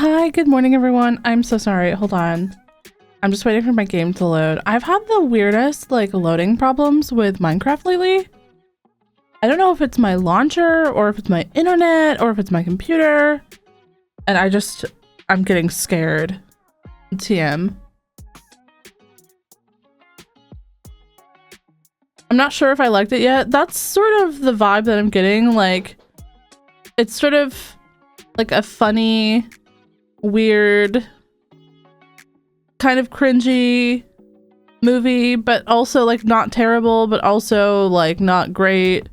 Hi, good morning, everyone. I'm so sorry. Hold on. I'm just waiting for my game to load. I've had the weirdest, like, loading problems with Minecraft lately. I don't know if it's my launcher, or if it's my internet, or if it's my computer. And I'm getting scared. TM. I'm not sure if I liked it yet. That's sort of the vibe that I'm getting. Like, it's sort of like a funny, weird, kind of cringy movie, but also like not terrible, but also like not great.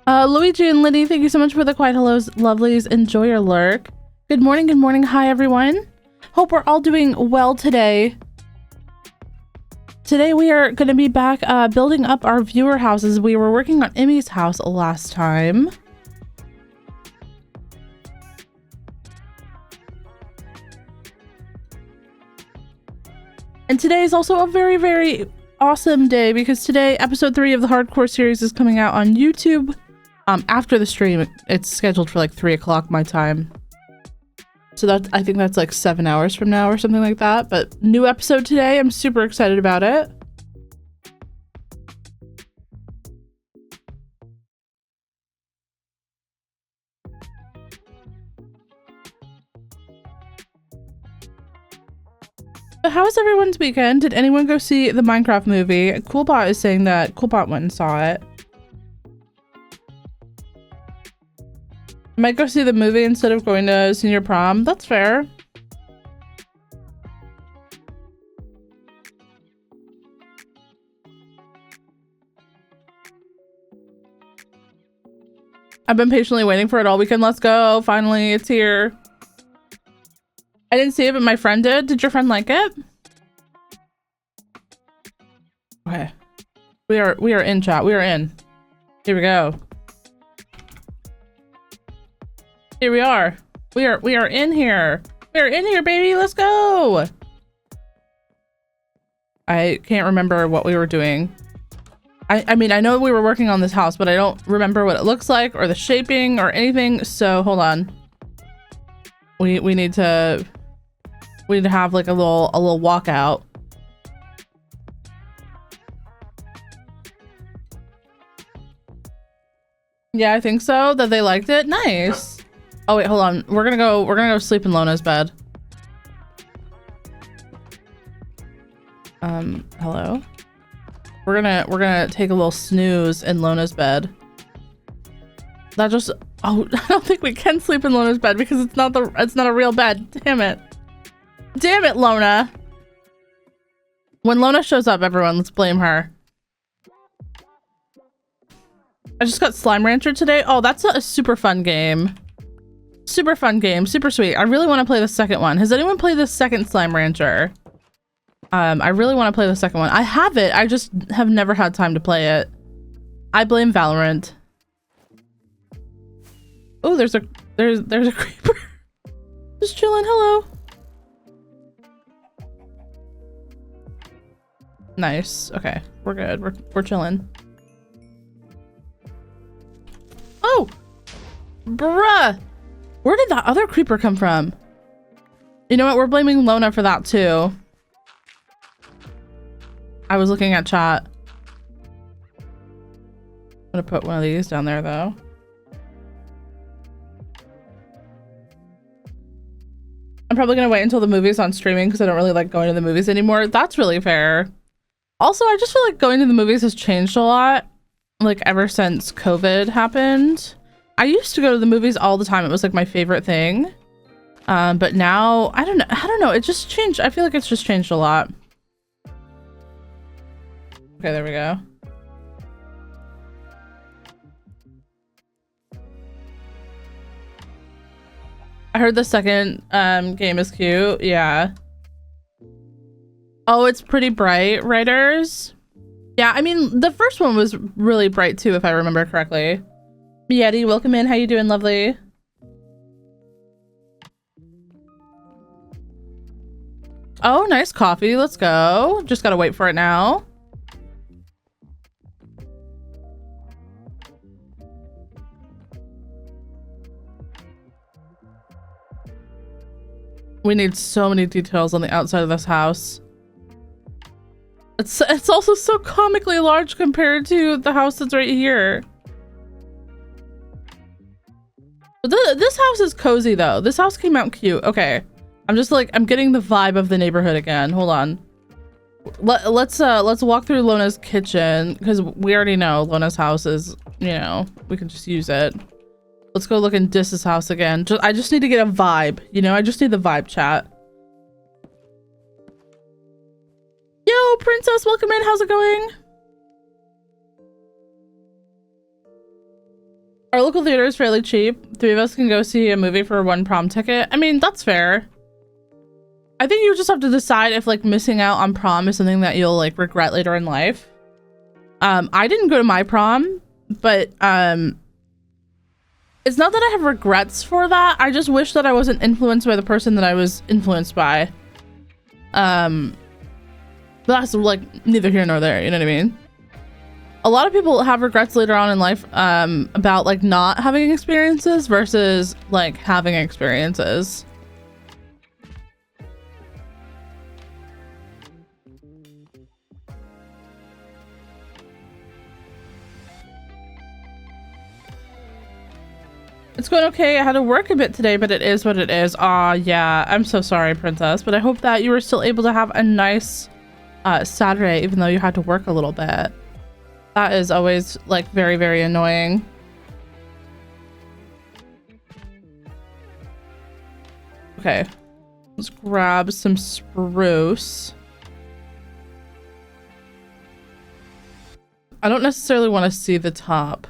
Luigi and Liddy, thank you so much for the quiet hellos, lovelies. Enjoy your lurk. Good morning, good morning. Hi, everyone. Hope we're all doing well today. Today we are going to be back building up our viewer houses. We were working on Emmy's house last time. And today is also a very, very awesome day because today episode 3 of the Hardcore series is coming out on YouTube. After the stream, it's scheduled for like 3 o'clock my time. So I think that's like 7 hours from now or something like that. But new episode today. I'm super excited about it. But how was everyone's weekend? Did anyone go see the Minecraft movie? Coolbot is saying that Coolbot went and saw it. I might go see the movie instead of going to senior prom. That's fair. I've been patiently waiting for it all weekend. Let's go. Finally, it's here. I didn't see it, but my friend did. Did your friend like it? Okay. We are in, chat. We are in. Here we go. Here we are. We are in here. We are in here, baby. Let's go. I can't remember what we were doing. I mean, I know we were working on this house, but I don't remember what it looks like or the shaping or anything. So hold on. We need to have like a little walkout. Yeah, I think so. That they liked it. Nice. Oh wait, hold on. We're gonna go sleep in Lona's bed. Hello? We're gonna take a little snooze in Lona's bed. That just, oh, I don't think we can sleep in Lona's bed because it's not a real bed. Damn it. Damn it, Lona. When Lona shows up, everyone, let's blame her. I just got Slime Rancher today. Oh, that's a super fun game. Super fun game. Super sweet. I really want to play the second one. Has anyone played the second Slime Rancher? I really want to play the second one. I have it. I just have never had time to play it. I blame Valorant. Oh, there's a creeper. Just chilling. Hello. Nice. Okay, we're good. We're chilling. Oh, bruh. Where did that other creeper come from? You know what? We're blaming Lona for that too. I was looking at chat. I'm gonna put one of these down there though. I'm probably gonna wait until the movie's on streaming because I don't really like going to the movies anymore. That's really fair. Also, I just feel like going to the movies has changed a lot. Like ever since COVID happened. I used to go to the movies all the time. It was like my favorite thing. But now I don't know. It just changed. I feel like it's just changed a lot. Okay, there we go. I heard the second game is cute. Yeah. Oh, it's pretty bright, writers. Yeah, I mean, the first one was really bright too, if I remember correctly. Yeti, welcome in. How you doing, lovely? Oh, nice coffee. Let's go. Just gotta wait for it now. We need so many details on the outside of this house. It's also so comically large compared to the house that's right here. But this house is cozy though. This house came out cute. Okay. I'm just like, I'm getting the vibe of the neighborhood again. Hold on. Let's walk through Lona's kitchen because we already know Lona's house is, you know, we can just use it. Let's go look in Dis's house again. I just need to get a vibe, you know? I just need the vibe, chat. Yo, Princess, welcome in. How's it going? Our local theater is fairly cheap. 3 of us can go see a movie for 1 prom ticket. I mean, that's fair. I think you just have to decide if like missing out on prom is something that you'll like regret later in life. I didn't go to my prom, but it's not that I have regrets for that. I just wish that I wasn't influenced by the person that I was influenced by. But that's like neither here nor there, you know what I mean? A lot of people have regrets later on in life about like not having experiences versus like having experiences. It's going okay. I had to work a bit today, but it is what it is. Aw, yeah. I'm so sorry, Princess, but I hope that you were still able to have a nice Saturday, even though you had to work a little bit. That is always like very, very annoying. Okay, let's grab some spruce. I don't necessarily want to see the top.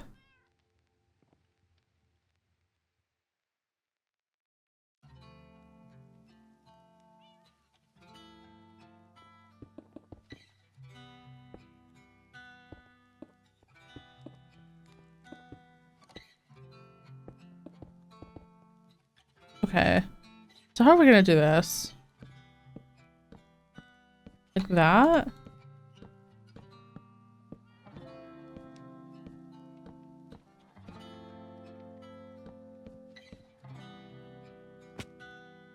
Okay, so how are we gonna do this? Like that?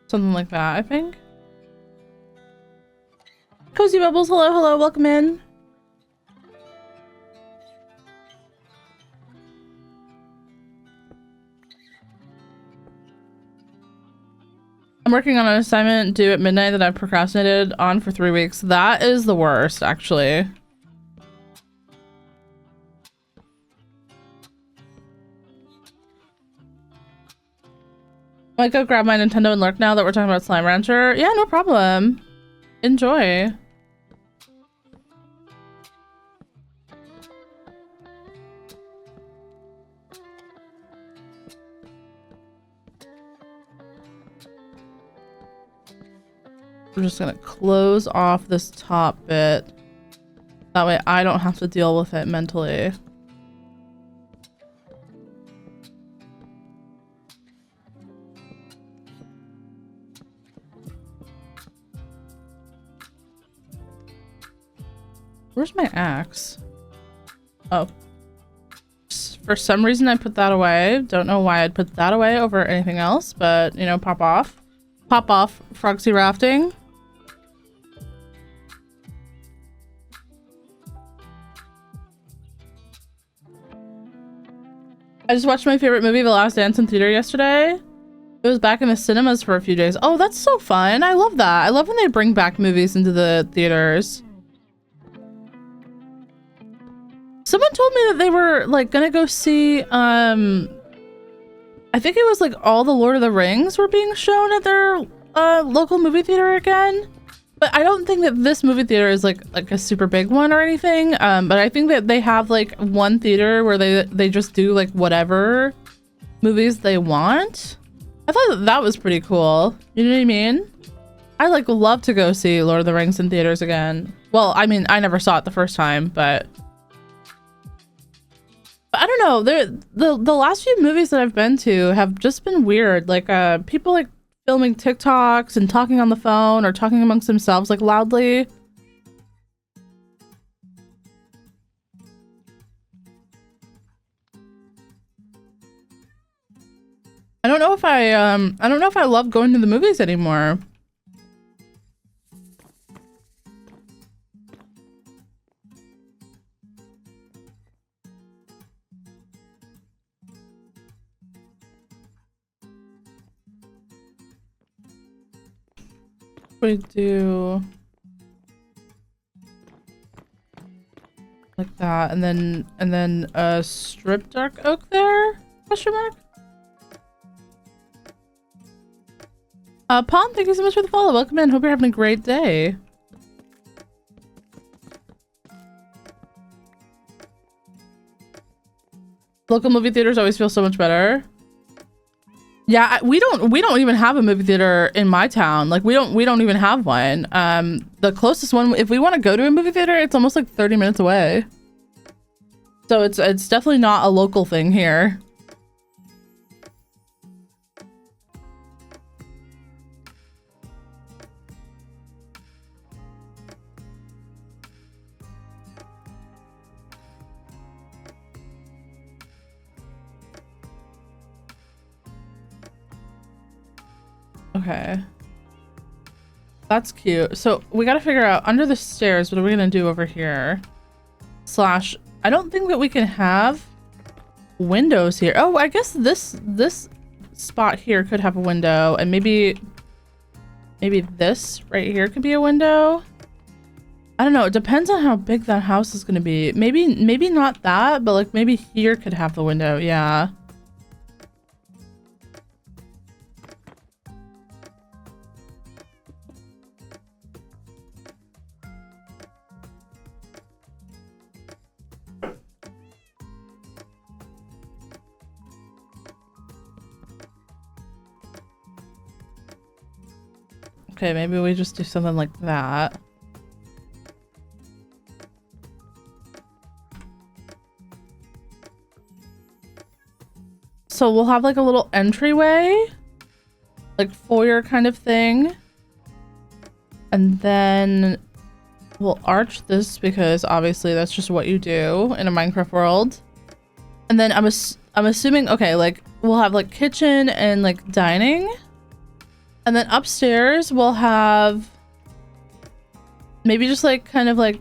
Something like that, I think. Cozy Bubbles, hello, hello, welcome in. I'm working on an assignment due at midnight that I've procrastinated on for 3 weeks. That is the worst, actually. Might go grab my Nintendo and lurk now that we're talking about Slime Rancher. Yeah, no problem. Enjoy. We're just gonna close off this top bit. That way I don't have to deal with it mentally. Where's my axe? Oh. For some reason I put that away. Don't know why I'd put that away over anything else, but you know, pop off. Pop off, Frogsy Rafting. I just watched my favorite movie, The Last Dance, in theater yesterday. It was back in the cinemas for a few days. Oh, that's so fun. I love that. I love when they bring back movies into the theaters. Someone told me that they were like gonna go see I think it was like all the Lord of the Rings were being shown at their local movie theater again. But I don't think that this movie theater is like a super big one or anything. But I think that they have like one theater where they just do like whatever movies they want. I thought that was pretty cool. You know what I mean? I like love to go see Lord of the Rings in theaters again. Well, I mean, I never saw it the first time, but I don't know. The last few movies that I've been to have just been weird. Like people like filming TikToks and talking on the phone or talking amongst themselves like loudly. I don't know if I love going to the movies anymore. we do like that, and then a strip dark oak there? Question mark. Pom, thank you so much for the follow. Welcome in. Hope you're having a great day. Local movie theaters always feel so much better. Yeah, we don't even have a movie theater in my town. Like we don't even have one. The closest one, if we want to go to a movie theater, it's almost like 30 minutes away. So it's definitely not a local thing here. Okay. That's cute. So we got to figure out under the stairs, what are we going to do over here? Slash, I don't think that we can have windows here. Oh, I guess this spot here could have a window, and maybe this right here could be a window. I don't know. It depends on how big that house is going to be. Maybe not that, but like maybe here could have the window. Yeah. Okay, maybe we just do something like that. So we'll have like a little entryway, like foyer kind of thing. And then we'll arch this because obviously that's just what you do in a Minecraft world. And then I'm assuming, okay, like we'll have like kitchen and like dining. And then upstairs we'll have maybe just like kind of like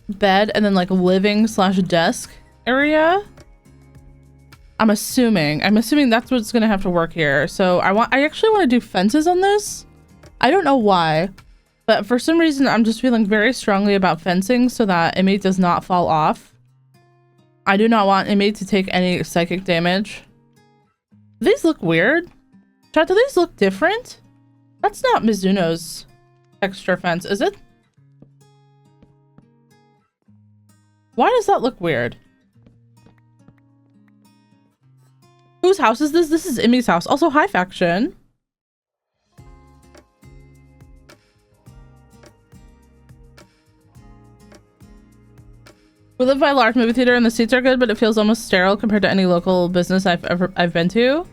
bed and then like living slash desk area. I'm assuming that's what's gonna have to work here. So I actually want to do fences on this. I don't know why, but for some reason I'm just feeling very strongly about fencing so that inmate does not fall off. I do not want inmate to take any psychic damage. These look weird. Chat, do these look different? That's not Mizuno's extra fence, is it? Why does that look weird? Whose house is this? This is Imi's house. Also, hi, faction. We live by a large movie theater and the seats are good, but it feels almost sterile compared to any local business I've been to.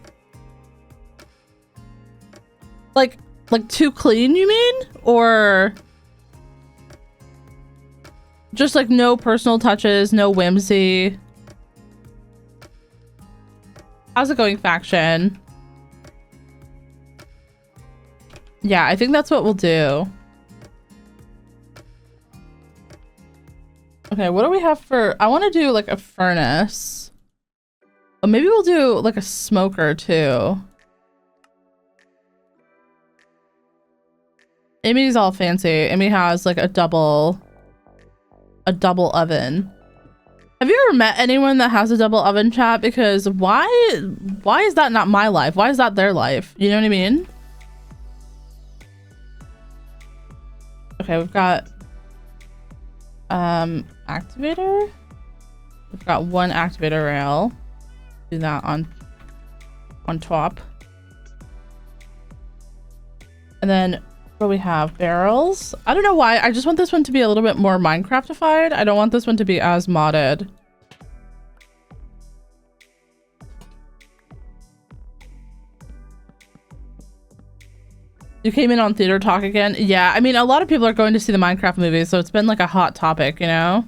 Like too clean, you mean? Or just like no personal touches, no whimsy? How's it going, faction? Yeah, I think that's what we'll do. Okay, what do we have for... I want to do like a furnace. But maybe we'll do like a smoker too. Amy's all fancy. Amy has like a double oven. Have you ever met anyone that has a double oven, chat? Because why is that not my life? Why is that their life? You know what I mean? Okay, we've got activator. We've got one activator rail. Do that on top. And then what do we have? Barrels. I don't know why. I just want this one to be a little bit more Minecraftified. I don't want this one to be as modded. You came in on Theater Talk again? Yeah, I mean, a lot of people are going to see the Minecraft movie, so it's been like a hot topic, you know?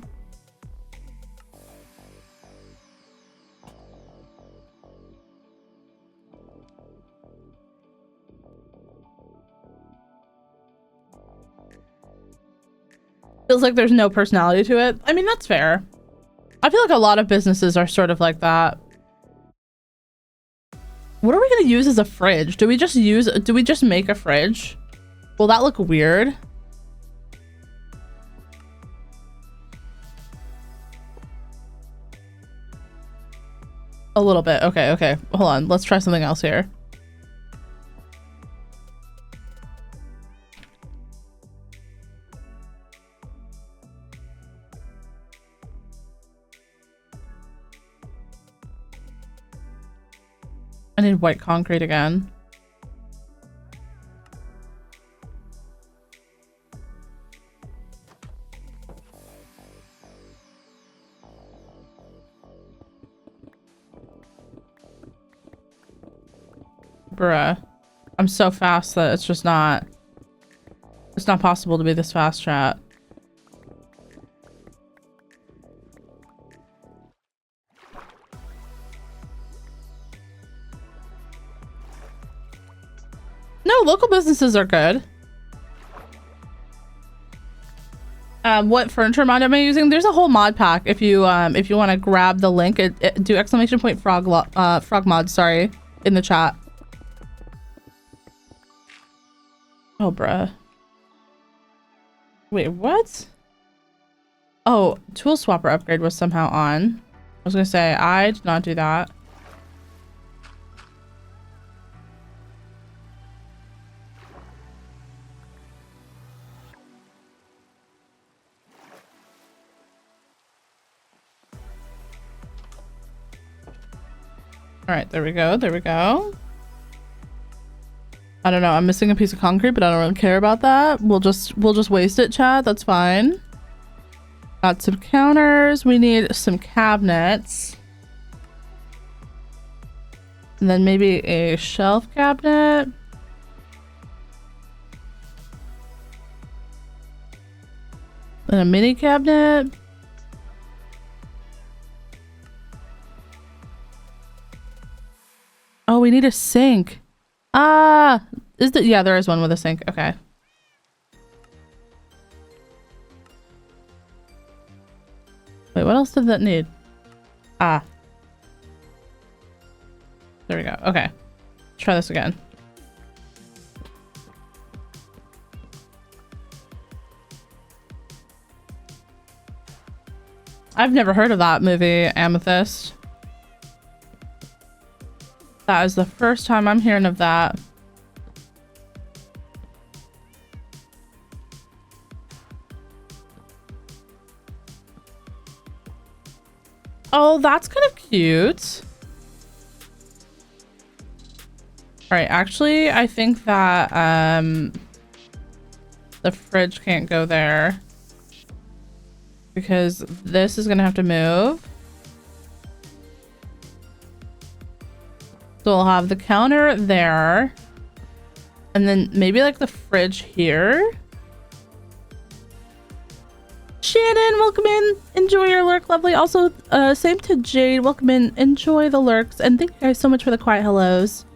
Feels like there's no personality to it. I mean, that's fair. I feel like a lot of businesses are sort of like that. What are we going to use as a fridge? Do we just make a fridge? Will that look weird? A little bit. Okay, okay. Hold on. Let's try something else here. I need white concrete again. Bruh. I'm so fast that it's just not... It's not possible to be this fast, chat. No, local businesses are good. What furniture mod am I using? There's a whole mod pack if you want to grab the link. Do exclamation point frog mod, sorry, in the chat. Oh, bruh. Wait, what? Oh, tool swapper upgrade was somehow on. I was gonna say, I did not do that. All right, there we go. There we go. I don't know. I'm missing a piece of concrete, but I don't really care about that. We'll just waste it, chat. That's fine. Got some counters. We need some cabinets. And then maybe a shelf cabinet. And a mini cabinet. Oh, we need a sink. Ah, yeah, there is one with a sink. Okay. Wait, what else did that need? Ah. There we go. Okay. Let's try this again. I've never heard of that movie, Amethyst. That is the first time I'm hearing of that. Oh, that's kind of cute. All right, actually, I think that the fridge can't go there because this is gonna have to move. So we'll have the counter there. And then maybe like the fridge here. Shannon, welcome in. Enjoy your lurk, lovely. Also, same to Jade. Welcome in. Enjoy the lurks. And thank you guys so much for the quiet hellos.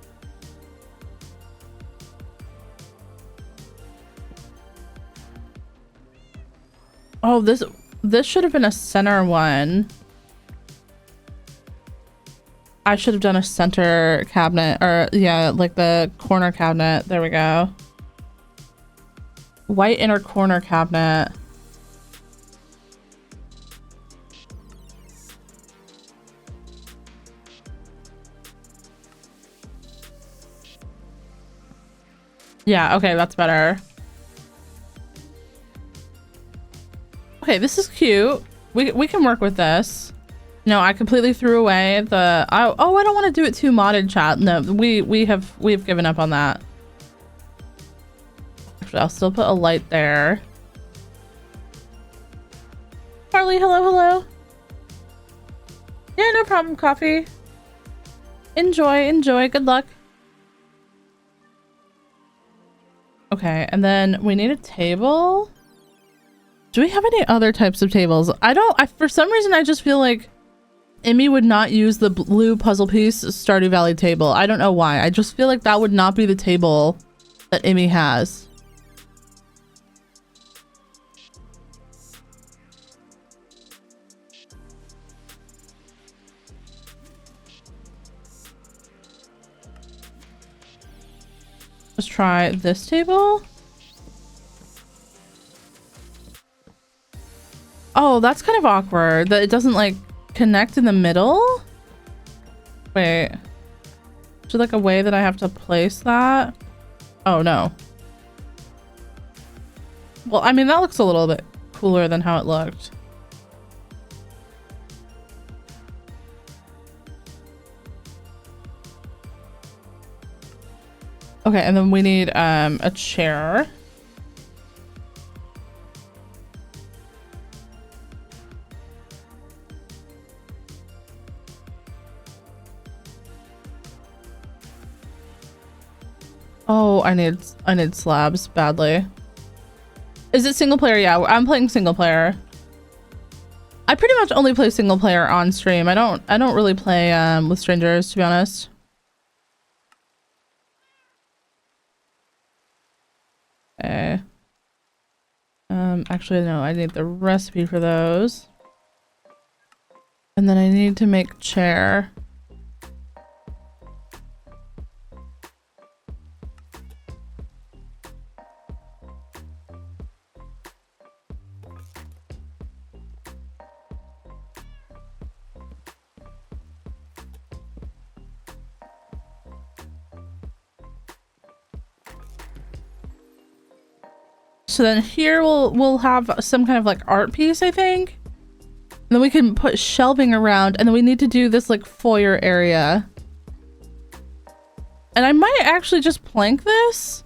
Oh, this should have been a center one. I should have done a center cabinet, or yeah, like the corner cabinet. There we go. White inner corner cabinet. Yeah, okay, that's better. Okay, this is cute. We can work with this. No, I completely threw away the... Oh, I don't want to do it too modded, chat. No, we've given up on that. Actually, I'll still put a light there. Harley, hello, hello. Yeah, no problem, coffee. Enjoy, enjoy. Good luck. Okay, and then we need a table. Do we have any other types of tables? For some reason, I just feel like Emmy would not use the blue puzzle piece Stardew Valley table. I don't know why. I just feel like that would not be the table that Emmy has. Let's try this table. Oh, that's kind of awkward that it doesn't like connect in the middle. Wait. Is there like a way that I have to place that? Oh no. Well, I mean, that looks a little bit cooler than how it looked. Okay, and then we need a chair. Oh, I need slabs badly. Is it single player? Yeah, I'm playing single player. I pretty much only play single player on stream. I don't really play with strangers, to be honest. Okay. Actually no, I need the recipe for those. And then I need to make chair. So then here we'll have some kind of like art piece, I think. And then we can put shelving around, and then we need to do this like foyer area. And I might actually just plank this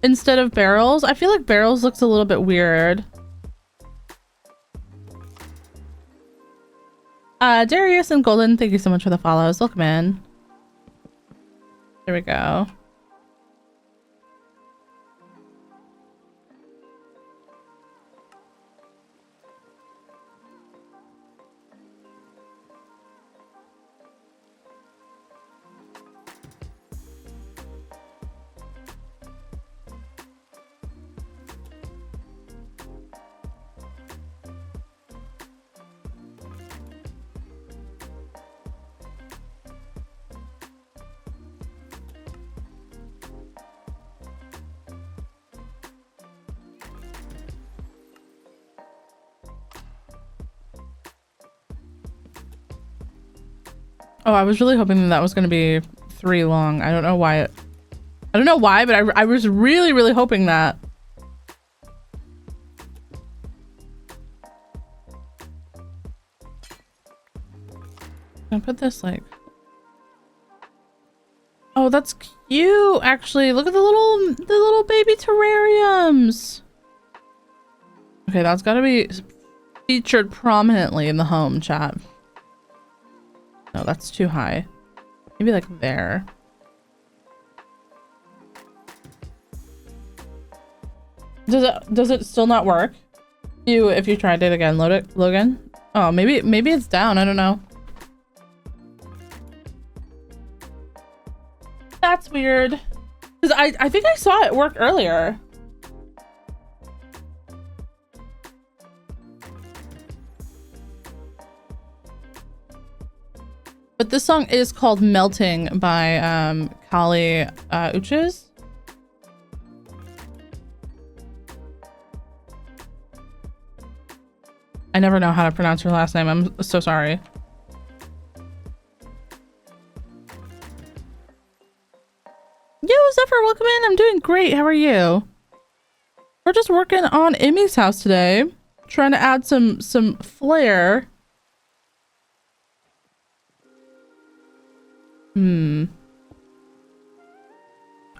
instead of barrels. I feel like barrels looks a little bit weird. Darius and Golden, thank you so much for the follows. Welcome in. There we go. Oh, I was really hoping that was going to be 3 long. I don't know why. I don't know why, but I was really, really hoping that. I'm gonna put this like... Oh, that's cute, actually. Look at the little baby terrariums. Okay, that's got to be featured prominently in the home, chat. No, that's too high. Maybe like there. Does it still not work? If you tried it again, load it, Logan? Oh, maybe it's down. I don't know. That's weird. Because I think I saw it work earlier. But this song is called Melting by Kali Uchis. I never know how to pronounce her last name. I'm so sorry. Yo, Zephyr, welcome in. I'm doing great. How are you? We're just working on Emmy's house today. Trying to add some flair.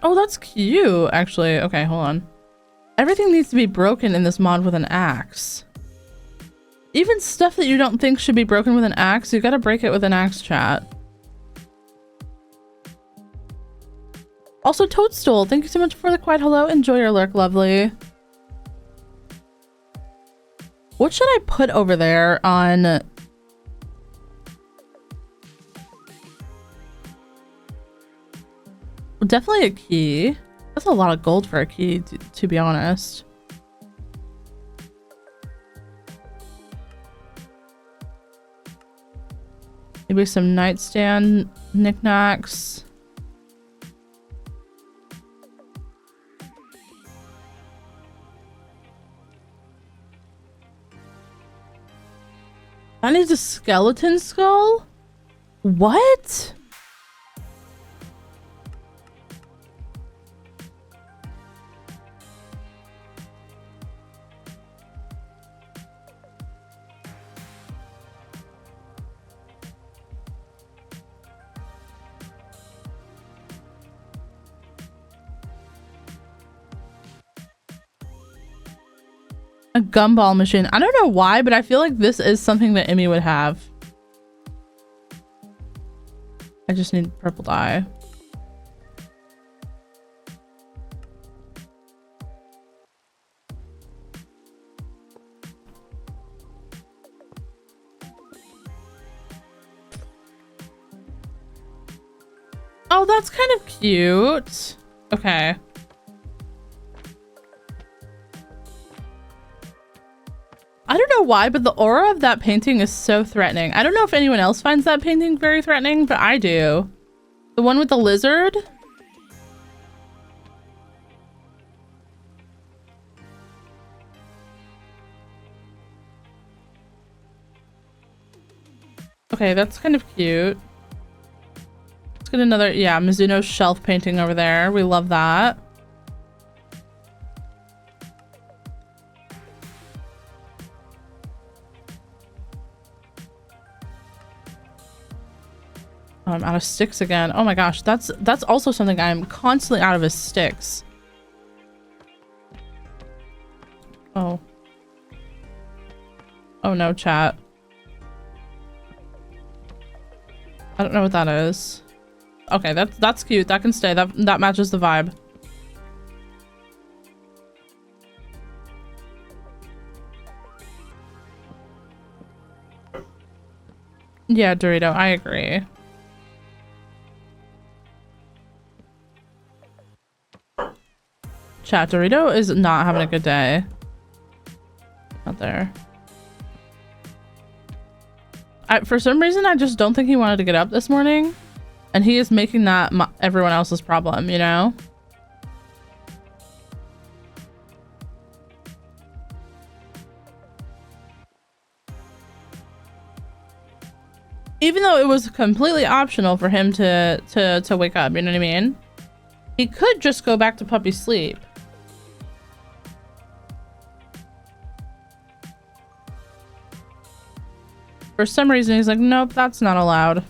Oh, that's cute, actually. Okay, hold on. Everything needs to be broken in this mod with an axe. Even stuff that you don't think should be broken with an axe, you gotta break it with an axe, chat. Also, Toadstool, thank you so much for the quiet hello. Enjoy your lurk, lovely. What should I put over there on... Definitely a key. That's a lot of gold for a key, to be honest. Maybe some nightstand knickknacks. That needs a skeleton skull? What? A gumball machine. I don't know why, but I feel like this is something that Emmy would have. I just need purple dye. Oh, that's kind of cute. Okay. I don't know why, but the aura of that painting is so threatening. I don't know if anyone else finds that painting very threatening, but I do. The one with the lizard? Okay, that's kind of cute. Let's get another, yeah, Mizuno shelf painting over there. We love that. Oh, I'm out of sticks again. Oh my gosh, that's also something I'm constantly out of is sticks. Oh. Oh no, chat. I don't know what that is. Okay, that's cute. That can stay. That matches the vibe. Yeah, Dorito, I agree. Chat, Dorito is not having a good day. Out there. For some reason, I just don't think he wanted to get up this morning. And he is making that everyone else's problem, you know? Even though it was completely optional for him to wake up, you know what I mean? He could just go back to puppy sleep. For some reason, he's like, nope, that's not allowed.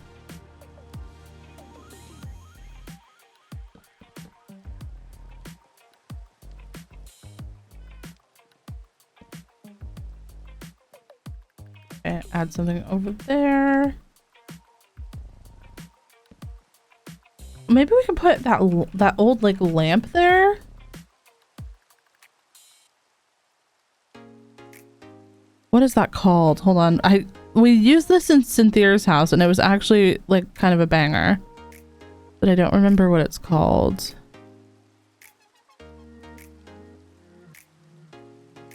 Okay, add something over there. Maybe we can put that old like lamp there. What is that called? Hold on. We used this in Cynthia's house and it was actually like kind of a banger, but I don't remember what it's called.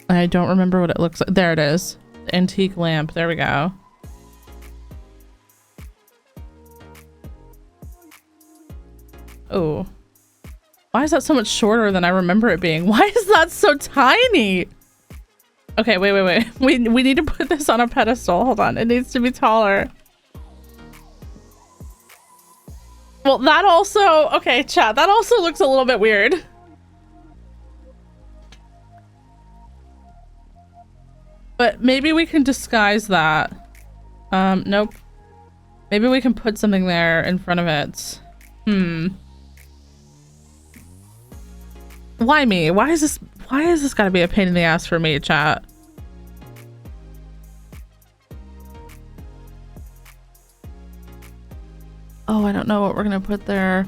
I don't remember what it looks like. There it is. The antique lamp. There we go. Oh. Why is that so much shorter than I remember it being? Why is that so tiny? Okay, wait. We need to put this on a pedestal. Hold on. It needs to be taller. Well, that also... Okay, chat. That also looks a little bit weird. But maybe we can disguise that. Nope. Maybe we can put something there in front of it. Why me? Why is this gotta be a pain in the ass for me, chat? Oh, I don't know what we're gonna put there.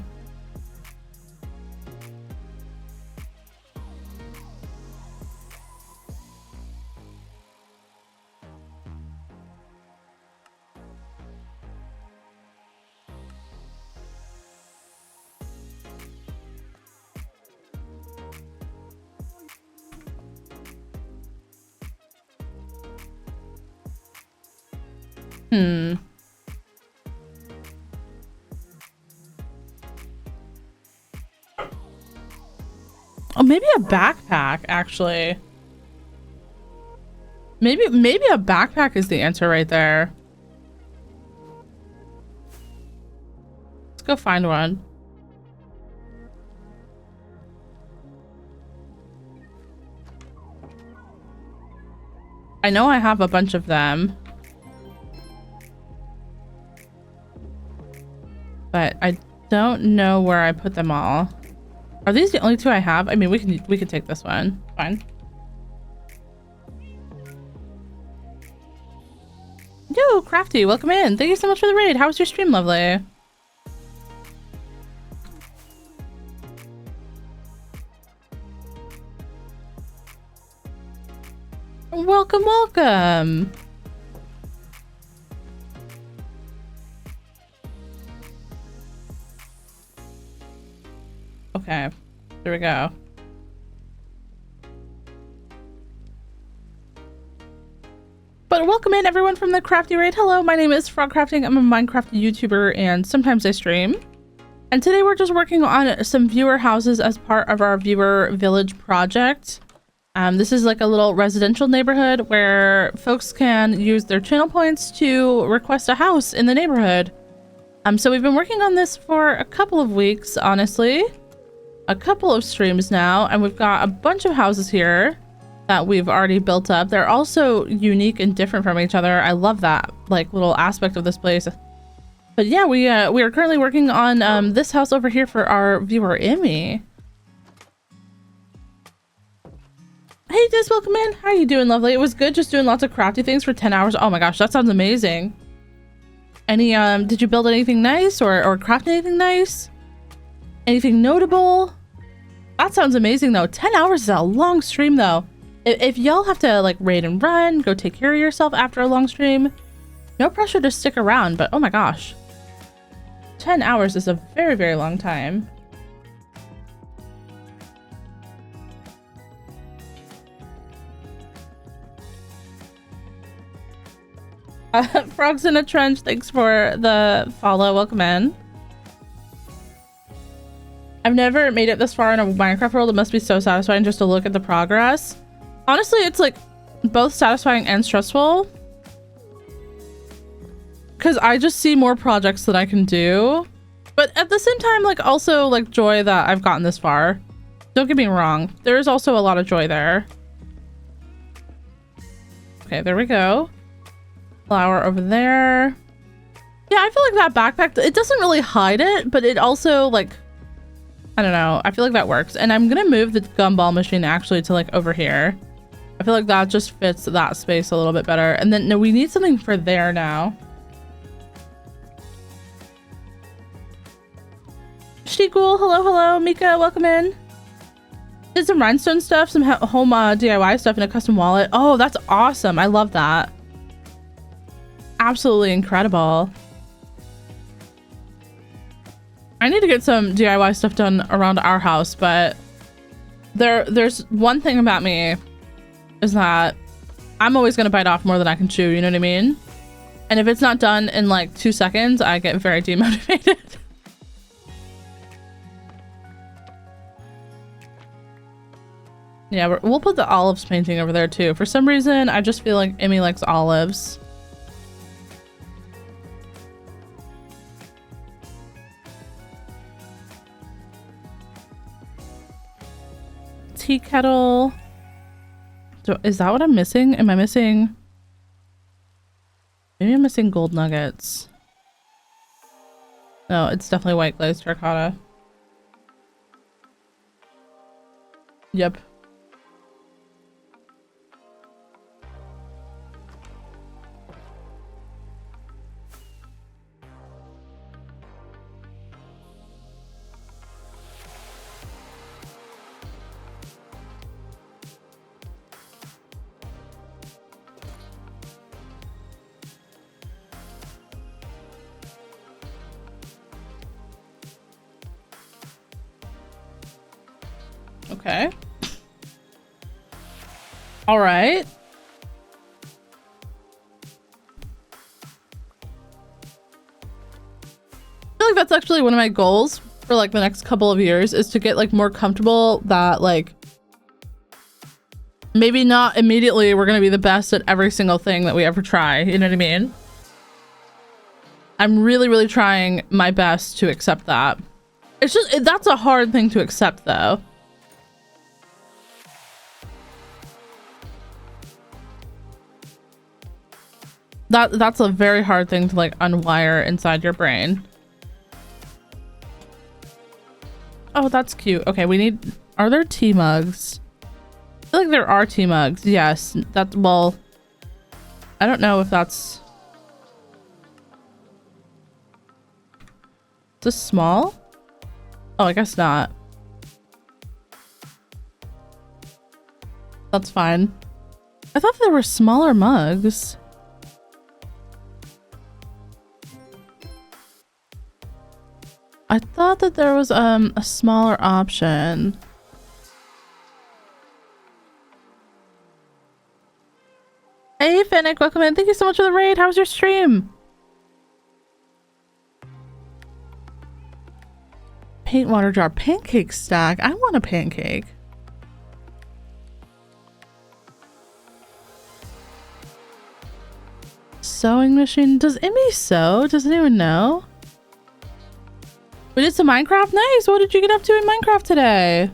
Oh, maybe a backpack, actually. Maybe a backpack is the answer right there. Let's go find one. I know I have a bunch of them. But I don't know where I put them all. Are these the only two I have? I mean, we can take this one. Fine. Yo, Crafty, welcome in. Thank you so much for the raid. How was your stream, lovely? Welcome, welcome. Okay, there we go. But welcome in everyone from the Crafty Raid. Hello, my name is Frog Crafting. I'm a Minecraft YouTuber and sometimes I stream. And today we're just working on some viewer houses as part of our viewer village project. This is like a little residential neighborhood where folks can use their channel points to request a house in the neighborhood. So we've been working on this for a couple of weeks, honestly. A couple of streams now, and we've got a bunch of houses here that we've already built up. They're also unique and different from each other. I love that like little aspect of this place. But yeah, we are currently working on this house over here for our viewer Emmy. Hey Dis, welcome in. How are you doing, lovely? It was good just doing lots of crafty things for 10 hours. Oh my gosh, that sounds amazing. Any did you build anything nice or craft anything nice? Anything notable? That sounds amazing though. 10 hours is a long stream though. If y'all have to like raid and run, go take care of yourself after a long stream, no pressure to stick around, but oh my gosh. 10 hours is a very, very long time. Frogs in a Trench, thanks for the follow. Welcome in. I've never made it this far in a Minecraft world. It must be so satisfying just to look at the progress. Honestly, it's like both satisfying and stressful. Because I just see more projects that I can do. But at the same time, like also like joy that I've gotten this far. Don't get me wrong. There is also a lot of joy there. Okay, there we go. Flower over there. Yeah, I feel like that backpack, it doesn't really hide it, but it also like, I don't know. I feel like that works. And I'm gonna move the gumball machine actually to like over here. I feel like that just fits that space a little bit better. And then no, we need something for there now. Shigul, hello, hello. Mika, welcome in. Did some rhinestone stuff, some home DIY stuff in a custom wallet. Oh, that's awesome. I love that. Absolutely incredible. I need to get some DIY stuff done around our house, but there's one thing about me is that I'm always gonna bite off more than I can chew, you know what I mean? And if it's not done in like 2 seconds, I get very demotivated. Yeah, we'll put the olives painting over there too. For some reason, I just feel like Emmy likes olives. Tea kettle. So is that what I'm missing? Am I missing? Maybe I'm missing gold nuggets. No, it's definitely white glazed terracotta. Yep. Okay. All right. I feel like that's actually one of my goals for like the next couple of years is to get like more comfortable that like maybe not immediately we're gonna be the best at every single thing that we ever try. You know what I mean? I'm really, really trying my best to accept that. It's just, that's a hard thing to accept though. That's a very hard thing to like unwire inside your brain. Oh, that's cute. Okay, we need, are there tea mugs? I feel like there are tea mugs. Yes, that's, well, I don't know if that's, is this small? Oh, I guess not. That's fine. I thought there were smaller mugs. I thought that there was a smaller option. Hey Fennec, welcome in. Thank you so much for the raid. How was your stream? Paint water jar, pancake stack. I want a pancake. Sewing machine. Does Emmy sew? Does anyone know? We did some Minecraft. Nice. What did you get up to in Minecraft today?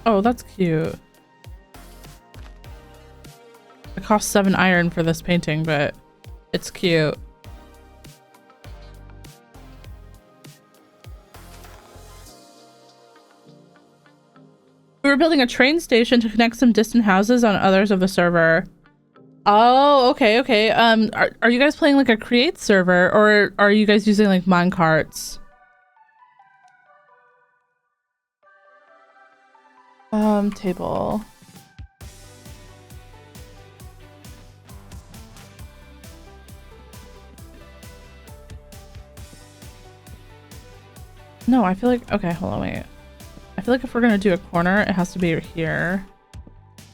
Oh, that's cute. It cost 7 iron for this painting, but it's cute. We were building a train station to connect some distant houses on others of the server. Oh, okay, okay. Are you guys playing like a create server, or are you guys using like minecarts? Table. No, I feel like, okay, hold on, wait. I feel like if we're gonna do a corner, it has to be here.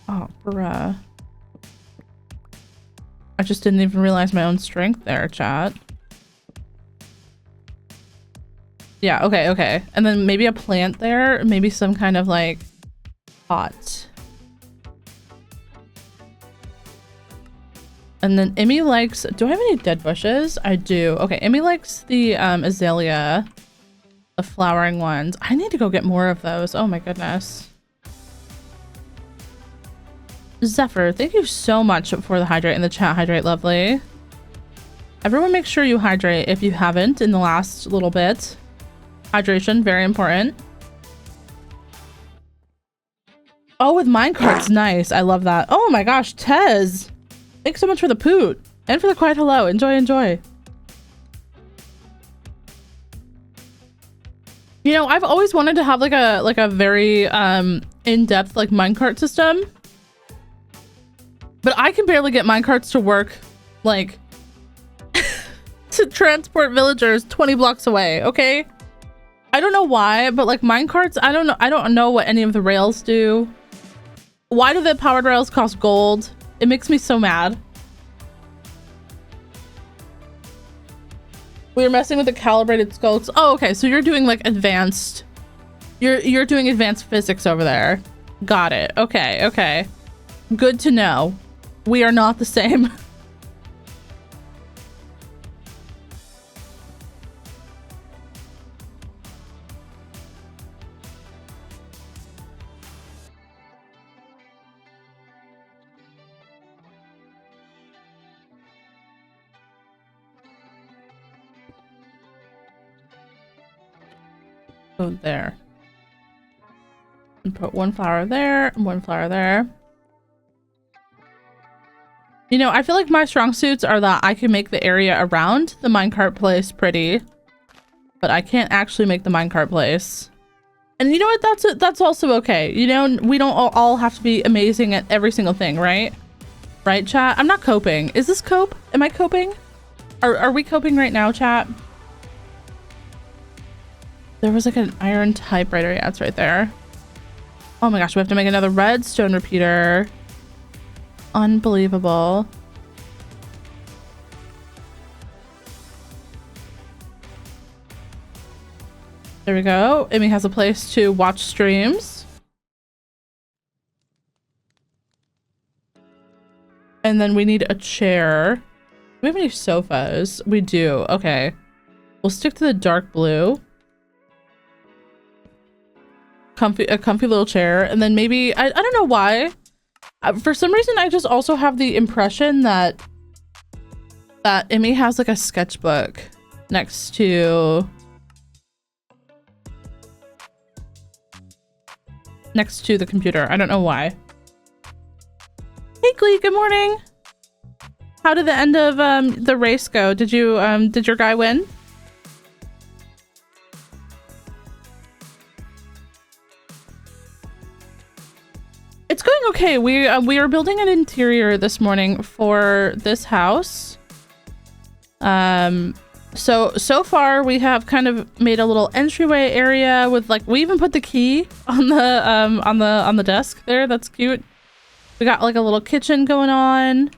Oh, bruh. I just didn't even realize my own strength there, chat. Yeah, okay, okay. And then maybe a plant there, maybe some kind of like pot. And then Emmy likes, do I have any dead bushes? I do. Okay, Emmy likes the azalea, the flowering ones. I need to go get more of those. Oh my goodness. Zephyr, thank you so much for the hydrate in the chat. Hydrate, lovely. Everyone make sure you hydrate if you haven't in the last little bit. Hydration, very important. Oh, with minecarts, nice. I love that. Oh my gosh, Tez. Thanks so much for the poot and for the quiet hello. Enjoy, enjoy. You know, I've always wanted to have like a very in-depth like minecart system. But I can barely get minecarts to work, like, to transport villagers 20 blocks away, okay? I don't know why, but like minecarts, I don't know what any of the rails do. Why do the powered rails cost gold? It makes me so mad. We were messing with the calibrated skulls. Oh, okay, so you're doing like advanced, you're doing advanced physics over there. Got it. Okay, okay. Good to know. We are not the same. Go there. And put one flower there, and one flower there. You know, I feel like my strong suits are that I can make the area around the minecart place pretty, but I can't actually make the minecart place. And you know what? That's also okay. You know, we don't all have to be amazing at every single thing, right? Right, chat? I'm not coping. Is this cope? Am I coping? Are we coping right now, chat? There was like an iron typewriter. Yeah, it's right there. Oh my gosh, we have to make another redstone repeater. Unbelievable. There we go. Emmy has a place to watch streams. And then we need a chair. Do we have any sofas? We do. Okay. We'll stick to the dark blue. A comfy little chair. And then maybe, I don't know why. For some reason, I just also have the impression that Emmy has like a sketchbook next to the computer. I don't know why. Hey Glee, good morning. How did the end of the race go? Did your guy win? It's going okay. We are building an interior this morning for this house. So far we have kind of made a little entryway area with like, we even put the key on the desk there. That's cute. We got like a little kitchen going on.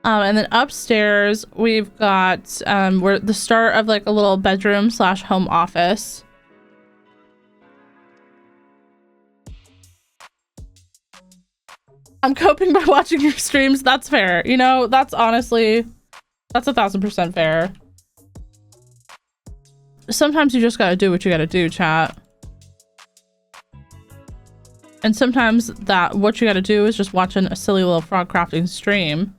And then upstairs we've got we're the start of like a little bedroom / home office. I'm coping by watching your streams. That's fair. You know, that's 1000% fair. Sometimes you just gotta do what you gotta do, chat. And sometimes what you gotta do is just watching a silly little frog crafting stream.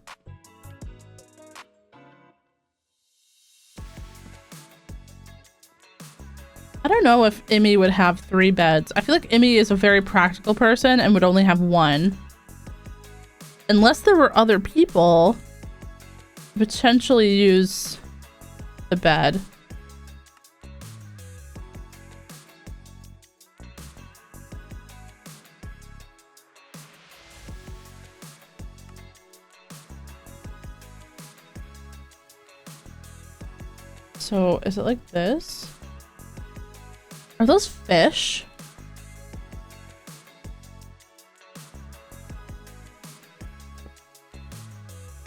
I don't know if Emmy would have 3 beds. I feel like Emmy is a very practical person and would only have 1. Unless there were other people, potentially use the bed. So is it like this? Are those fish?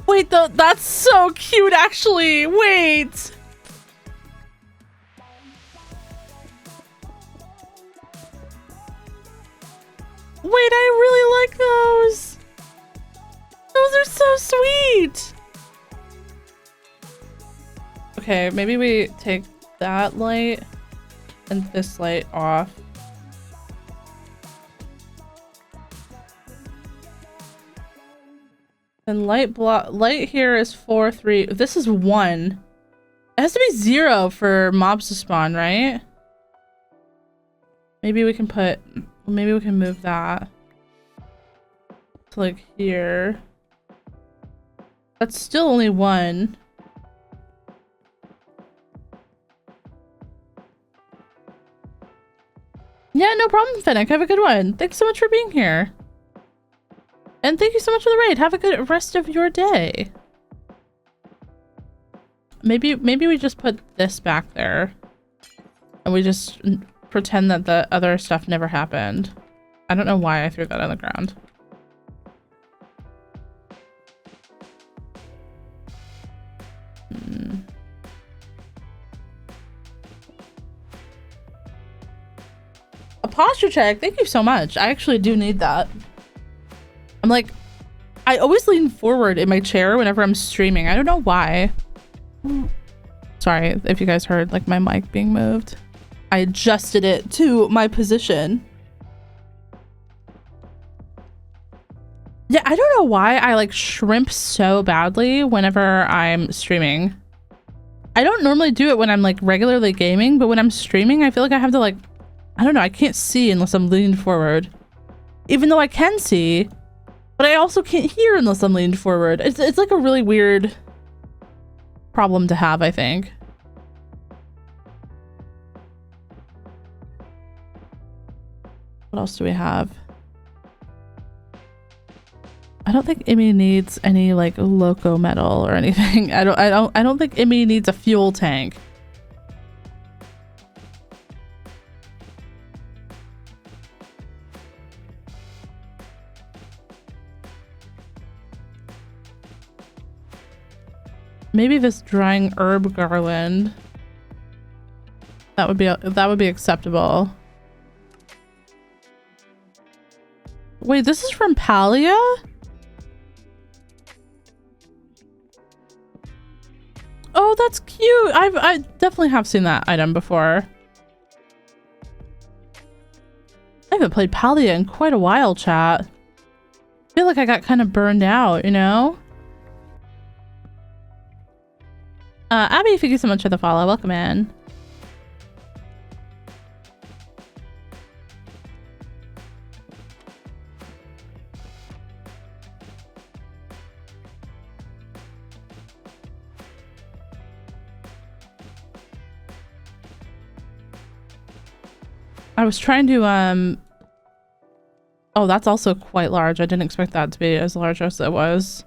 Wait, that's so cute actually. Wait. Wait, I really like those. Those are so sweet. Okay, maybe we take that light and this light off. And light here is 4, 3. This is 1. It has to be 0 for mobs to spawn, right? Maybe we can move that to like here. That's still only 1. Yeah, no problem, Fennec. Have a good one. Thanks so much for being here. And thank you so much for the raid. Have a good rest of your day. Maybe we just put this back there. And we just pretend that the other stuff never happened. I don't know why I threw that on the ground. A posture check. Thank you so much. I actually do need that. I'm like, I always lean forward in my chair whenever I'm streaming. I don't know why. Sorry if you guys heard like my mic being moved. I adjusted it to my position. Yeah, I don't know why I like shrimp so badly whenever I'm streaming. I don't normally do it when I'm like regularly gaming, but when I'm streaming, I feel like I have to like, I don't know, I can't see unless I'm leaned forward. Even though I can see, but I also can't hear unless I'm leaned forward. It's like a really weird problem to have, I think. What else do we have? I don't think Emmy needs any like loco metal or anything. I don't think Emmy needs a fuel tank. Maybe this drying herb garland. That would be acceptable. Wait, this is from Palia? Oh, that's cute. I definitely have seen that item before. I haven't played Palia in quite a while, chat. I feel like I got kind of burned out, you know? Abby, thank you so much for the follow. Welcome in. I was trying to, oh, that's also quite large. I didn't expect that to be as large as it was.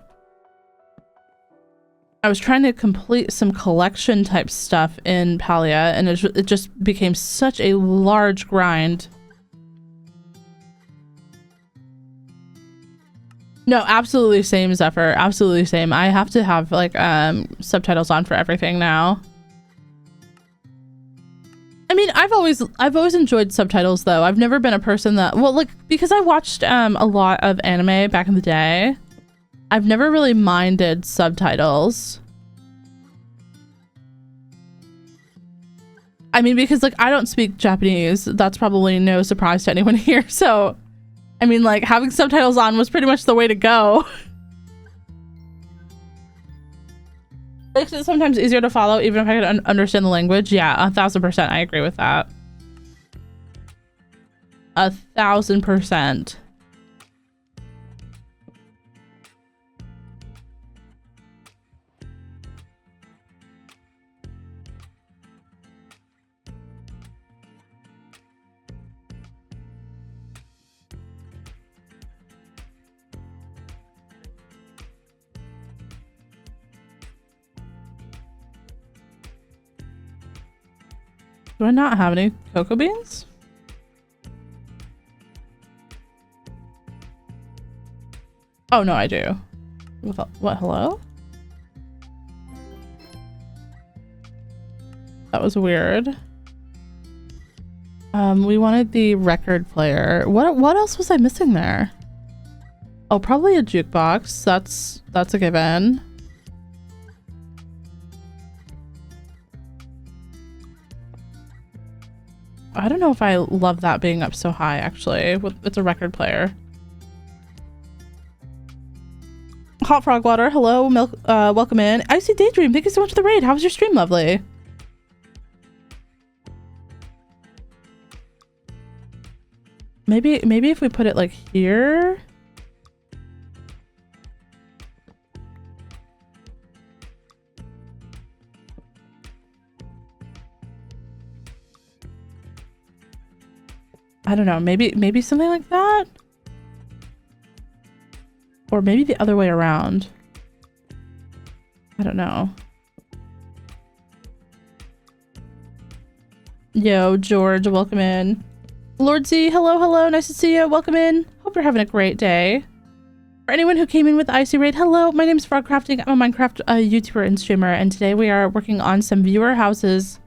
I was trying to complete some collection type stuff in Palia, and it just became such a large grind. No, absolutely same, Zephyr. Absolutely same. I have to have, like, subtitles on for everything now. I mean, I've always enjoyed subtitles though. I've never been a person that, well, like, because I watched a lot of anime back in the day, I've never really minded subtitles. I mean, because like I don't speak Japanese, that's probably no surprise to anyone here. So, I mean, like having subtitles on was pretty much the way to go. Makes it sometimes easier to follow, even if I can understand the language. Yeah, 1000%. I agree with that. 1000%. Do I not have any cocoa beans? Oh, no, I do. What, hello? That was weird. We wanted the record player. What else was I missing there? Oh, probably a jukebox. That's a given. I don't know if I love that being up so high, actually. It's a record player. Hot Frog Water, hello, milk, welcome in. Icy Daydream, thank you so much for the raid. How was your stream, lovely? Maybe if we put it like here. I don't know, maybe something like that? Or maybe the other way around. I don't know. Yo, George, welcome in. Lord Z, hello, nice to see you. Welcome in. Hope you're having a great day. For anyone who came in with the Icy Raid, hello, my name is Frogcrafting. I'm a Minecraft YouTuber and streamer, and today we are working on some viewer houses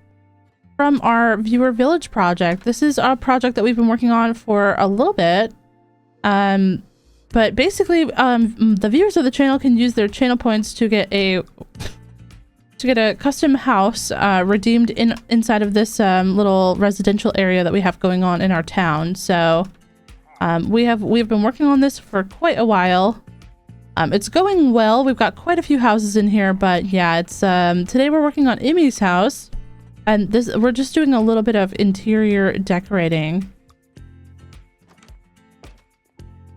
from our Viewer Village project. This is a project that we've been working on for a little bit. But basically, the viewers of the channel can use their channel points to get a custom house redeemed inside of this little residential area that we have going on in our town. So we've been working on this for quite a while. It's going well. We've got quite a few houses in here, but yeah, it's today we're working on Imi's house, and we're just doing a little bit of interior decorating.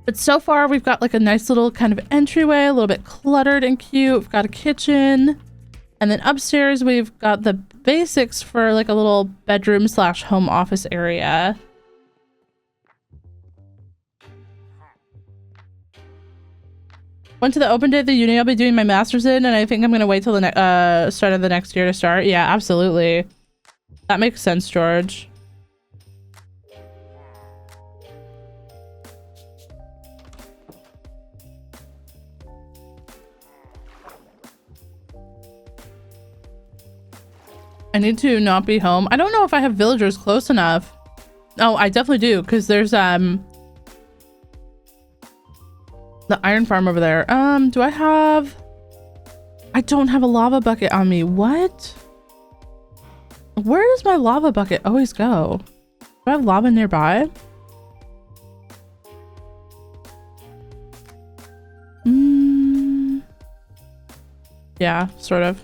But so far we've got like a nice little kind of entryway, a little bit cluttered and cute. We've got a kitchen. And then upstairs, we've got the basics for like a little bedroom / home office area. Went to the open day at the uni I'll be doing my master's in, and I think I'm going to wait till the start of the next year to start. Yeah, absolutely. That makes sense, George. I need to not be home. I don't know if I have villagers close enough. Oh, I definitely do, because there's the iron farm over there. Do I have... I don't have a lava bucket on me. What? Where does my lava bucket always go? Do I have lava nearby? Yeah, sort of.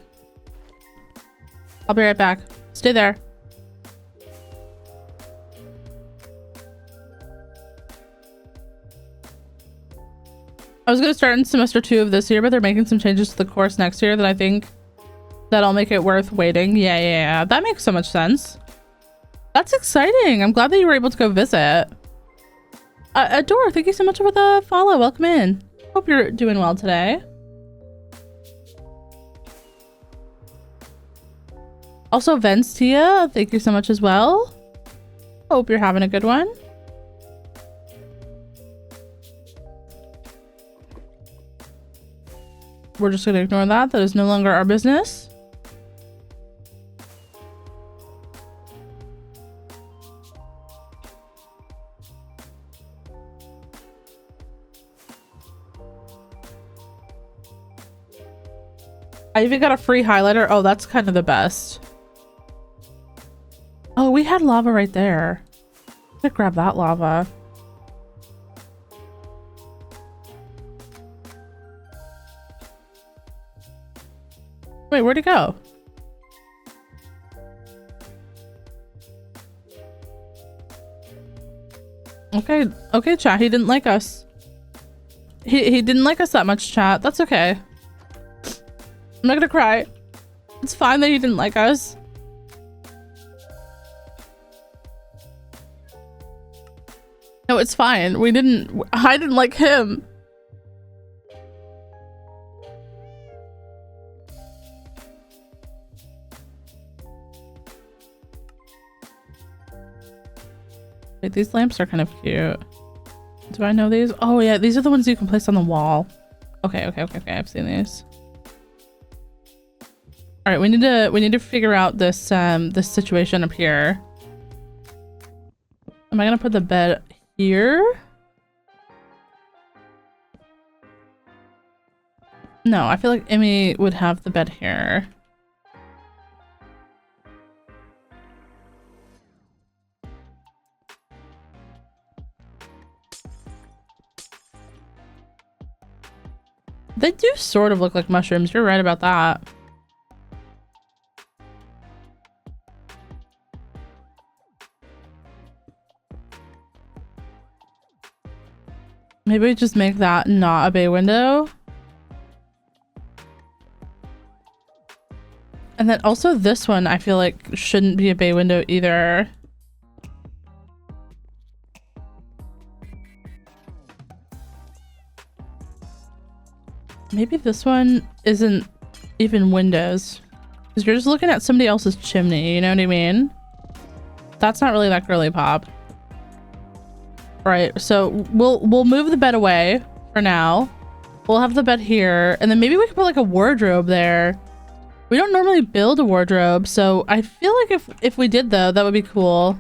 I'll be right back. Stay there. I was going to start in semester 2 of this year, but they're making some changes to the course next year that I think that'll make it worth waiting. Yeah. That makes so much sense. That's exciting. I'm glad that you were able to go visit. Adore, thank you so much for the follow. Welcome in. Hope you're doing well today. Also, Venstia, thank you so much as well. Hope you're having a good one. We're just going to ignore that. That is no longer our business. I even got a free highlighter. Oh, that's kind of the best. Oh, we had lava right there. I'm gonna grab that lava. Wait, where'd it go? Okay, chat. He didn't like us. He didn't like us that much, chat. That's okay. I'm not gonna cry. It's fine that he didn't like us. No, it's fine. I didn't like him. Wait, these lamps are kind of cute. Do I know these? Oh yeah, these are the ones you can place on the wall. Okay. I've seen these. All right, we need to figure out this this situation up here. Am I gonna put the bed here? No, I feel like Emmy would have the bed here. They do sort of look like mushrooms. You're right about that. Maybe we just make that not a bay window. And then also this one I feel like shouldn't be a bay window either. Maybe this one isn't even windows. Because you're just looking at somebody else's chimney, you know what I mean? That's not really that girly pop. Right, so we'll move the bed away for now. We'll have the bed here, and then maybe we could put like a wardrobe there. We don't normally build a wardrobe, so I feel like if we did though, that would be cool.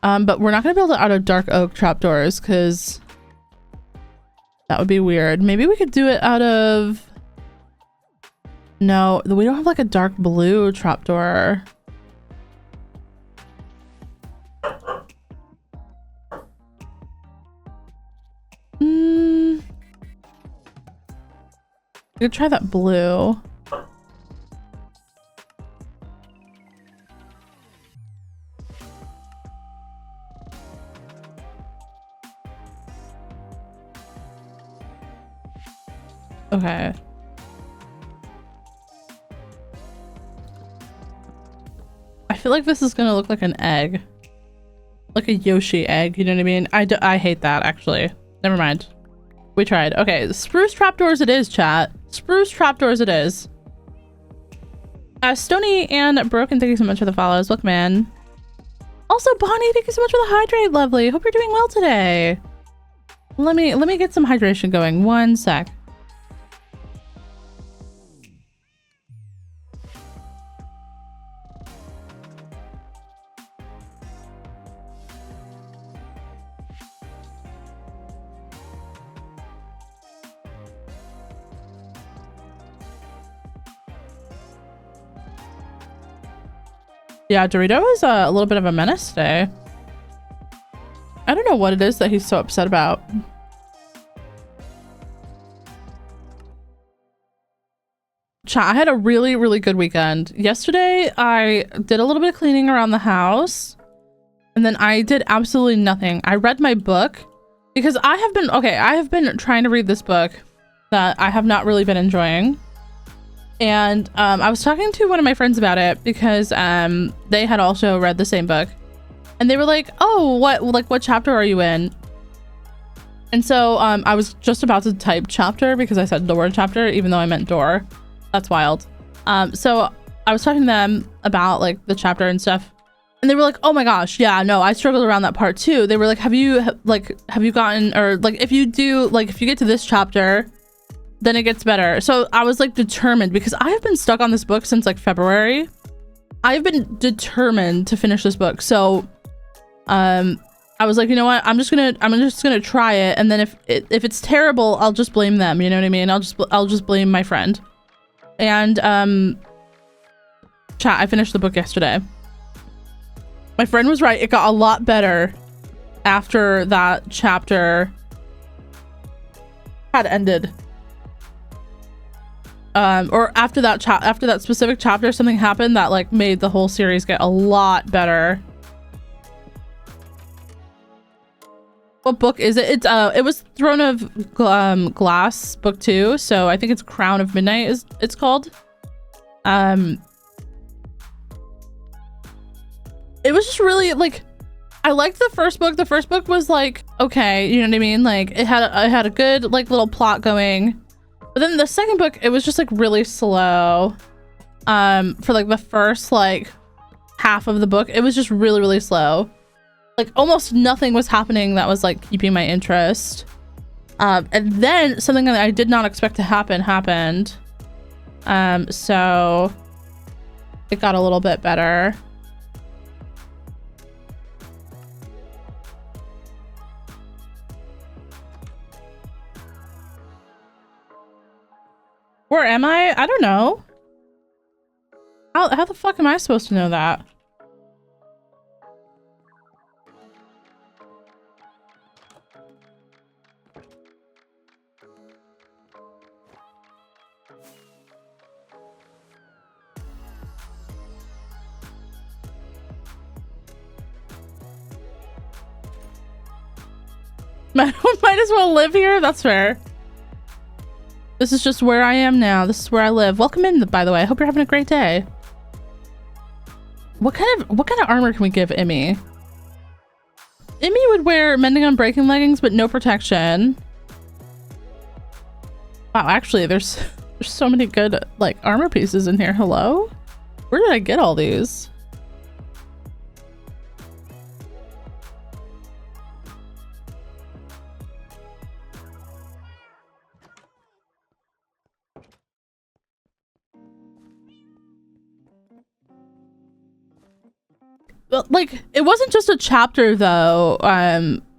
But we're not gonna build it out of dark oak trapdoors because that would be weird. Maybe we could do it out of... No, we don't have like a dark blue trapdoor. We could try that blue. Okay. I feel like this is gonna look like an egg. Like a Yoshi egg, you know what I mean? I hate that, actually. Never mind. We tried. Okay, spruce trapdoors it is, chat. Spruce trapdoors it is. Stony and Broken, thank you so much for the follows. Look, man. Also, Bonnie, thank you so much for the hydrate, lovely. Hope you're doing well today. Let me get some hydration going. One sec. Yeah, Dorito is a little bit of a menace today. I don't know what it is that he's so upset about. Chat, I had a really, really good weekend. Yesterday, I did a little bit of cleaning around the house. And then I did absolutely nothing. I read my book because I have been trying to read this book that I have not really been enjoying. And I was talking to one of my friends about it because they had also read the same book. And they were like, oh, what chapter are you in? And so I was just about to type chapter because I said the word chapter, even though I meant door. That's wild. So I was talking to them about like the chapter and stuff. And they were like, oh my gosh, yeah, no, I struggled around that part too. They were like, have you gotten, or like, if you get to this chapter, then it gets better. So I was like determined because I have been stuck on this book since like February. I've been determined to finish this book. So I was like, you know what? I'm just gonna try it. And then if it's terrible, I'll just blame them. You know what I mean? I'll just blame my friend. And chat, I finished the book yesterday. My friend was right. It got a lot better after that chapter had ended. Or after that specific chapter, something happened that like made the whole series get a lot better. What book is it? It was Throne of Glass book 2, so I think it's Crown of Midnight it's called. It was just really like, I liked the first book. The first book was like, okay, you know what I mean? Like it had a good like little plot going. But then the second book, it was just like really slow. For like the first like half of the book, it was just really, really slow. Like almost nothing was happening that was like keeping my interest. And then something that I did not expect to happen happened. So it got a little bit better. Where am I? I don't know. How the fuck am I supposed to know that? Might as well live here. That's fair. This is just where I am now. This is where I live. Welcome in, by the way. I hope you're having a great day. What kind of armor can we give Emmy? Emmy would wear mending on breaking leggings, but no protection. Wow, actually, there's so many good like armor pieces in here. Hello? Where did I get all these? Well, like it wasn't just a chapter though,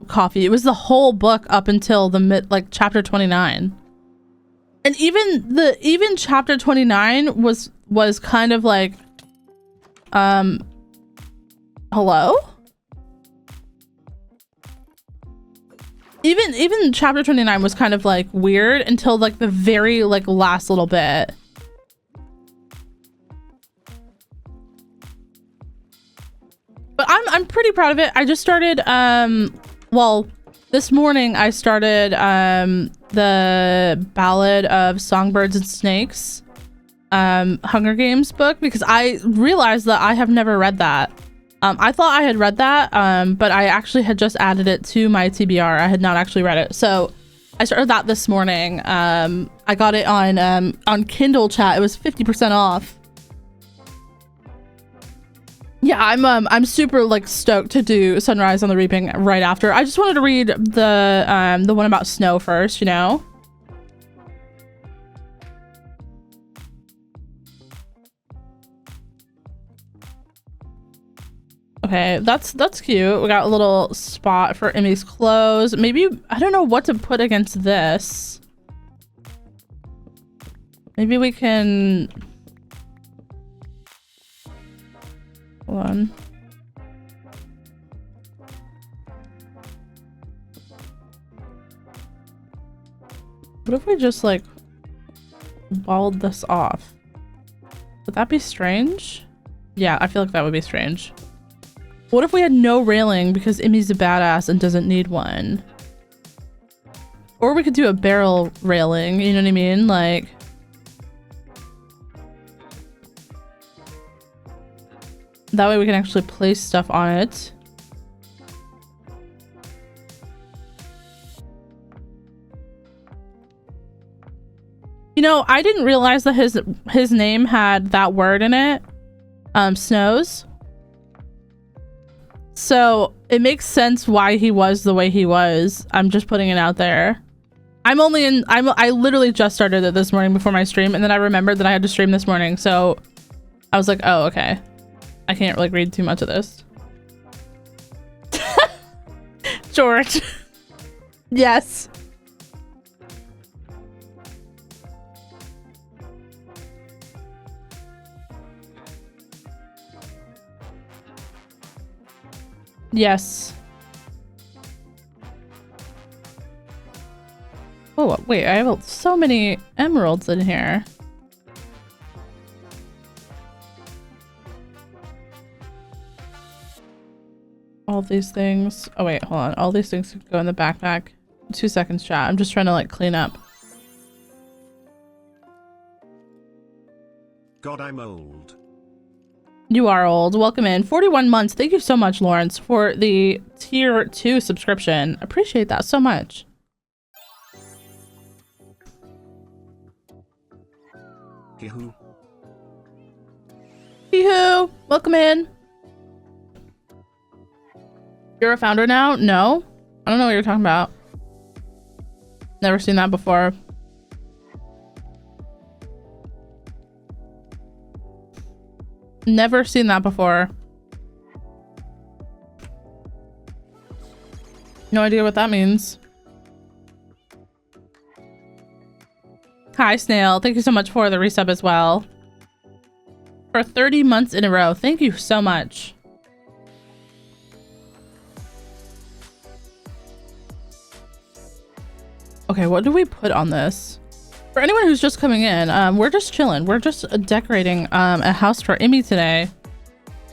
Coffee. It was the whole book up until the chapter 29. And even chapter 29 was kind of like hello? Even chapter 29 was kind of like weird until like the very like last little bit. But I'm pretty proud of it. I just started well, this morning I started the Ballad of Songbirds and Snakes Hunger Games book because I realized that I have never read that. I thought I had read that, but I actually had just added it to my TBR. I had not actually read it. So I started that this morning. I got it on Kindle, chat. It was 50% off. Yeah, I'm super like stoked to do Sunrise on the Reaping right after. I just wanted to read the one about snow first, you know. Okay, that's cute. We got a little spot for Emmy's clothes. Maybe I don't know what to put against this. Maybe we can. Hold on. What if we just like walled this off? Would that be strange? Yeah, I feel like that would be strange. What if we had no railing because Immy's a badass and doesn't need one? Or we could do a barrel railing, you know what I mean? Like... that way we can actually place stuff on it. You know, I didn't realize that his name had that word in it. Snows. So it makes sense why he was the way he was. I'm just putting it out there. I literally just started it this morning before my stream, and then I remembered that I had to stream this morning, so I was like, oh, okay. I can't like read too much of this. George. Yes. Yes. Oh, wait, I have so many emeralds in here. All these things. Oh, wait, hold on. All these things could go in the backpack. 2 seconds, chat. I'm just trying to like clean up. God, I'm old. You are old. Welcome in. 41 months. Thank you so much, Lawrence, for the tier 2 subscription. Appreciate that so much. Hee-hoo. Hee-hoo. Welcome in. You're a founder now? No. I don't know what you're talking about. Never seen that before. Never seen that before. No idea what that means. Hi, Snail. Thank you so much for the resub as well. For 30 months in a row. Thank you so much. Okay, what do we put on this? For anyone who's just coming in, we're just chilling. We're just decorating a house for Immy today.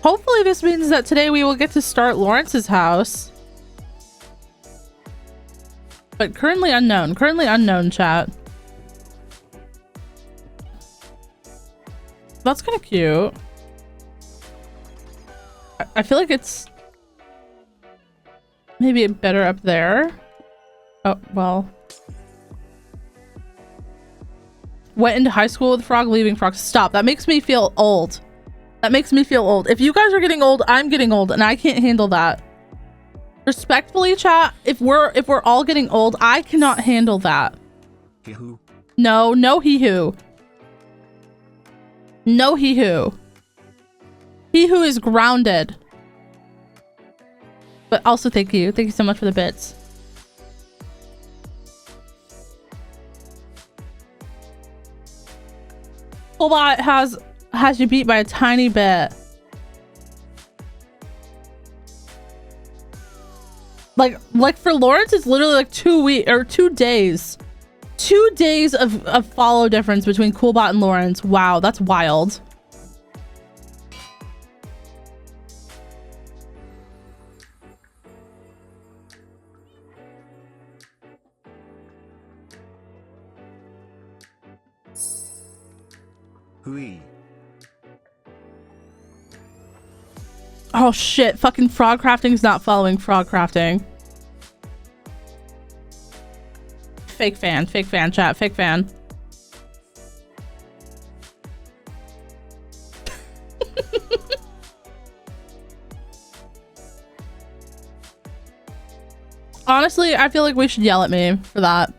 Hopefully this means that today we will get to start Lawrence's house. But currently unknown. Currently unknown, chat. That's kind of cute. I feel like it's maybe better up there. Oh, well. Went into high school with Frog, leaving Frog. Stop. That makes me feel old. That makes me feel old. If you guys are getting old, I'm getting old, and I can't handle that. Respectfully, chat, if we're all getting old, I cannot handle that. Hee-hoo. No, no hee-hoo. No hee-hoo. Hee-hoo is grounded. But also thank you. Thank you so much for the bits. Fullbot has you beat by a tiny bit. Like for Lawrence, it's literally like 2 weeks or 2 days. 2 days of follow difference between Coolbot and Lawrence. Wow, that's wild. Hooey. Oh shit, fucking frog crafting is not following frog crafting. Fake fan, chat, fake fan. Honestly, I feel like we should yell at me for that.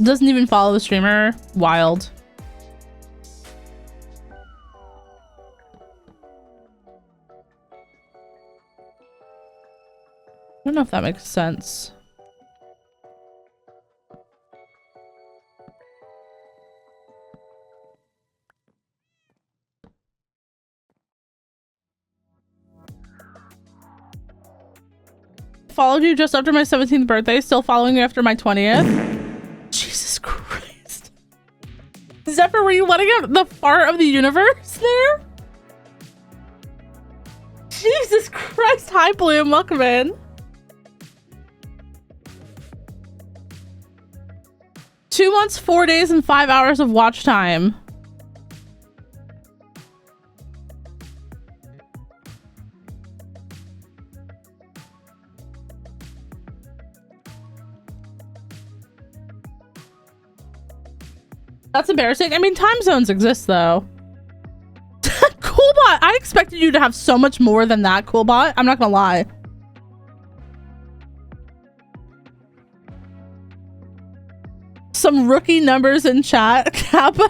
Doesn't even follow the streamer. Wild. I don't know if that makes sense. followed you just after my 17th birthday, still following you after my 20th. Jesus Christ. Zephyr, were you letting out the fart of the universe there? Jesus Christ. Hi, Bloom. Welcome in. 2 months, 4 days, and 5 hours of watch time. That's embarrassing. I mean, time zones exist, though. Coolbot, I expected you to have so much more than that, Coolbot. I'm not gonna lie. Some rookie numbers in chat, Kappa.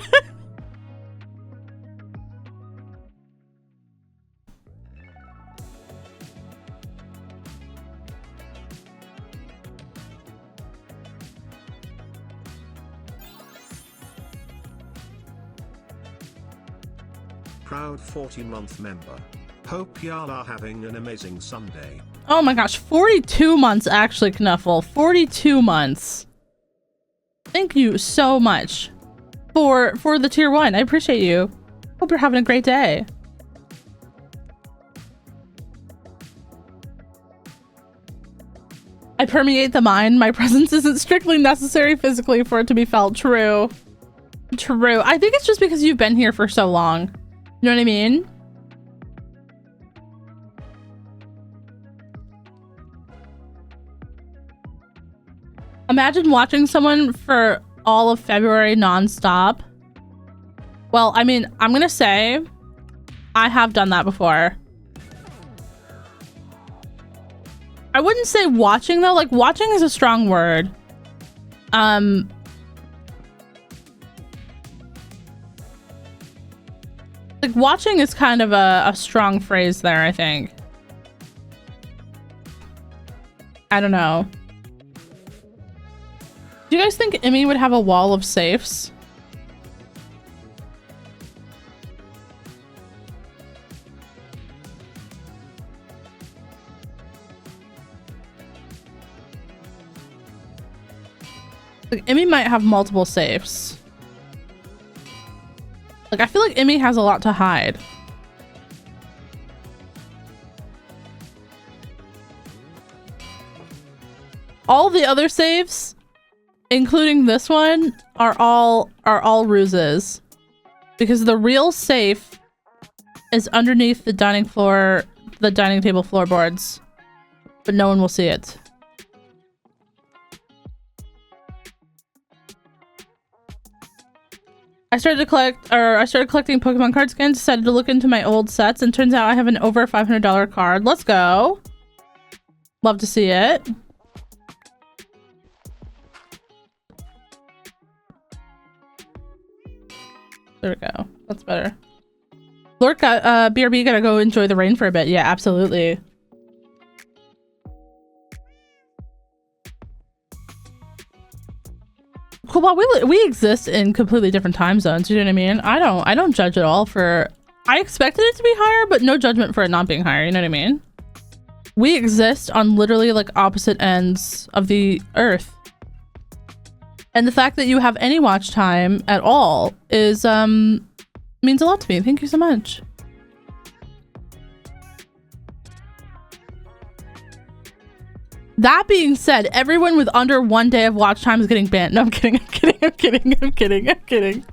Proud 40-month member. Hope y'all are having an amazing Sunday. Oh my gosh, 42 months actually, Knuffle. 42 months. Thank you so much for the tier 1. I appreciate you. Hope you're having a great day. I permeate the mind. My presence isn't strictly necessary physically for it to be felt. True. True. I think it's just because you've been here for so long. You know what I mean? Imagine watching someone for all of February non-stop. Well, I mean, I'm gonna say I have done that before. I wouldn't say watching though. Like, watching is a strong word. Like, watching is kind of a strong phrase there, I think. I don't know. Do you guys think Emmy would have a wall of safes? Like, Emmy might have multiple safes. Like, I feel like Emmy has a lot to hide. All the other safes, including this one, are all ruses. Because the real safe is underneath the dining table floorboards. But no one will see it. I started collecting Pokemon card skins, decided to look into my old sets, and turns out I have an over $500 card. Let's go. Love to see it. There we go. That's better. Lord got BRB gotta go enjoy the rain for a bit. Yeah, absolutely. Cool. Well, we exist in completely different time zones. You know what I mean? I don't judge at all for. I expected it to be higher, but no judgment for it not being higher. You know what I mean? We exist on literally like opposite ends of the earth, and the fact that you have any watch time at all is means a lot to me. Thank you so much. That being said, everyone with under 1 day of watch time is getting banned. No, I'm kidding. I'm kidding. I'm kidding. I'm kidding. I'm kidding.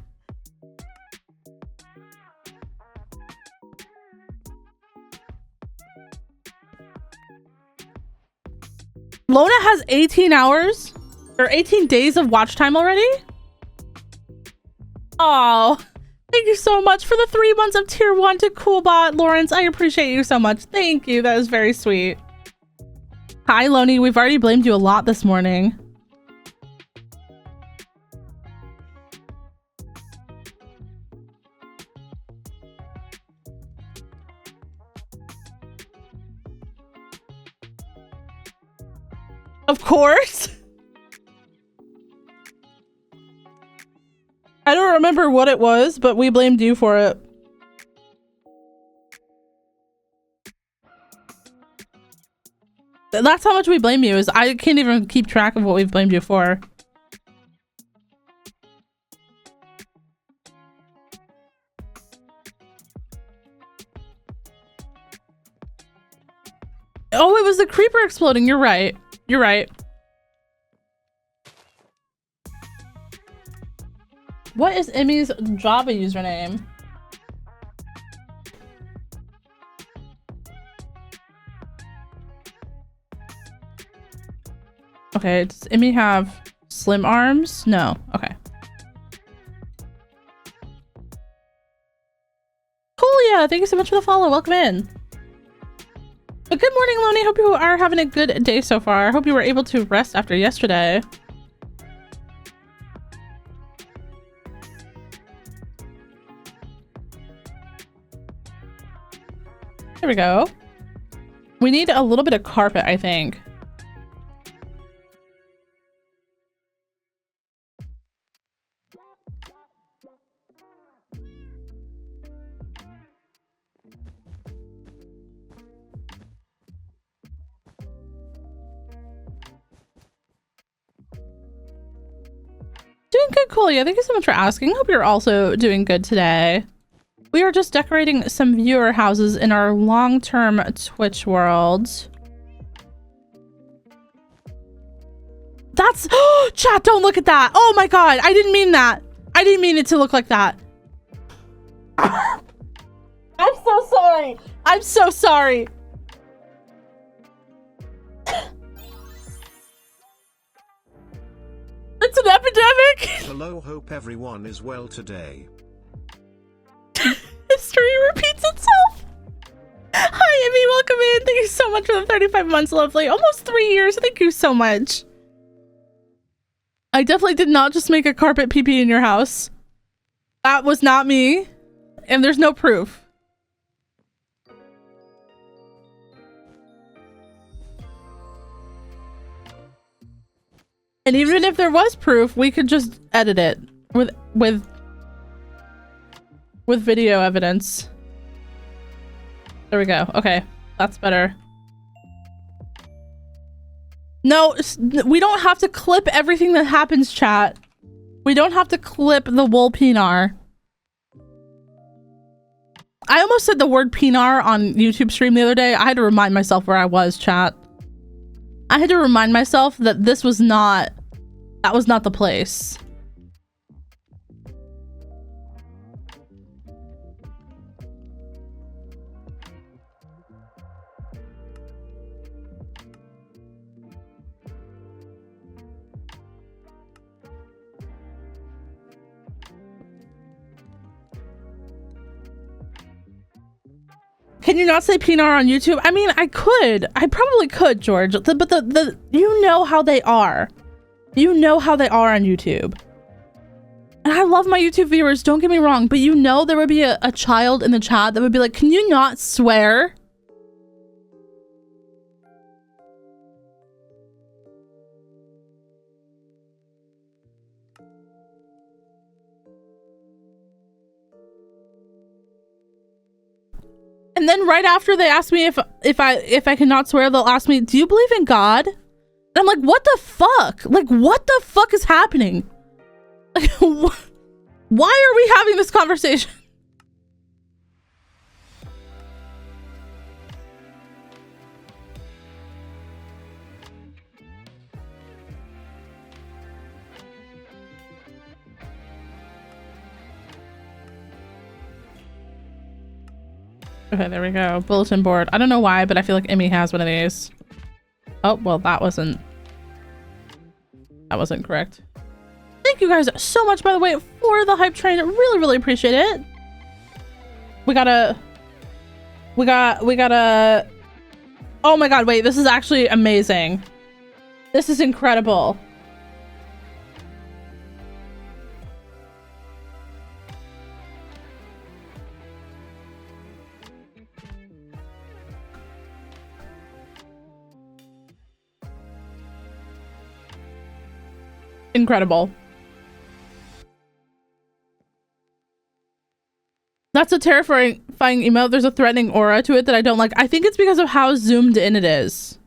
Lona has 18 hours or 18 days of watch time already. Oh, thank you so much for the 3 months of tier 1 to Coolbot, Lawrence. I appreciate you so much. Thank you. That is very sweet. Hi, Loney. We've already blamed you a lot this morning. Of course. I don't remember what it was, but we blamed you for it. That's how much we blame you, is I can't even keep track of what we've blamed you for. Oh, it was the creeper exploding. You're right. You're right. What is Emmy's Java username? Okay, does Emmy have slim arms? No. Okay. Cool, yeah. Thank you so much for the follow. Welcome in. But good morning, Loney. Hope you are having a good day so far. I hope you were able to rest after yesterday. There we go. We need a little bit of carpet, I think. Doing good, Colia. Thank you so much for asking. Hope you're also doing good today. We are just decorating some viewer houses in our long-term Twitch world. That's... Oh, chat, don't look at that. Oh my god, I didn't mean that. I didn't mean it to look like that. I'm so sorry. I'm so sorry. It's an epidemic. Hello, hope everyone is well today. History repeats itself. Hi, Emmy. Welcome in. Thank you so much for the 35 months, lovely. Almost 3 years. Thank you so much. I definitely did not just make a carpet pee-pee in your house. That was not me. And there's no proof. And even if there was proof, we could just edit it with video evidence. There we go. Okay, that's better. No, we don't have to clip everything that happens, chat. We don't have to clip the wool pinar. I almost said the word pinar on YouTube stream the other day. I had to remind myself where I was, chat. I had to remind myself that this was not... That was not the place. Can you not say pinar on YouTube? I mean, I could. I probably could, George. But you know how they are. You know how they are on YouTube. And I love my YouTube viewers, don't get me wrong, but you know there would be a child in the chat that would be like, can you not swear? And then right after they ask me if I cannot swear, they'll ask me, do you believe in God? And I'm like, what the fuck? Like, what the fuck is happening? Like, why are we having this conversation? Okay, there we go. Bulletin board. I don't know why, but I feel like Emmy has one of these. Oh, well, that wasn't correct. Thank you guys so much, by the way, for the hype train. I really, really appreciate it. We gotta... Oh my god, wait, this is actually amazing. This is incredible. Incredible. That's a terrifying emote. There's a threatening aura to it that I don't like. I think it's because of how zoomed in it is.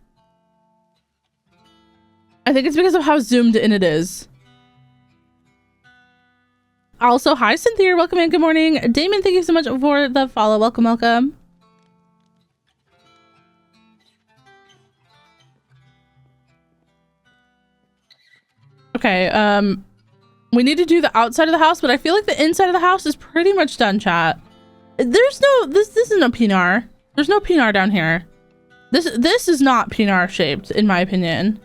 I think it's because of how zoomed in it is. Also, hi Cynthia, welcome in, good morning. Damon, thank you so much for the follow. Welcome, welcome. Okay, we need to do the outside of the house, but I feel like the inside of the house is pretty much done, chat. There's no, this is no pinar. There's no pinar down here. This is not pinar shaped, in my opinion.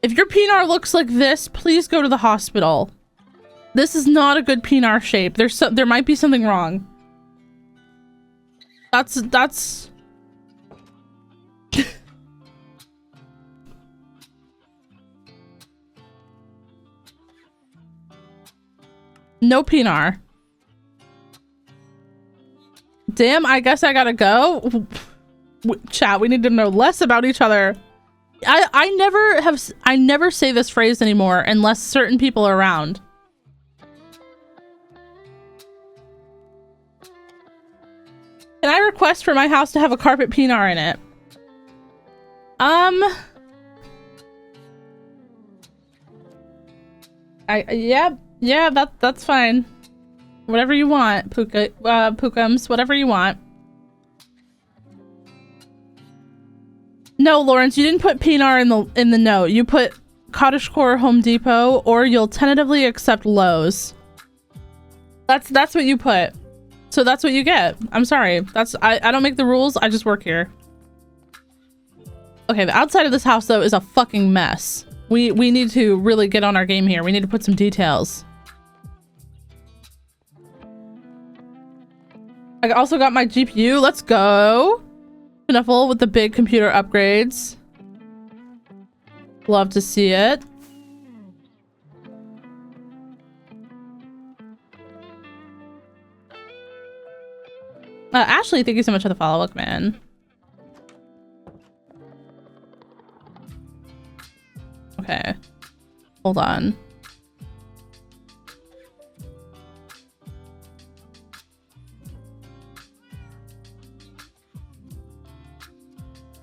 If your pinar looks like this, please go to the hospital. This is not a good pinar shape. There might be something wrong. That's no pinar. Damn, I guess I gotta go. Chat, we need to know less about each other. I never say this phrase anymore unless certain people are around. Can I request for my house to have a carpet pinar in it? Yeah, that's fine. Whatever you want, Pookums, whatever you want. No, Lawrence, you didn't put pinar in the note. You put Cottagecore Home Depot, or you'll tentatively accept Lowe's. That's what you put. So that's what you get. I'm sorry. I don't make the rules. I just work here. Okay, the outside of this house though is a fucking mess. We need to really get on our game here. We need to put some details. I also got my GPU. Let's go. Knuffle with the big computer upgrades. Love to see it. Ashley, thank you so much for the follow-up, man. Okay. Hold on.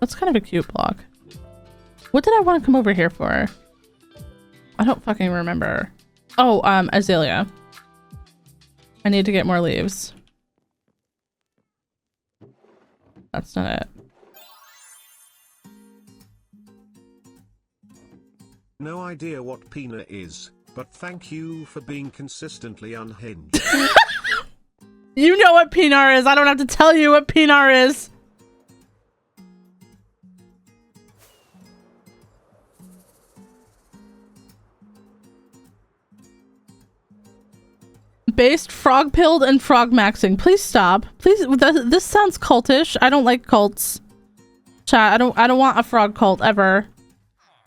That's kind of a cute block. What did I want to come over here for? I don't fucking remember. Oh, azalea. I need to get more leaves. That's not it. No idea what Pina is, but thank you for being consistently unhinged. You know what pinar is. I don't have to tell you what pinar is. Based, frog pilled, and frog maxing. Please stop. Please. This sounds cultish. I don't like cults. Chat. I don't want a frog cult ever.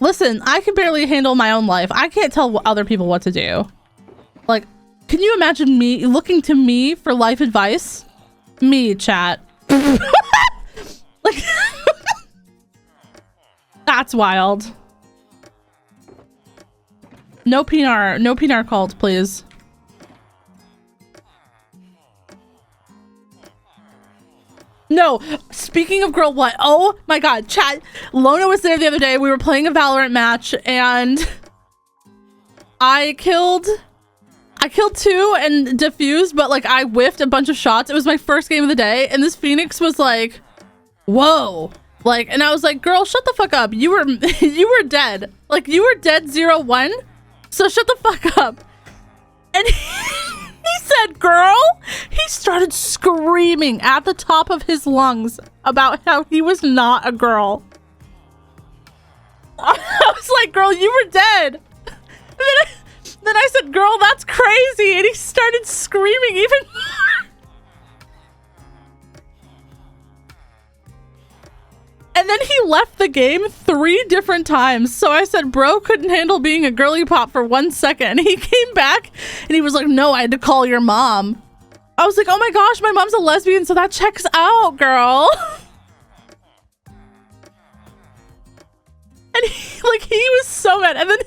Listen, I can barely handle my own life. I can't tell other people what to do. Like, can you imagine me looking to me for life advice? Me, chat. Like, that's wild. No pinar cult, please. No, speaking of girl what? Oh my god, chat. Lona was there the other day. We were playing a Valorant match and I killed 2 and defused, but like I whiffed a bunch of shots. It was my first game of the day and this Phoenix was like, whoa. Like, and I was like, girl, shut the fuck up. You were dead. Like, you were dead 0-1. So shut the fuck up. And he said, girl, he started screaming at the top of his lungs about how he was not a girl. I was like, girl, you were dead. And then I said, girl, that's crazy. And he started screaming even more. And then he left the game 3 different times. So I said, bro couldn't handle being a girly pop for 1 second. And he came back and he was like, no, I had to call your mom. I was like, oh my gosh, my mom's a lesbian, so that checks out, girl. And he was so mad. And then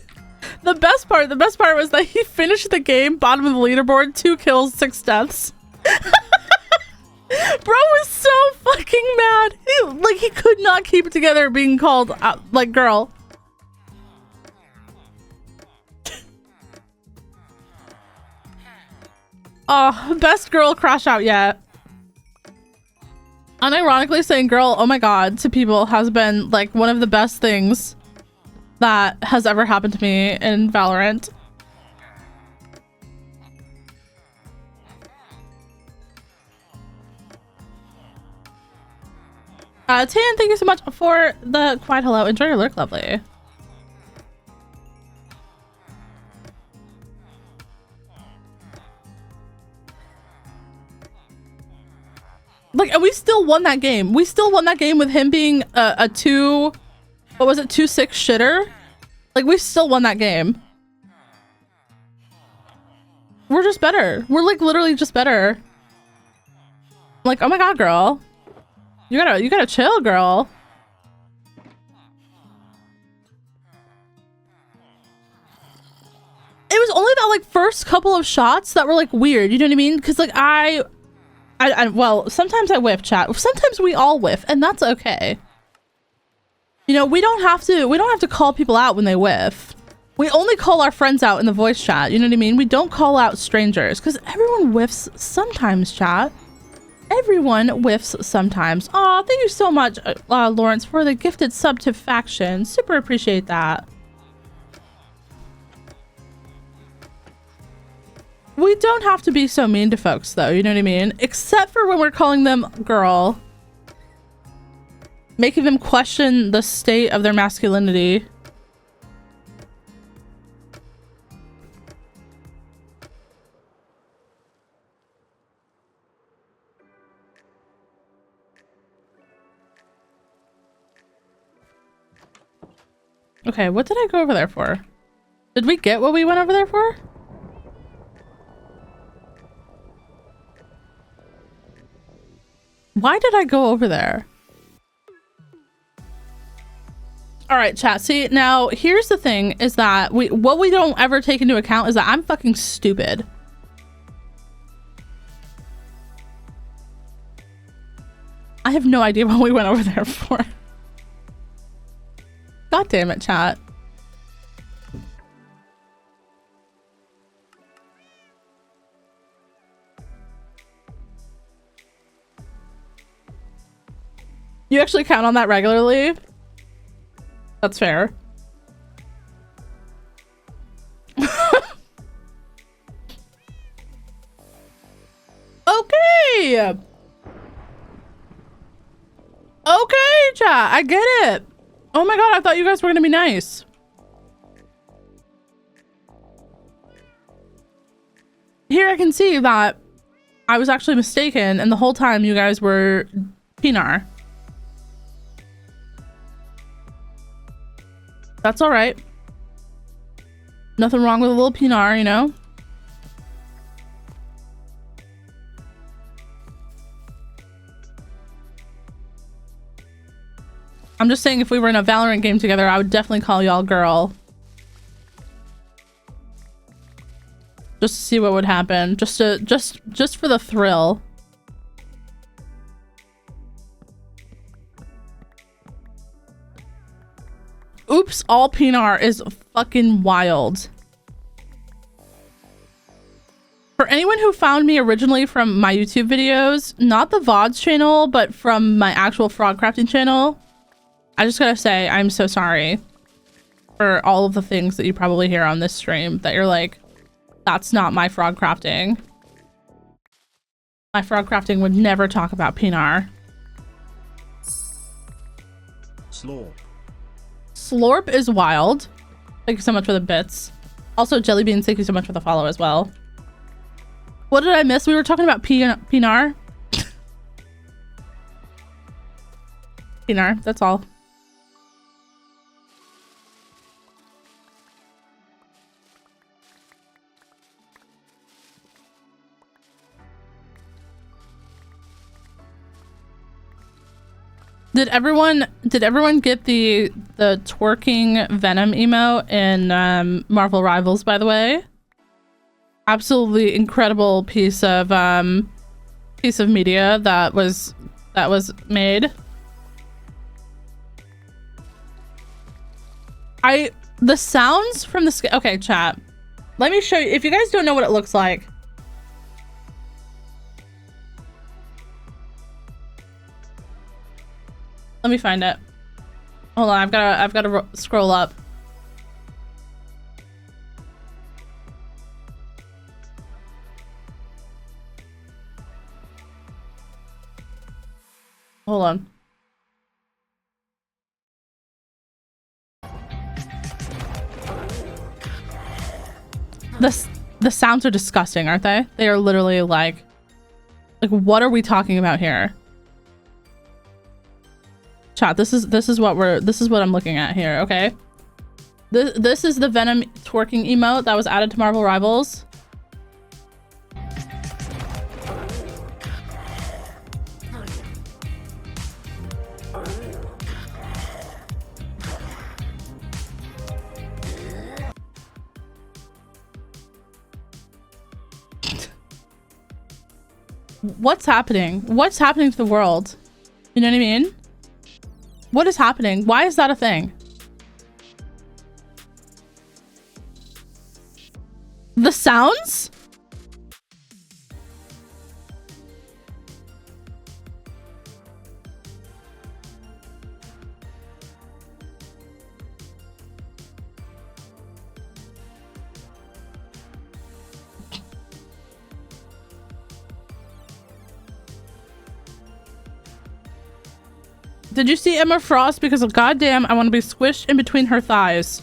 the best part was that he finished the game, bottom of the leaderboard, 2 kills, 6 deaths. Bro was so fucking mad. He could not keep it together being called like girl. Oh, best girl crush out yet. Unironically saying girl, oh my god, to people has been like one of the best things that has ever happened to me in Valorant. Tan, thank you so much for the quiet hello. Enjoy your lurk, lovely. Like, and we still won that game. We still won that game with him being a 2... What was it? 2-6 shitter? Like, we still won that game. We're just better. We're, like, literally just better. Like, oh my god, girl. You gotta chill, girl. It was only that, like, first couple of shots that were, like, weird. You know what I mean? Because, like, well, sometimes I whiff, chat. Sometimes we all whiff, and that's okay. You know, we don't have to call people out when they whiff. We only call our friends out in the voice chat. You know what I mean? We don't call out strangers because everyone whiffs sometimes, chat. Everyone whiffs sometimes. Aw, thank you so much, Lawrence, for the gifted sub to Faction. Super appreciate that. We don't have to be so mean to folks, though. You know what I mean? Except for when we're calling them girl. Making them question the state of their masculinity. Okay, what did I go over there for? Did we get what we went over there for? Why did I go over there? All right, chat. See, now here's the thing is that what we don't ever take into account is that I'm fucking stupid. I have no idea what we went over there for. God damn it, chat. You actually count on that regularly? That's fair. Okay. Okay, chat. I get it. Oh my god, I thought you guys were gonna be nice. Here I can see that I was actually mistaken and the whole time you guys were Pinar. That's all right. Nothing wrong with a little Pinar, you know? I'm just saying if we were in a Valorant game together, I would definitely call y'all girl. Just to see what would happen. Just for the thrill. Oops, all Pinar is fucking wild. For anyone who found me originally from my YouTube videos, not the VODs channel, but from my actual frog crafting channel, I just gotta say, I'm so sorry for all of the things that you probably hear on this stream that you're like, that's not my frog crafting. My frog crafting would never talk about Pinar. Slorp. Slorp is wild. Thank you so much for the bits. Also, Jellybeans, thank you so much for the follow as well. What did I miss? We were talking about Pinar. Pinar, that's all. Did everyone get the twerking Venom emo in Marvel Rivals, by the way? Absolutely incredible piece of media that was made. The sounds from the okay, chat. Let me show you. If you guys don't know what it looks like, Let me find it. Hold on, I've got to scroll up. Hold on. The sounds are disgusting, aren't they? They are literally like what are we talking about here? Chat, this is what I'm looking at here, okay? This is the Venom twerking emote that was added to Marvel Rivals. What's happening? What's happening to the world? You know what I mean? What is happening? Why is that a thing? The sounds? Did you see Emma Frost? Because of goddamn, I want to be squished in between her thighs.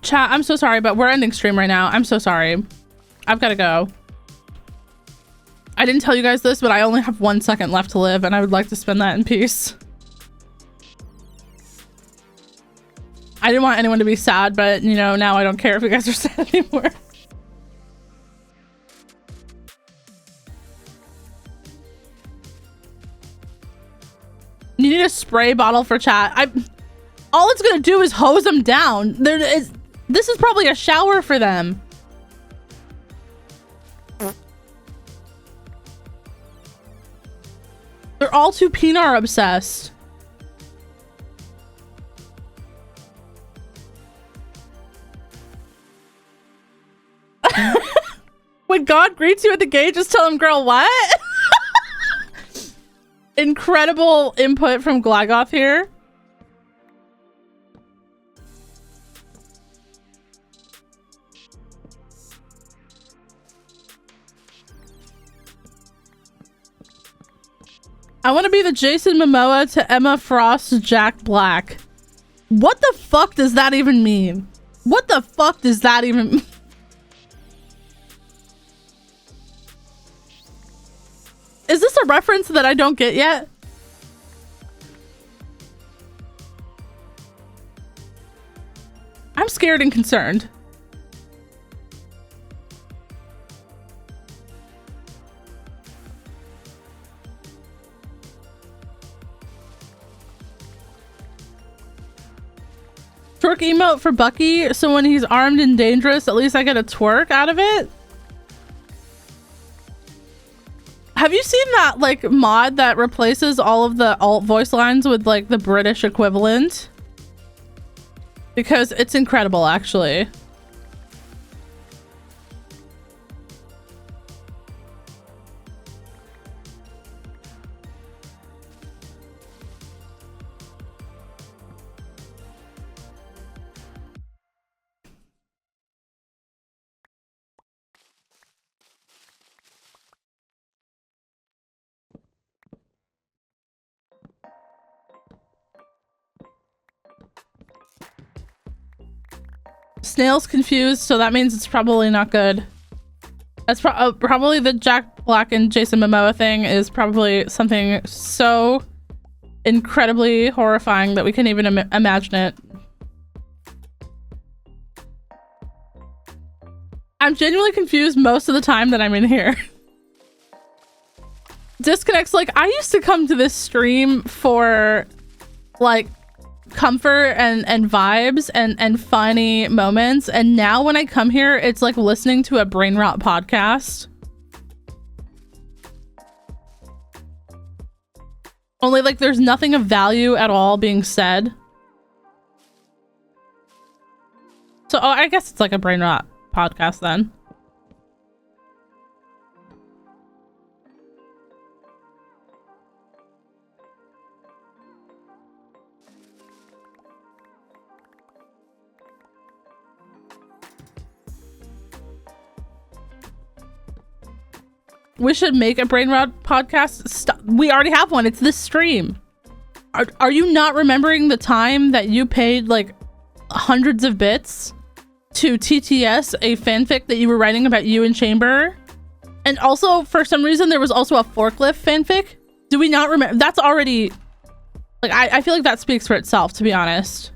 Chat, I'm so sorry, but we're ending stream right now. I'm so sorry. I've got to go. I didn't tell you guys this, but I only have 1 second left to live, and I would like to spend that in peace. I didn't want anyone to be sad, but, you know, now I don't care if you guys are sad anymore. You need a spray bottle for chat. All it's gonna do is hose them down. This is probably a shower for them. They're all too Pinar obsessed. When God greets you at the gate, just tell him, girl, what? Incredible input from Glagoth here. I want to be the Jason Momoa to Emma Frost Jack Black. What the fuck does that even mean? What the fuck does that even mean? Is this a reference that I don't get yet? I'm scared and concerned. Twerk emote for Bucky, so when he's armed and dangerous, at least I get a twerk out of it? Have you seen that like mod that replaces all of the alt voice lines with like the British equivalent? Because it's incredible, actually. Snail's confused, so that means it's probably not good. That's probably the Jack Black and Jason Momoa thing is probably something so incredibly horrifying that we can't even imagine it. I'm genuinely confused most of the time that I'm in here. Disconnect's like, I used to come to this stream for like comfort and vibes and funny moments, and now when I come here it's like listening to a brain rot podcast, only like there's nothing of value at all being said. So I guess it's like a brain rot podcast then. We should make a brain rot podcast. We already have one. It's this stream. Are you not remembering the time that you paid like hundreds of bits to TTS a fanfic that you were writing about you and Chamber? And also, for some reason, there was also a forklift fanfic. Do we not remember? That's already... Like, I feel like that speaks for itself, to be honest.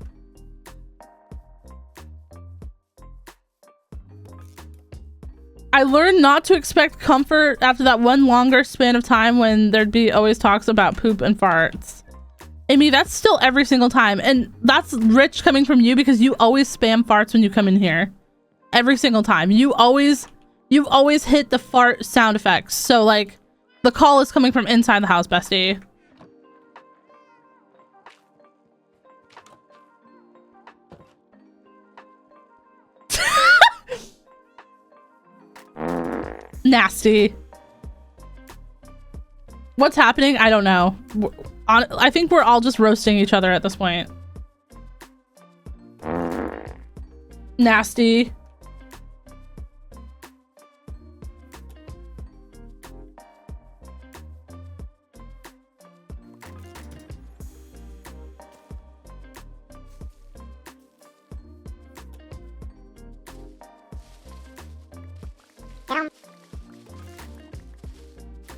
I learned not to expect comfort after that one longer span of time when there'd be always talks about poop and farts. Amy, that's still every single time. And that's rich coming from you because you always spam farts when you come in here. Every single time. You've always hit the fart sound effects. So like the call is coming from inside the house, bestie. Nasty. What's happening? I don't know. I think we're all just roasting each other at this point. Nasty.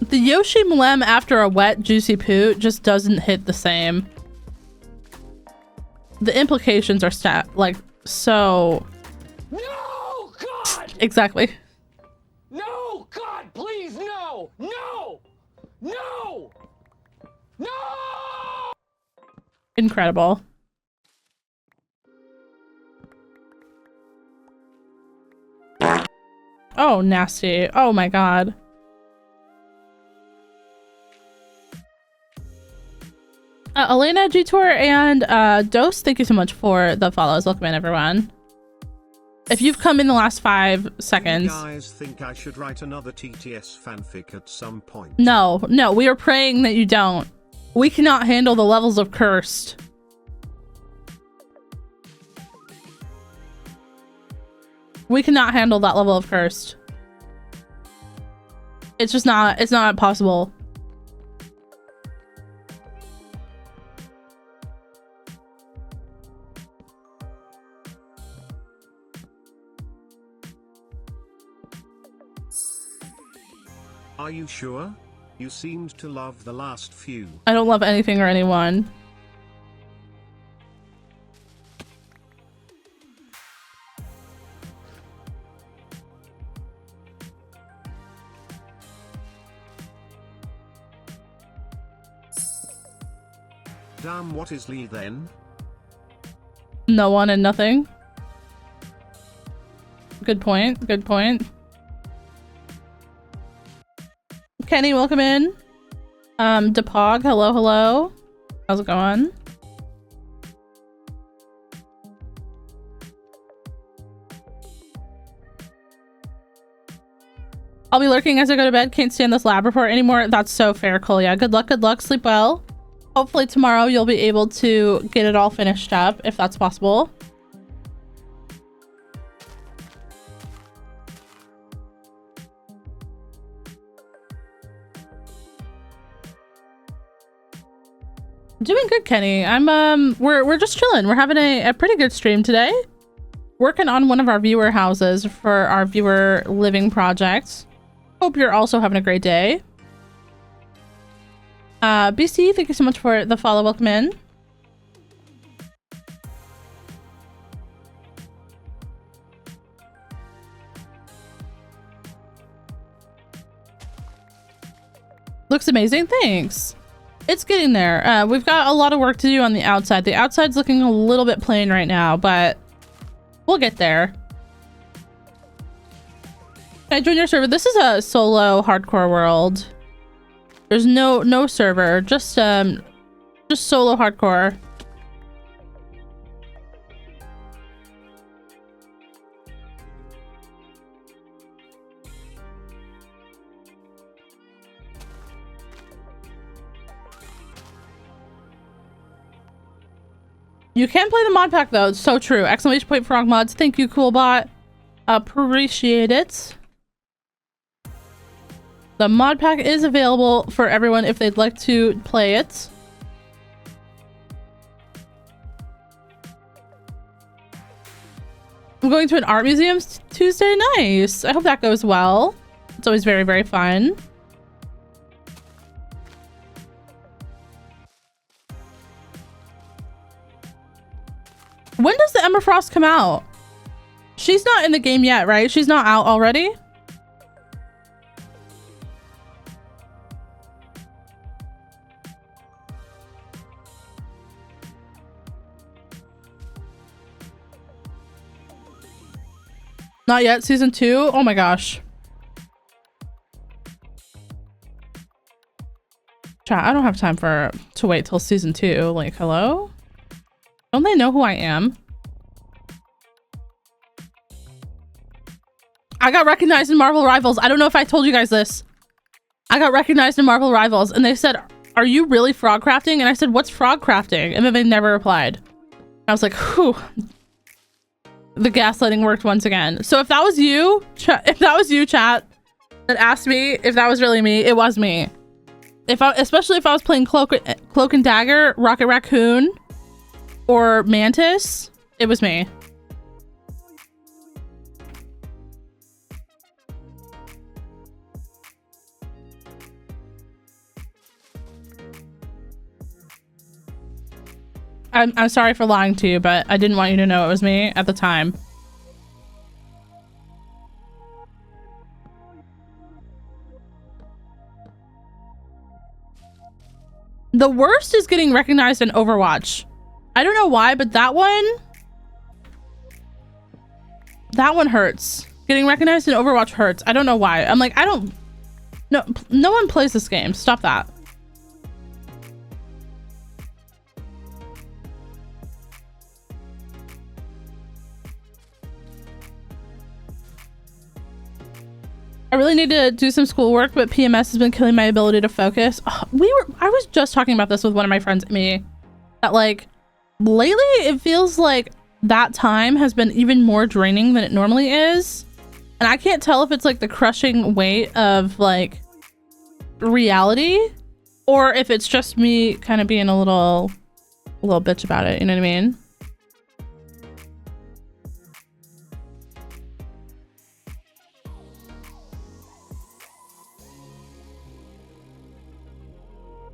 The Yoshi Mlem after a wet, juicy poo just doesn't hit the same. The implications are like so... No, God! Exactly. No, God, please, no! No! No! No! Incredible. Oh, nasty. Oh my God. Elena, G-Tour, and Dose, thank you so much for the follows. Welcome in, everyone. If you've come in the last 5 seconds... You guys think I should write another TTS fanfic at some point? No, we are praying that you don't. We cannot handle the levels of cursed. We cannot handle that level of cursed. It's just not, it's not possible. Are you sure? You seemed to love the last few. I don't love anything or anyone. Damn, what is Lee then? No one and nothing. Good point. Good point. Kenny, welcome in. Depog, hello. How's it going? I'll be lurking as I go to bed. Can't stand this lab report anymore. That's so fair, Kolya. Good luck. Sleep well. Hopefully tomorrow you'll be able to get it all finished up, if that's possible. Doing good, Kenny. We're just chilling. We're having a pretty good stream today. Working on one of our viewer houses for our viewer living project. Hope you're also having a great day. BC, thank you so much for the follow. Welcome in. Looks amazing. Thanks. It's getting there. We've got a lot of work to do on the outside. The outside's looking a little bit plain right now, but we'll get there. Can I join your server? This is a solo hardcore world. There's no server, just solo hardcore. You can play the mod pack though. It's so true. Exclamation point frog mods. Thank you, Coolbot. Appreciate it. The mod pack is available for everyone if they'd like to play it. I'm going to an art museum Tuesday. Nice. I hope that goes well. It's always very, very fun. When does the Emma Frost come out? She's not in the game yet, right? She's not out already? Not yet, season 2? Oh my gosh. Chat, I don't have time to wait till season 2. Like, hello? Don't they know who I am? I got recognized in Marvel Rivals. I don't know if I told you guys this. I got recognized in Marvel Rivals and they said, "Are you really frog crafting?" And I said, "What's frog crafting?" And then they never replied. I was like, whew. The gaslighting worked once again. So if that was you, chat, that asked me if that was really me, it was me. Especially if I was playing Cloak and Dagger, Rocket Raccoon, or Mantis, it was me. I'm sorry for lying to you, but I didn't want you to know it was me at the time. The worst is getting recognized in Overwatch. I don't know why, but that one hurts. Getting recognized in Overwatch hurts. I don't know why. I'm like, no one plays this game. Stop that. I really need to do some schoolwork, but PMS has been killing my ability to focus. I was just talking about this with one of my friends, me, that like lately it feels like that time has been even more draining than it normally is. And I can't tell if it's like the crushing weight of like reality or if it's just me kind of being a little bitch about it. You know what I mean?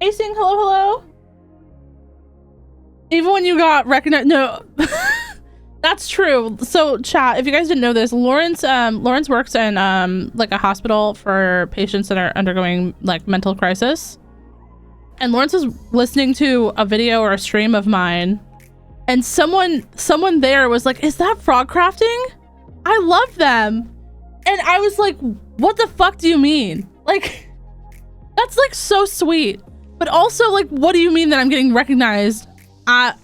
Acing, hello. Even when you got recognized, no, that's true. So chat, if you guys didn't know this, Lawrence works in like a hospital for patients that are undergoing like mental crisis. And Lawrence was listening to a video or a stream of mine, and someone there was like, "Is that frog crafting? I love them." And I was like, "What the fuck do you mean?" Like, that's like so sweet. But also, like, what do you mean that I'm getting recognized? Honestly,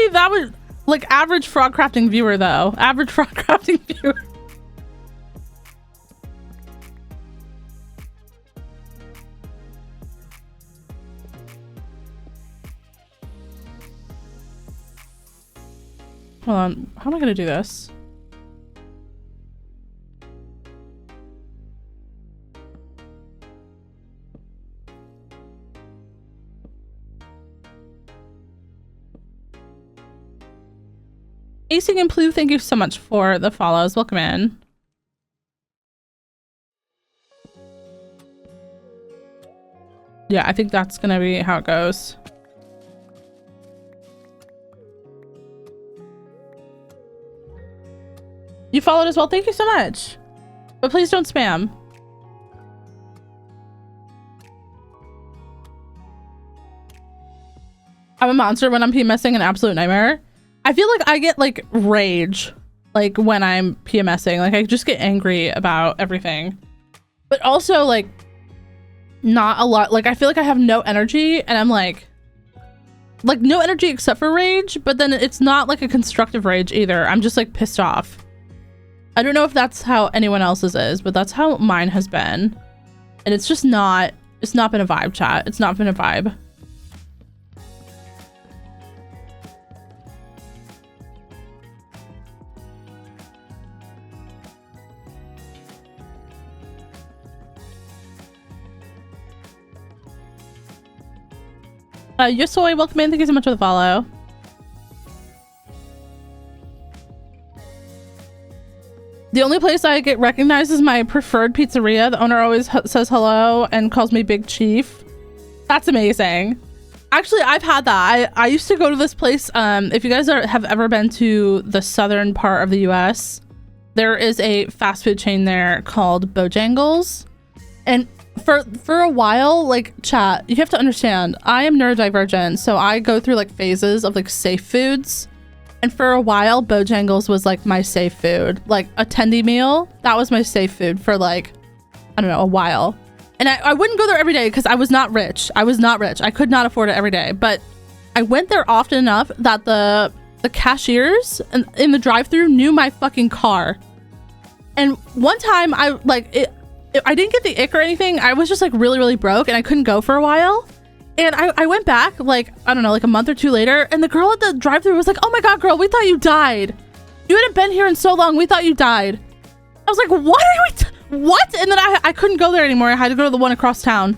that was like average frog crafting viewer though. Average frog crafting viewer. Hold on, how am I gonna do this? Acing and Plu, thank you so much for the follows. Welcome in. Yeah, I think that's gonna be how it goes. You followed as well. Thank you so much. But please don't spam. I'm a monster when I'm PMSing, an absolute nightmare. I feel like I get like rage like when I'm PMSing. Like I just get angry about everything. But also like not a lot. Like I feel like I have no energy and I'm like no energy except for rage, but then it's not like a constructive rage either. I'm just like pissed off. I don't know if that's how anyone else's is, but that's how mine has been. And it's just not, it's not been a vibe, chat. It's not been a vibe. Yosoy, welcome in. Thank you so much for the follow. The only place I get recognized is my preferred pizzeria. The owner always says hello and calls me Big Chief. That's amazing. Actually, I've had that. I used to go to this place. If you guys have ever been to the southern part of the US, there is a fast food chain there called Bojangles. And for a while, like, chat, you have to understand, I am neurodivergent, so I go through like phases of like safe foods. And for a while, Bojangles was like my safe food. Like a tendy meal, that was my safe food for like, I don't know, a while. And I wouldn't go there every day because I was not rich. I could not afford it every day. But I went there often enough that the cashiers in the drive-thru knew my fucking car. And one time I didn't get the ick or anything. I was just like really, really broke and I couldn't go for a while. And I went back like, I don't know, like a month or two later, and the girl at the drive-thru was like, "Oh my God, girl, we thought you died. You hadn't been here in so long. We thought you died." I was like, "What are we what?" And then I couldn't go there anymore. I had to go to the one across town.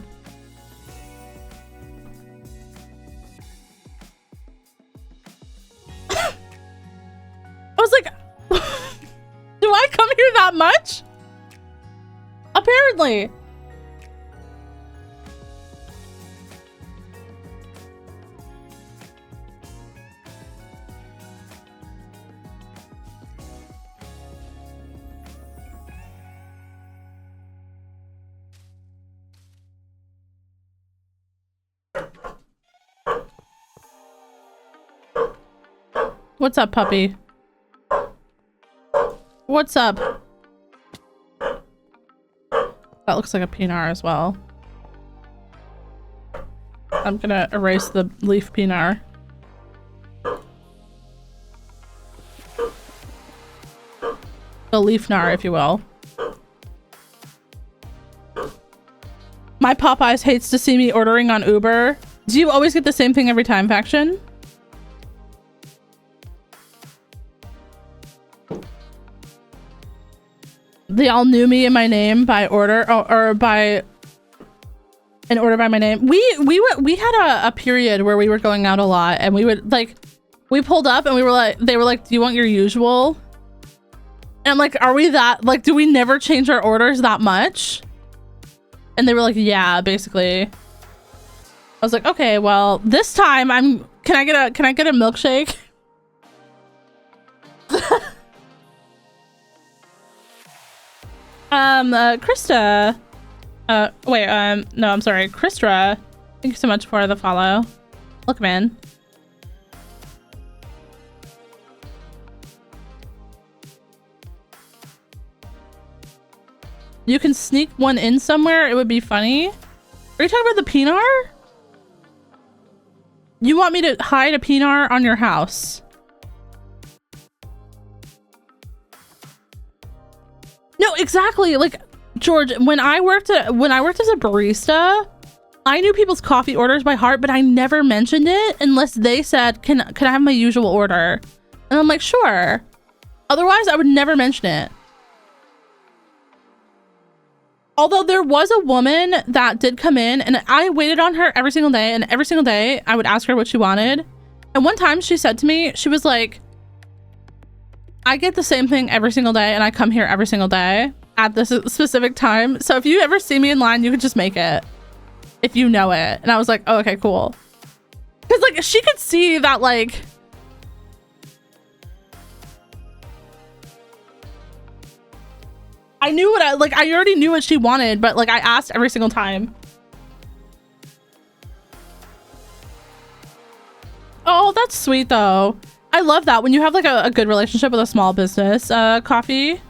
I was like, do I come here that much? Apparently. What's up, puppy? What's up? That looks like a pinar as well. I'm gonna erase the leaf pinar. The leaf nar, if you will. My Popeyes hates to see me ordering on Uber. Do you always get the same thing every time, Faction? They all knew me and my name by order or by an order by my name. We had a period where we were going out a lot and we would like, we pulled up and they were like, "Do you want your usual?" And I'm like, "Are we that, like, do we never change our orders that much?" And they were like, "Yeah, basically." I was like, "Okay, well, this time can I get a milkshake?" Krista. No, I'm sorry. Kristra. Thank you so much for the follow. Look, man. You can sneak one in somewhere. It would be funny. Are you talking about the pinar? You want me to hide a pinar on your house? No, exactly. Like, George, when I worked as a barista, I knew people's coffee orders by heart, but I never mentioned it unless they said, can I have my usual order? And I'm like, sure. Otherwise, I would never mention it. Although there was a woman that did come in and I waited on her every single day, and every single day I would ask her what she wanted. And one time she said to me, she was like, "I get the same thing every single day and I come here every single day at this specific time. So if you ever see me in line, you could just make it if you know it." And I was like, "Oh, okay, cool." Because like she could see that, like, I knew what I already knew what she wanted, but like I asked every single time. Oh, that's sweet though. I love that when you have like a good relationship with a small business. Coffee.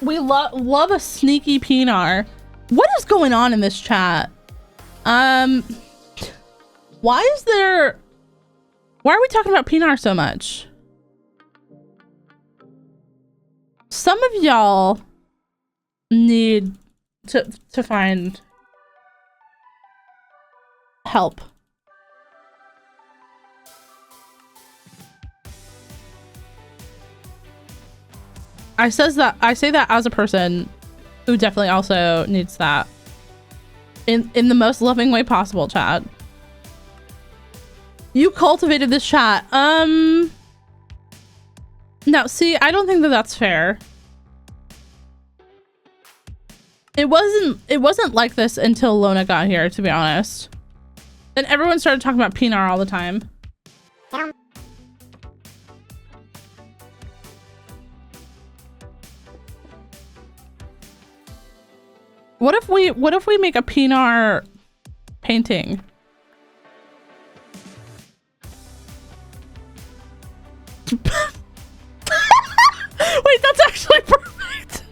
We love a sneaky pinar. What is going on in this chat? Why are we talking about pinar so much? Some of y'all need to find help. I say that as a person Who definitely also needs that. In the most loving way possible, chat. You cultivated this chat. No, see, I don't think that that's fair. It wasn't like this until Lona got here, to be honest. Then everyone started talking about Pinar all the time. What if we make a Pinar painting? Wait, that's actually perfect.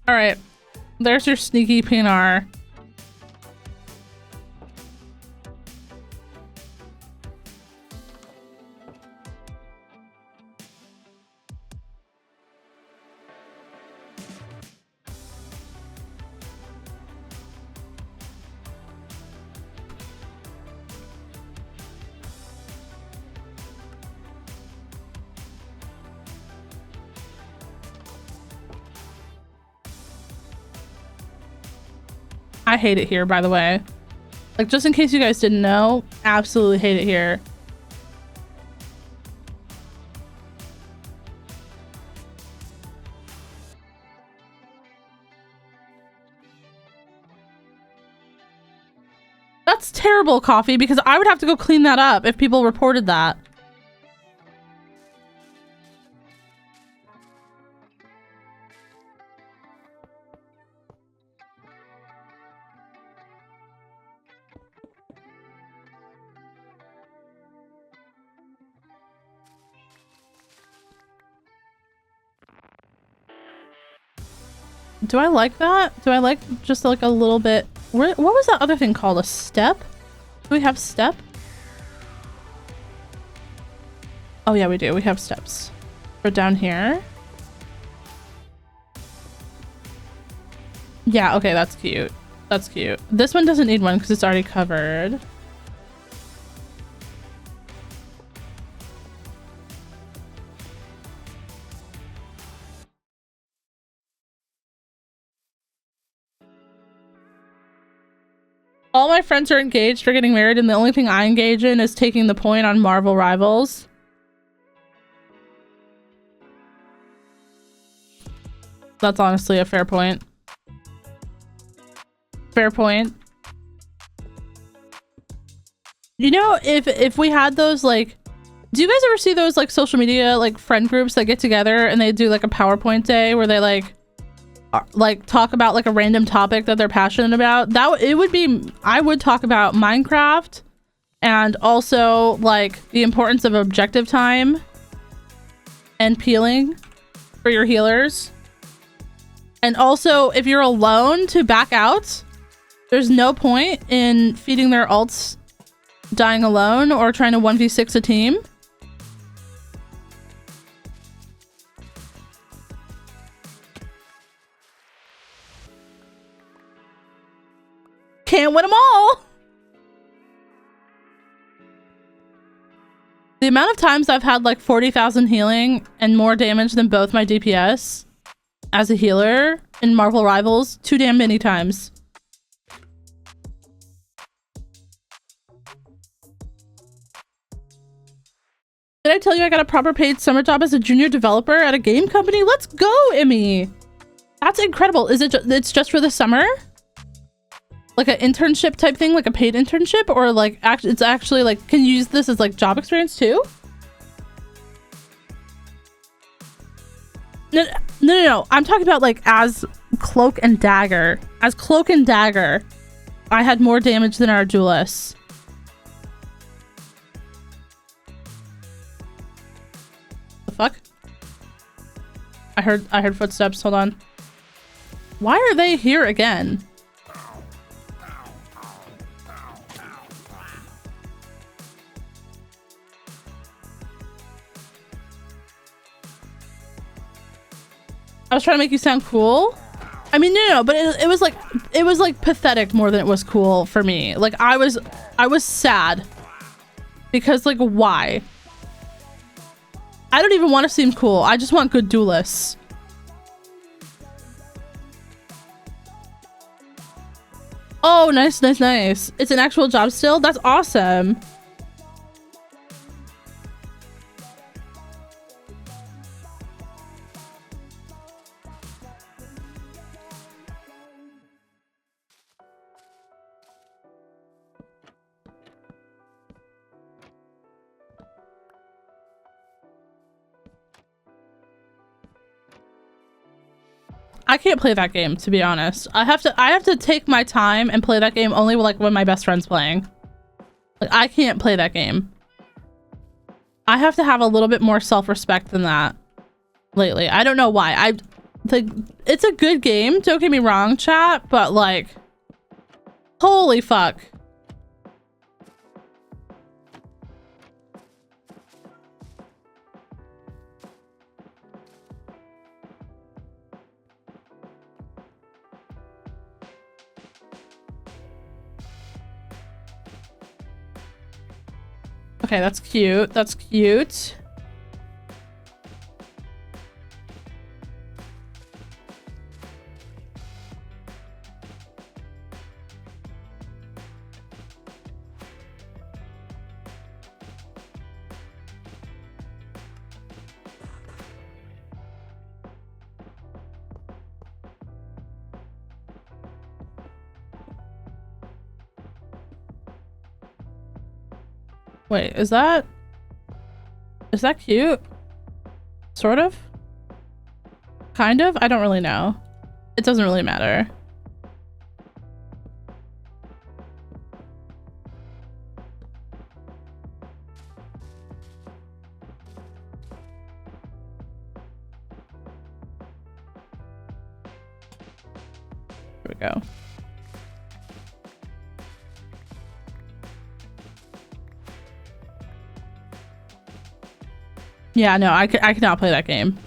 All right, there's your sneaky Pinar. I hate it here, by the way. Like, just in case you guys didn't know, absolutely hate it here. That's terrible, Coffee, because I would have to go clean that up if people reported that. Do I like that? Do I like just like a little bit? What was that other thing called? A step? Do we have step? Oh yeah, we do. We have steps. We're down here. Yeah, okay, that's cute. That's cute. This one doesn't need one because it's already covered. All my friends are engaged or getting married, and the only thing I engage in is taking the point on Marvel Rivals. That's honestly a fair point. Fair point. You know, if we had those, like, do you guys ever see those like social media like friend groups that get together and they do like a PowerPoint day where they like talk about like a random topic that they're passionate about? That it would be, I would talk about Minecraft and also like the importance of objective time and peeling for your healers. And also, if you're alone, to back out. There's no point in feeding their ults dying alone or trying to 1v6 a team. Can't win them all. The amount of times I've had like 40,000 healing and more damage than both my DPS as a healer in Marvel Rivals, too damn many times. Did I tell you I got a proper paid summer job as a junior developer at a game company? Let's go, Emmy. That's incredible. Is it it's just for the summer? Like an internship type thing, like a paid internship, or like it's actually like, can you use this as like job experience too? No. I'm talking about like as Cloak and Dagger. As Cloak and Dagger, I had more damage than our duelists. The fuck? I heard footsteps. Hold on. Why are they here again? I was trying to make you sound cool. I mean, no, but it was like pathetic more than it was cool for me. Like I was sad because like why? I don't even want to seem cool. I just want good duelists. Oh, nice. It's an actual job still? That's awesome. I can't play that game, to be honest. I have to take my time and play that game only like when my best friend's playing. Like I can't play that game. I have to have a little bit more self-respect than that lately. I don't know why. It's a good game, don't get me wrong, chat, but like holy fuck. Okay, that's cute. That's cute. Wait, is that cute? Sort of? Kind of? I don't really know. It doesn't really matter. Here we go. Yeah, no, I cannot play that game.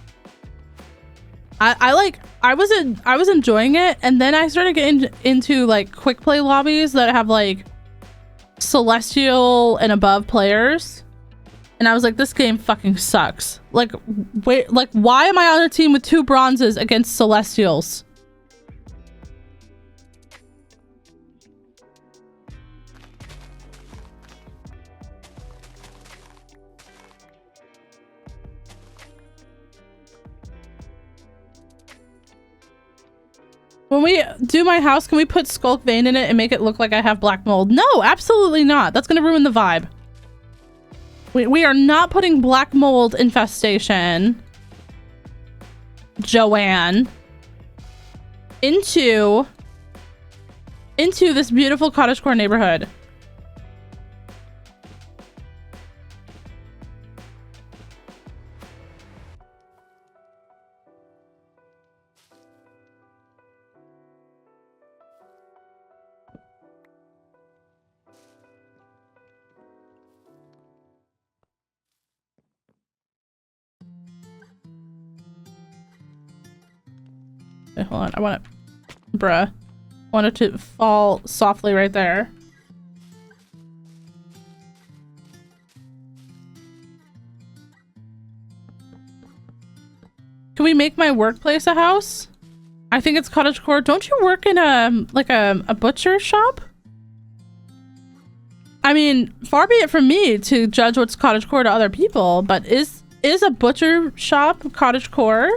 I was enjoying it, and then I started getting into like quick play lobbies that have like celestial and above players, and I was like, this game fucking sucks. Like, wait, like why am I on a team with 2 bronzes against celestials? When we do my house, can we put Skulk Vein in it and make it look like I have black mold? No, absolutely not. That's gonna ruin the vibe. We are not putting black mold infestation, Joanne, into this beautiful cottagecore neighborhood. Wait, hold on. I want it. Bruh. I want it to fall softly right there. Can we make my workplace a house? I think it's cottagecore. Don't you work in a butcher shop? I mean, far be it from me to judge what's cottagecore to other people, but is a butcher shop cottagecore?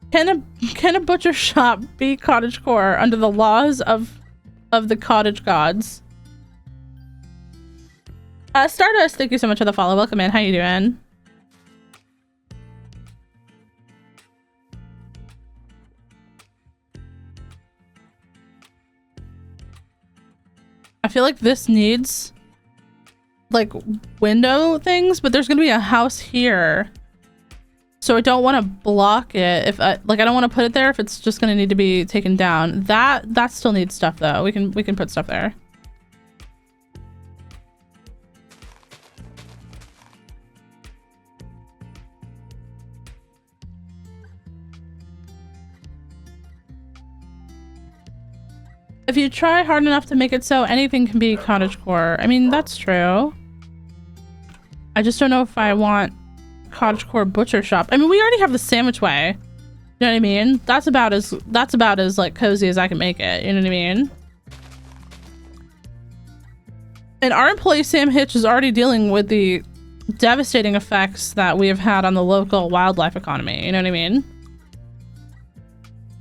Can a butcher shop be cottagecore under the laws of the cottage gods? Stardust, thank you so much for the follow. Welcome in. How you doing? I feel like this needs like window things, but there's gonna be a house here. So I don't want to block it if I don't want to put it there if it's just going to need to be taken down. That still needs stuff though. We can put stuff there. you try hard enough to make it so anything can be cottagecore. I mean, that's true. I just don't know if I want cottagecore butcher shop. I mean, we already have the sandwich way. You know what I mean? That's about as like cozy as I can make it. You know what I mean? And our employee Sam Hitch is already dealing with the devastating effects that we have had on the local wildlife economy. You know what I mean?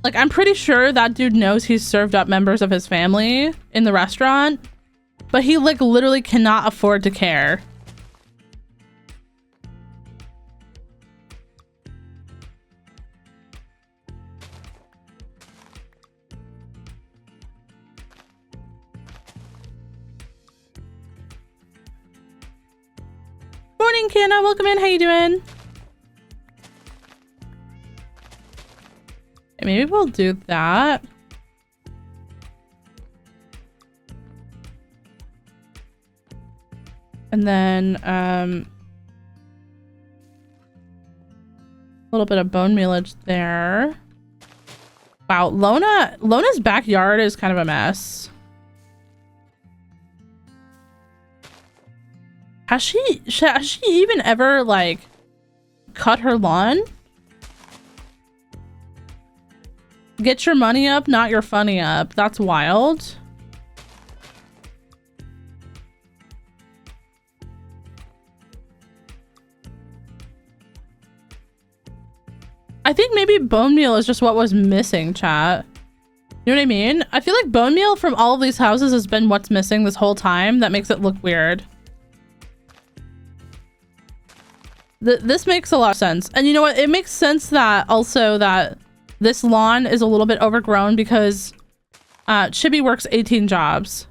Like, I'm pretty sure that dude knows he's served up members of his family in the restaurant, but he like literally cannot afford to care. Morning, Kiana. Welcome in. How you doing? Maybe we'll do that. And then a little bit of bone mealage there. Wow, Lona's backyard is kind of a mess. Has she even ever like cut her lawn? Get your money up, not your funny up. That's wild. I think maybe bone meal is just what was missing, chat. You know what I mean? I feel like bone meal from all of these houses has been what's missing this whole time. That makes it look weird. This makes a lot of sense. And you know what? It makes sense that also that this lawn is a little bit overgrown because Chibi works 18 jobs.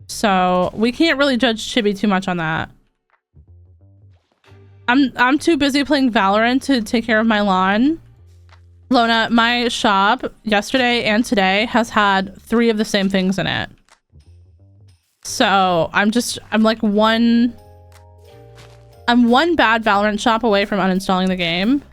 So we can't really judge Chibi too much on that. I'm too busy playing Valorant to take care of my lawn. Lona, my shop yesterday and today has had 3 of the same things in it. So I'm one bad Valorant shop away from uninstalling the game.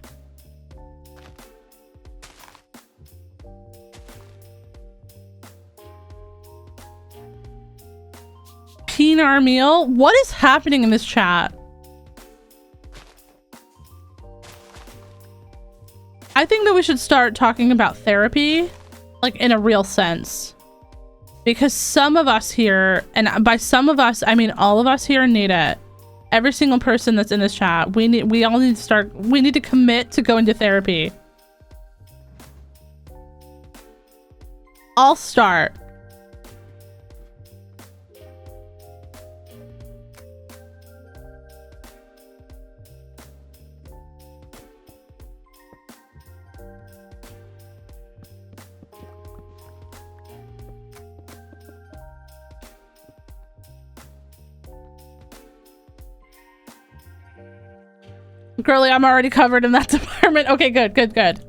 Pinar meal? What is happening in this chat? I think that we should start talking about therapy, like in a real sense. Because some of us here, and by some of us, I mean all of us here need it. Every single person that's in this chat, we need to commit to going to therapy. I'll start. Girly, I'm already covered in that department. Okay, good.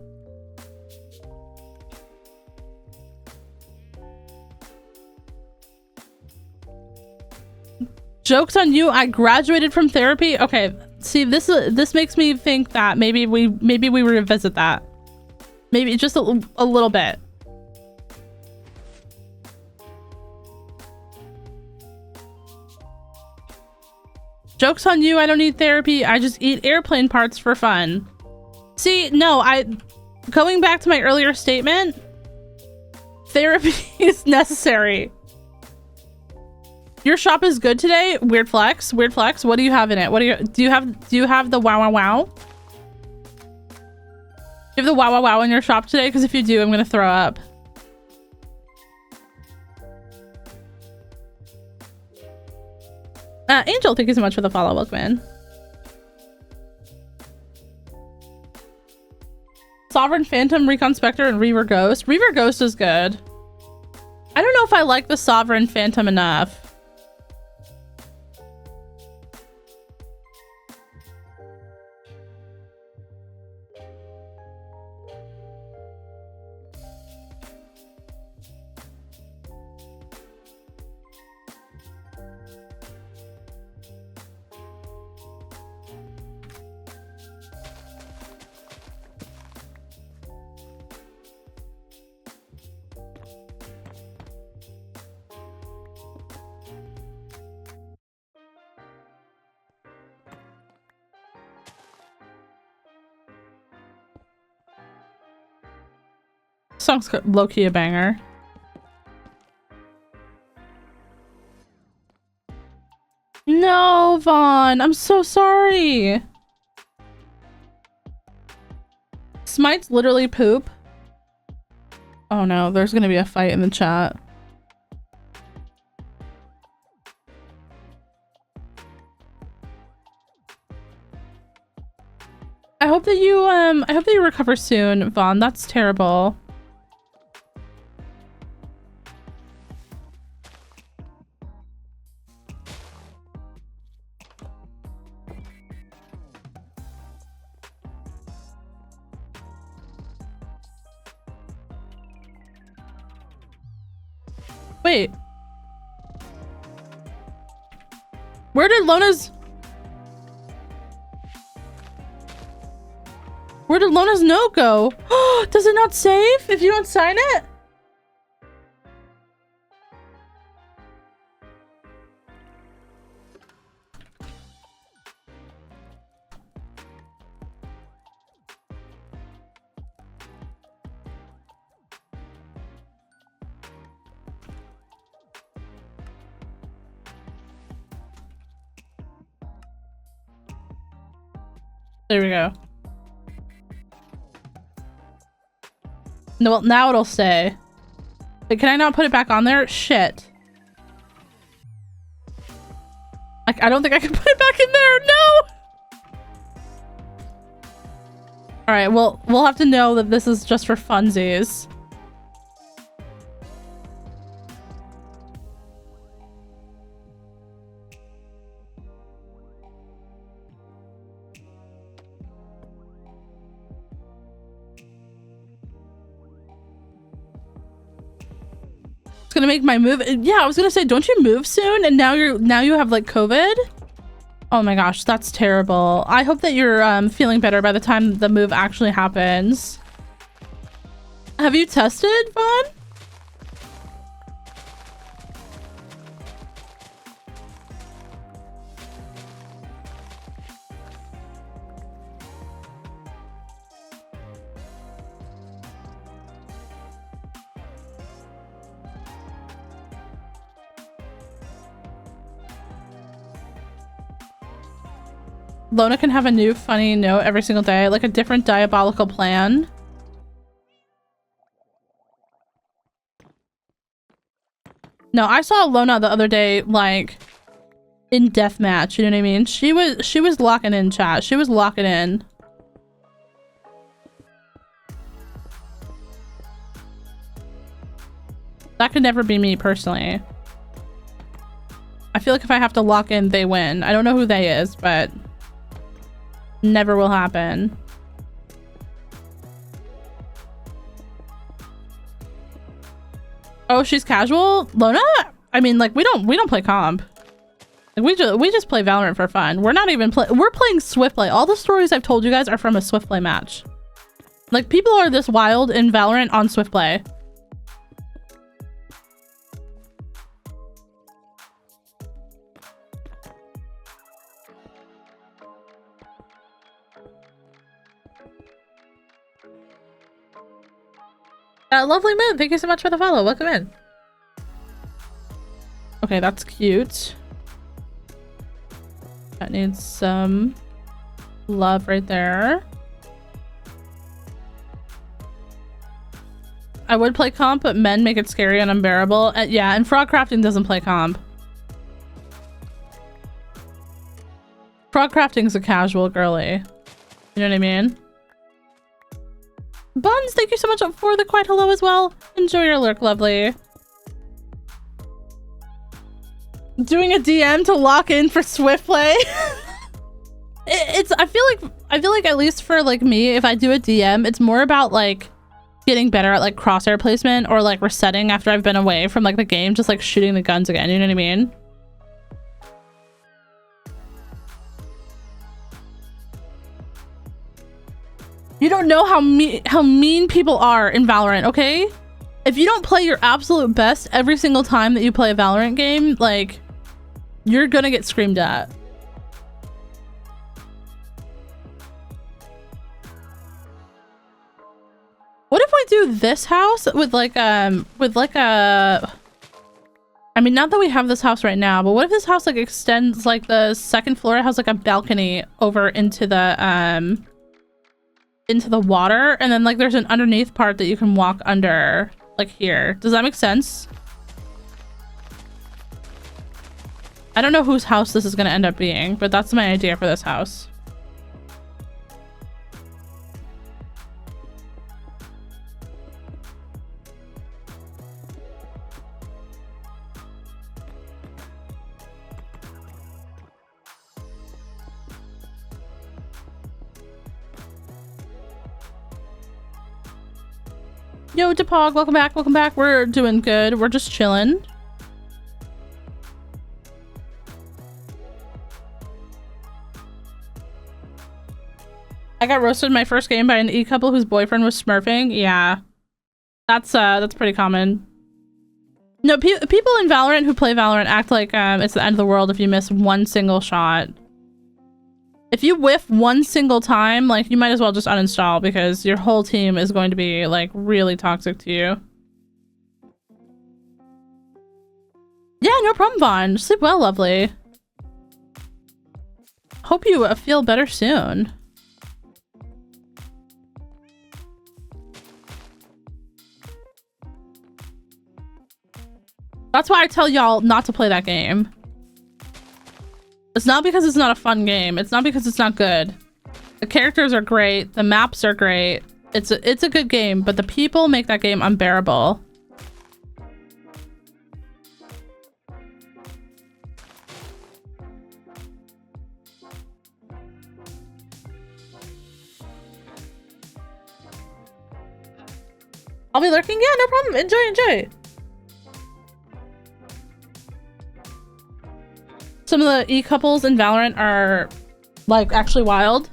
Joke's on you. I graduated from therapy. Okay, see, this makes me think that maybe we revisit that. Maybe just a little bit. Joke's on you, I don't need therapy. I just eat airplane parts for fun. See, no, going back to my earlier statement, therapy is necessary. Your shop is good today? Weird flex. What do you have in it? Do you have the wow wow wow? Do you have the wow wow wow in your shop today? Because if you do, I'm gonna throw up. Angel, thank you so much for the follow. Welcome in. Sovereign Phantom, Recon Spectre, and Reaver Ghost. Reaver Ghost is good. I don't know if I like the Sovereign Phantom enough. Song's low-key a banger. No, Vaughn, I'm so sorry. Smite's literally poop. Oh no, there's gonna be a fight in the chat. I hope that you recover soon, Vaughn. That's terrible. Wait. Where did Lona's note go? Does it not save if you don't sign it? There we go. No, well, now it'll stay. Wait, can I not put it back on there? Shit. I don't think I can put it back in there. No! Alright, well, we'll have to know that this is just for funsies. It's gonna make my move. Yeah, I was gonna say, don't you move soon? And now you have like COVID? Oh my gosh, that's terrible. I hope that you're feeling better by the time the move actually happens. Have you tested, Vaughn? Lona can have a new funny note every single day, like a different diabolical plan. No, I saw Lona the other day, like, in deathmatch, you know what I mean? She was locking in, chat. She was locking in. That could never be me, personally. I feel like if I have to lock in, they win. I don't know who they is, but never will happen. Oh, she's casual? Lona? I mean, like, we don't play comp. Like, we just play Valorant for fun. We're not even we're playing Swift Play. All the stories I've told you guys are from a Swift Play match. Like, people are this wild in Valorant on Swift Play. Lovely Moon, thank you so much for the follow. Welcome in. Okay, that's cute. That needs some love right there. I would play comp, but men make it scary and unbearable. Yeah, and Frog Crafting doesn't play comp. Frog Crafting's a casual girly. You know what I mean? Buns, thank you so much for the quite hello as well. Enjoy your lurk, lovely. Doing a DM to lock in for Swift Play. I feel like at least for like me, if I do a DM, it's more about like getting better at like crosshair placement or like resetting after I've been away from like the game, just like shooting the guns again, you know what I mean? You don't know how mean people are in Valorant, okay? If you don't play your absolute best every single time that you play a Valorant game, like, you're gonna get screamed at. What if we do this house with like a, I mean, not that we have this house right now, but what if this house like extends, like the second floor has like a balcony over into the water, and then like there's an underneath part that you can walk under, like here. Does that make sense? I don't know whose house this is gonna end up being, but that's my idea for this house. Yo, Depog, welcome back, welcome back. We're doing good. We're just chilling. I got roasted in my first game by an e-couple whose boyfriend was smurfing. Yeah. That's pretty common. No, people in Valorant who play Valorant act like it's the end of the world if you miss one single shot. If you whiff one single time, like, you might as well just uninstall because your whole team is going to be, like, really toxic to you. Yeah, no problem, Vaughn. Sleep well, lovely. Hope you feel better soon. That's why I tell y'all not to play that game. It's not because it's not a fun game. It's not because it's not good. The characters are great. The maps are great. It's a good game, but the people make that game unbearable. I'll be lurking. Yeah, no problem. Enjoy. Some of the e-couples in Valorant are, like, actually wild.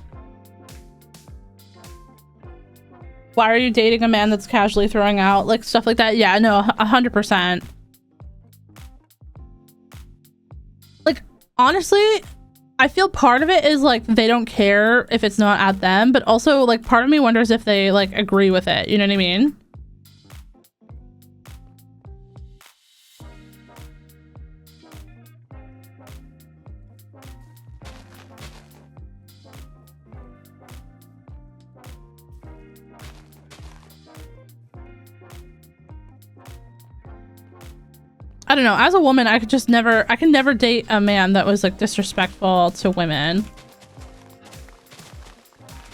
Why are you dating a man that's casually throwing out, like, stuff like that? Yeah, no, 100%. Like, honestly, I feel part of it is, like, they don't care if it's not at them, but also, like, part of me wonders if they, like, agree with it. You know what I mean? I don't know, as a woman, I can never date a man that was, like, disrespectful to women.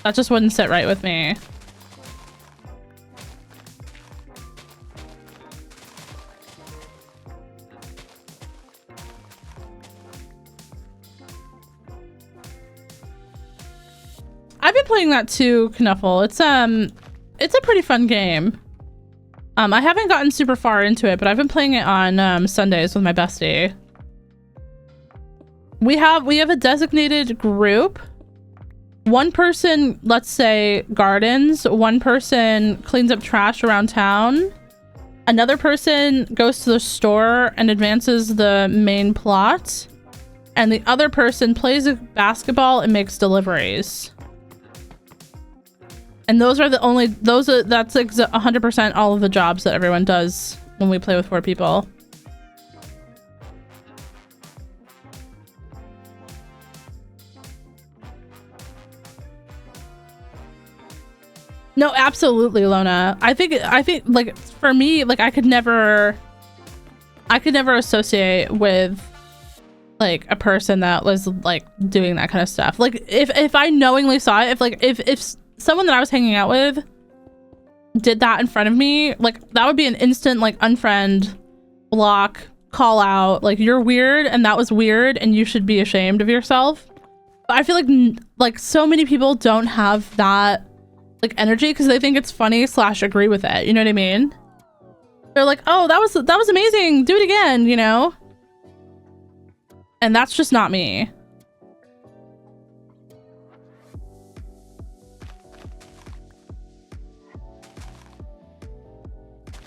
That just wouldn't sit right with me. I've been playing that too, Knuffle. It's a pretty fun game. I haven't gotten super far into it, but I've been playing it on Sundays with my bestie. We have a designated group. One person, let's say, gardens. One person cleans up trash around town. Another person goes to the store and advances the main plot. And the other person plays basketball and makes deliveries. And those are the only, that's like 100% all of the jobs that everyone does when we play with 4 people. No, absolutely, Lona. I think like for me, like I could never associate with like a person that was like doing that kind of stuff. Like if I knowingly saw it, if someone that I was hanging out with did that in front of me, like that would be an instant like unfriend, block, call out, like you're weird and that was weird and you should be ashamed of yourself. But I feel like so many people don't have that like energy because they think it's funny / agree with it. You know what I mean? They're like, oh, that was amazing, do it again, you know? And that's just not me.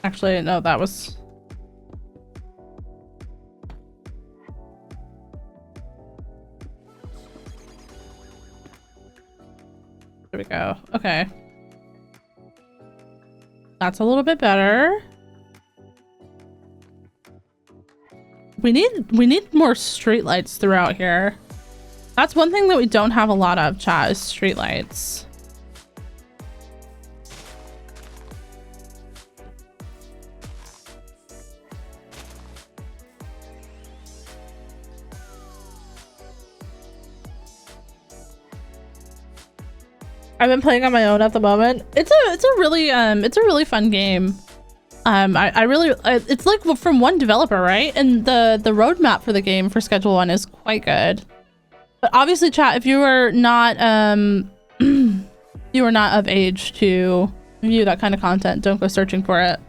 Actually, no, that was... There we go. Okay. That's a little bit better. We need more streetlights throughout here. That's one thing that we don't have a lot of, chat, is streetlights. I've been playing on my own at the moment. It's a really fun game. I really it's like from one developer, right? And the roadmap for the game for Schedule 1 is quite good. But obviously, chat, if you are not you are not of age to view that kind of content, don't go searching for it.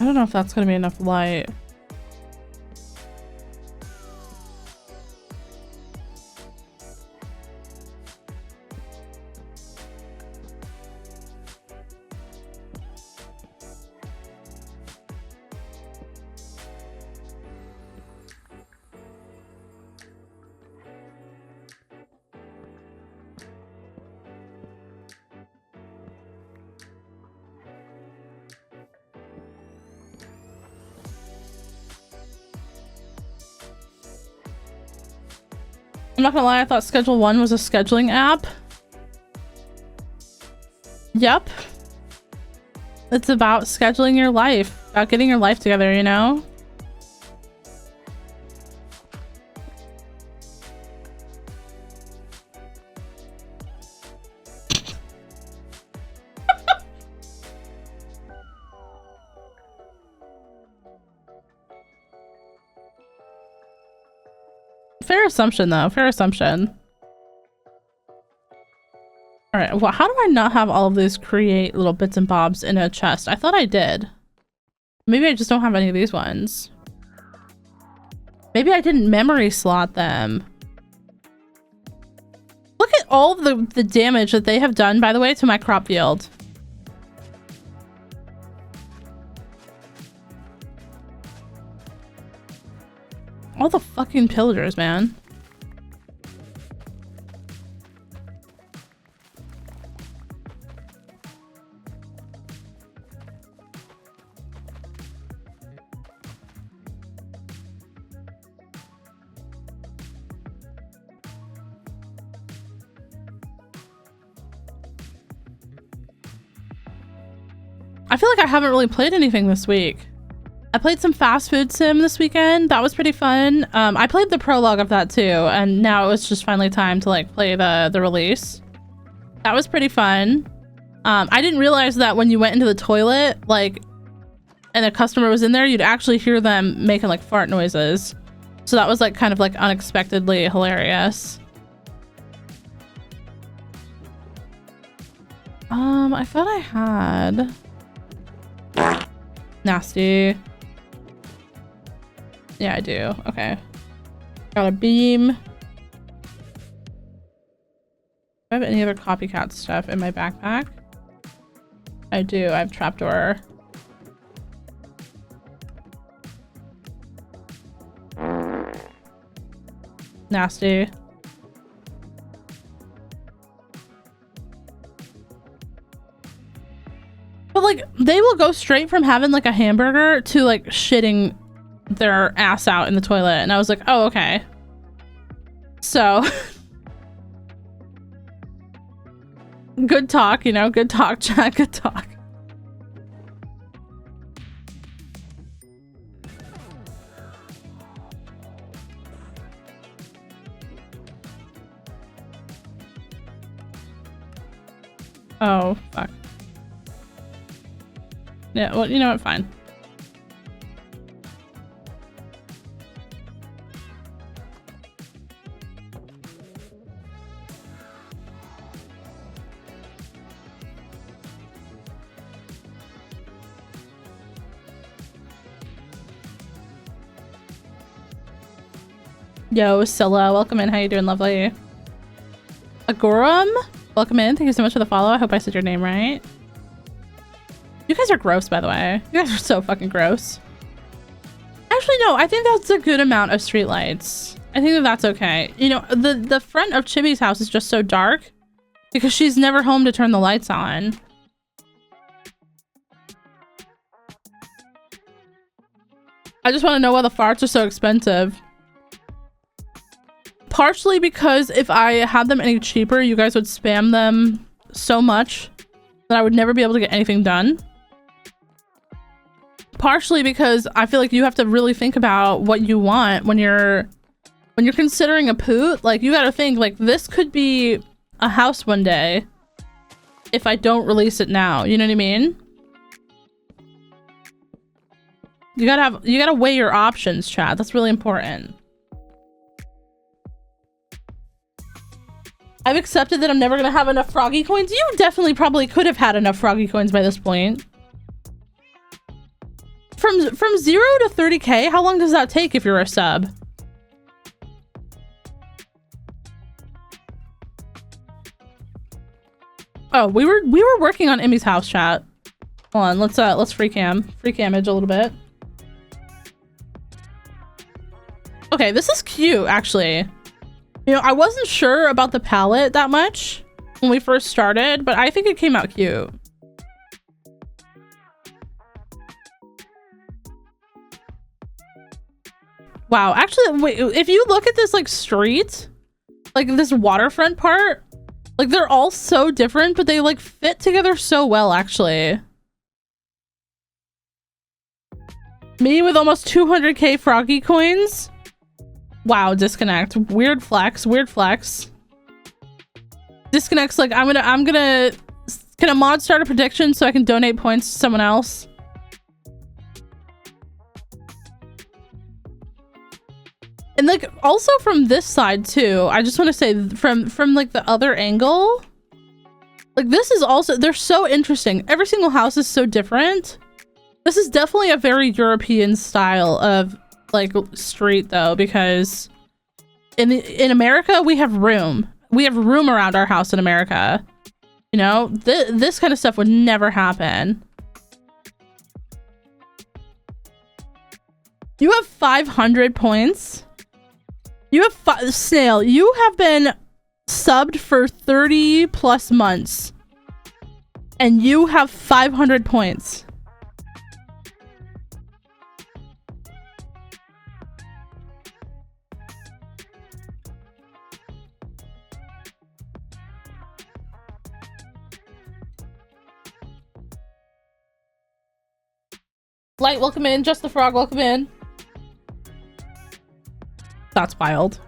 I don't know if that's gonna be enough light. I'm not gonna lie, I thought Schedule 1 was a scheduling app. Yep. It's about scheduling your life, about getting your life together, you know? Fair assumption, though. Fair assumption. All right. Well, how do I not have all of these create little bits and bobs in a chest? I thought I did. Maybe I just don't have any of these ones. Maybe I didn't memory slot them. Look at all the damage that they have done, by the way, to my crop field. All the fucking pillagers, man. I feel like I haven't really played anything this week. I played some fast food sim this weekend. That was pretty fun. I played the prologue of that too, and now it was just finally time to like play the release. That was pretty fun. I didn't realize that when you went into the toilet, like, and a customer was in there, you'd actually hear them making like fart noises. So that was like kind of like unexpectedly hilarious. I thought I had nasty. Yeah, I do. Okay. Got a beam. Do I have any other copycat stuff in my backpack? I do. I have trapdoor. Nasty. But like, they will go straight from having like a hamburger to like shitting their ass out in the toilet, and I was like, oh, okay. So good talk, you know, good talk, chat, good talk. Oh, fuck. Yeah, well, you know what, fine. Yo, Scylla, welcome in. How you doing, lovely? Agorum, welcome in. Thank you so much for the follow. I hope I said your name right. You guys are gross, by the way. You guys are so fucking gross. Actually, no, I think that's a good amount of streetlights. I think that that's okay. You know, the front of Chibi's house is just so dark because she's never home to turn the lights on. I just want to know why the farts are so expensive. Partially because if I had them any cheaper, you guys would spam them so much that I would never be able to get anything done. Partially because I feel like you have to really think about what you want when you're considering a poot. Like, you gotta think, like, this could be a house one day if I don't release it now. You know what I mean? You gotta weigh your options, chat. That's really important. I've accepted that I'm never gonna have enough froggy coins. You definitely probably could have had enough froggy coins by this point. From 0 to 30k, how long does that take if you're a sub? Oh, we were working on Emmy's house, chat. Hold on, let's free camage a little bit. Okay, this is cute, actually. You know, I wasn't sure about the palette that much when we first started, but I think it came out cute. Wow, actually, wait, if you look at this, like, street, like, this waterfront part, like, they're all so different, but they, like, fit together so well, actually. Me with almost 200k froggy coins? Wow, disconnect. Weird flex, weird flex. Disconnect's like, can a mod start a prediction so I can donate points to someone else? And like, also from this side too, I just want to say from like the other angle, like this is also, they're so interesting. Every single house is so different. This is definitely a very European style of like street though, because in America we have room. We have room around our house in America. You know, this kind of stuff would never happen. You have 500 points. You have Snail, you have been subbed for 30 plus months and you have 500 points. Light, welcome in. Just the Frog, welcome in. That's wild.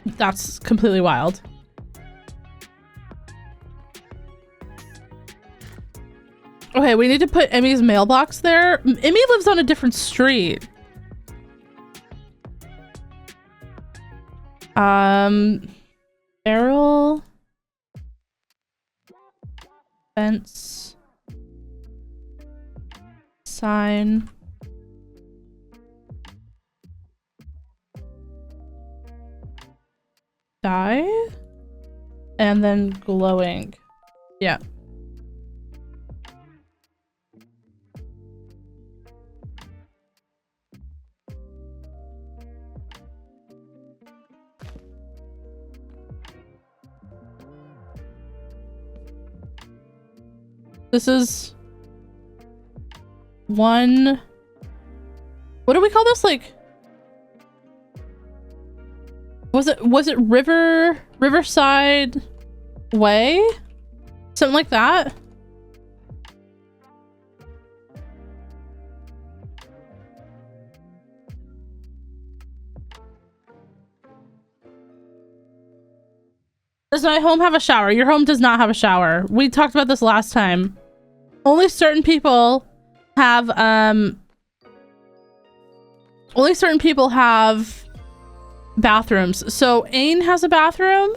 That's completely wild. Okay, we need to put Emmy's mailbox there. Emmy lives on a different street. Barrel. Fence. Sign. Die. And then glowing. Yeah. This is one. What do we call this? Like, was it Riverside Way? Something like that? Does my home have a shower? Your home does not have a shower. We talked about this last time. Only certain people have bathrooms. So Ain has a bathroom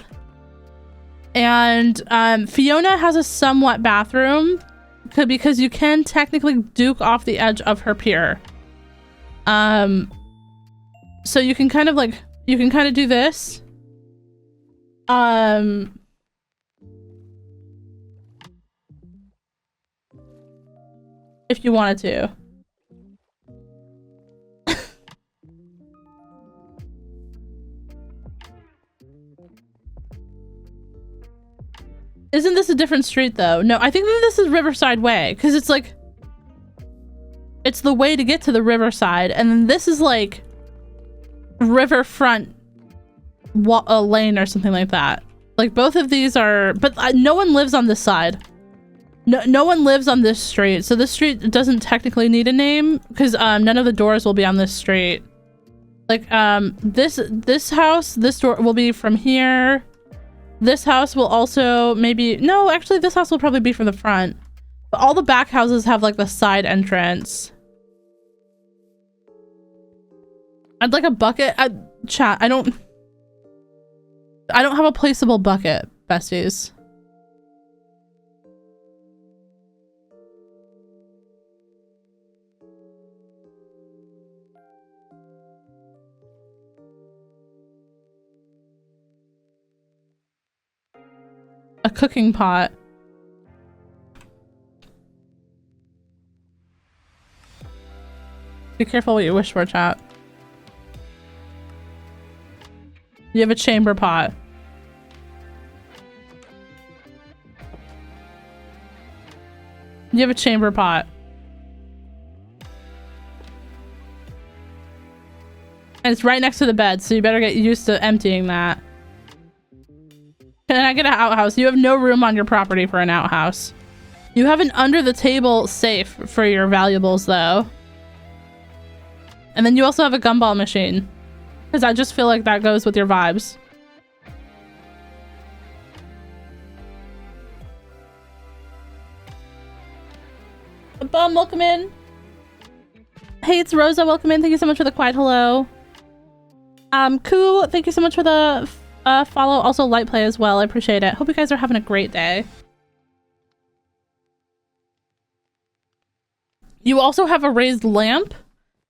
and Fiona has a somewhat bathroom because you can technically duke off the edge of her pier. So you can kind of like, You can kind of do this. If you wanted to. Isn't this a different street though? No, I think that this is Riverside Way because it's like it's the way to get to the Riverside, and then this is like Riverfront lane or something like that. Like both of these are, but no one lives on this side. No one lives on this street, so this street doesn't technically need a name because none of the doors will be on this street. Like this house, this door will be from here. This house will also maybe no, actually this house will probably be from the front. But all the back houses have like the side entrance. I'd like a bucket. Chat, I don't have a placeable bucket, besties. A cooking pot. Be careful what you wish for, chat. You have a chamber pot. You have a chamber pot. And it's right next to the bed, so you better get used to emptying that. Can I get an outhouse? You have no room on your property for an outhouse. You have an under the table safe for your valuables though. And then you also have a gumball machine. Because I just feel like that goes with your vibes. Bum, welcome in. Hey, it's Rosa, welcome in. Thank you so much for the quiet hello. Koo, thank you so much for the follow. Also light play as well. I appreciate it. Hope you guys are having a great day. You also have a raised lamp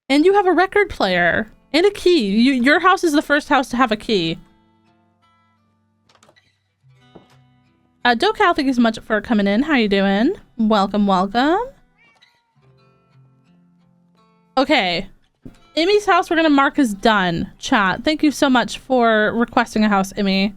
and you have a record player and a key. Your house is the first house to have a key. DoCal, thank you so much for coming in. How you doing? Welcome, welcome. Okay. Emmy's house we're gonna mark as done. Chat, thank you so much for requesting a house, Emmy.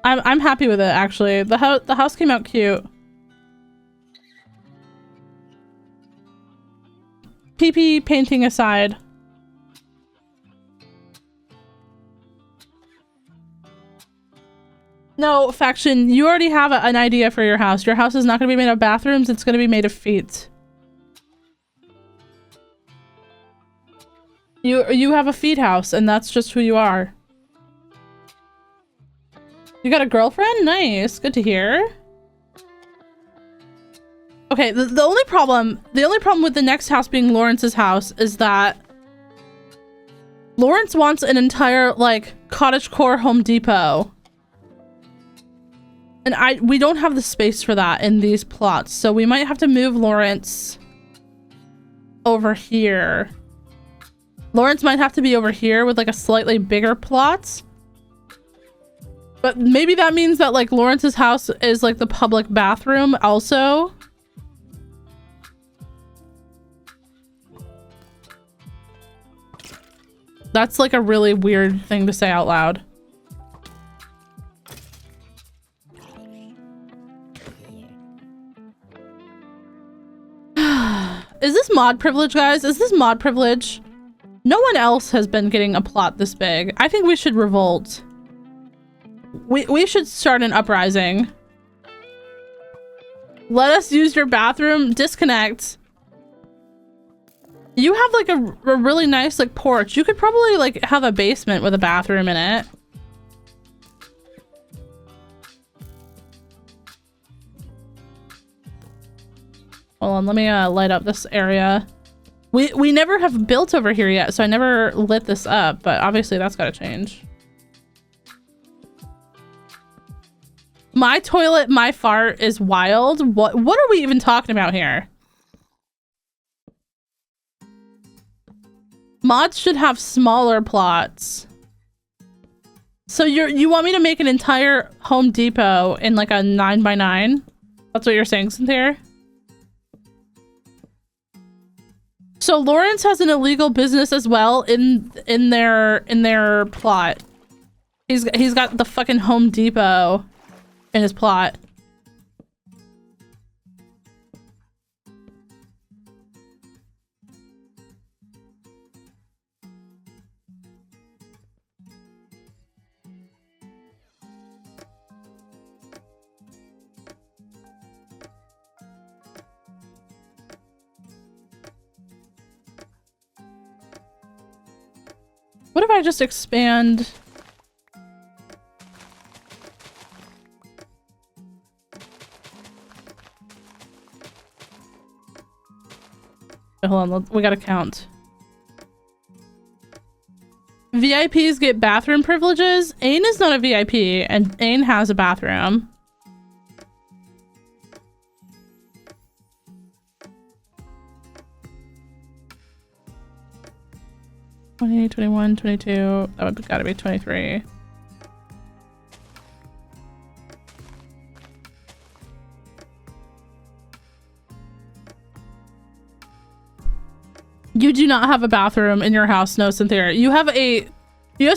I'm happy with it actually. The house came out cute. PP painting aside. No, Faction, you already have an idea for your house. Your house is not going to be made of bathrooms, it's going to be made of feet. You have a feet house, and that's just who you are. You got a girlfriend? Nice. Good to hear. Okay, the only problem with the next house being Lawrence's house is that Lawrence wants an entire, like, Cottagecore Home Depot. And we don't have the space for that in these plots, so we might have to move Lawrence over here. Lawrence might have to be over here with, like, a slightly bigger plot. But maybe that means that, like, Lawrence's house is, like, the public bathroom also. That's, like, a really weird thing to say out loud. Is this mod privilege, guys? Is this mod privilege? No one else has been getting a plot this big. I think we should revolt. We should start an uprising. Let us use your bathroom. Disconnect. You have like a really nice like porch. You could probably like have a basement with a bathroom in it. Hold on, let me light up this area. We never have built over here yet, so I never lit this up, but obviously that's gotta change. My toilet, my fart is wild. What are we even talking about here? Mods should have smaller plots. So you want me to make an entire Home Depot in like a 9x9? That's what you're saying, Cynthia? So Lawrence has an illegal business as well in their plot. He's got the fucking Home Depot in his plot. What if I just expand? Hold on, we gotta count. VIPs get bathroom privileges. Ain is not a VIP, and Ain has a bathroom. $20, $21, $22. That would gotta be $23. You do not have a bathroom in your house, no, Cynthia. You have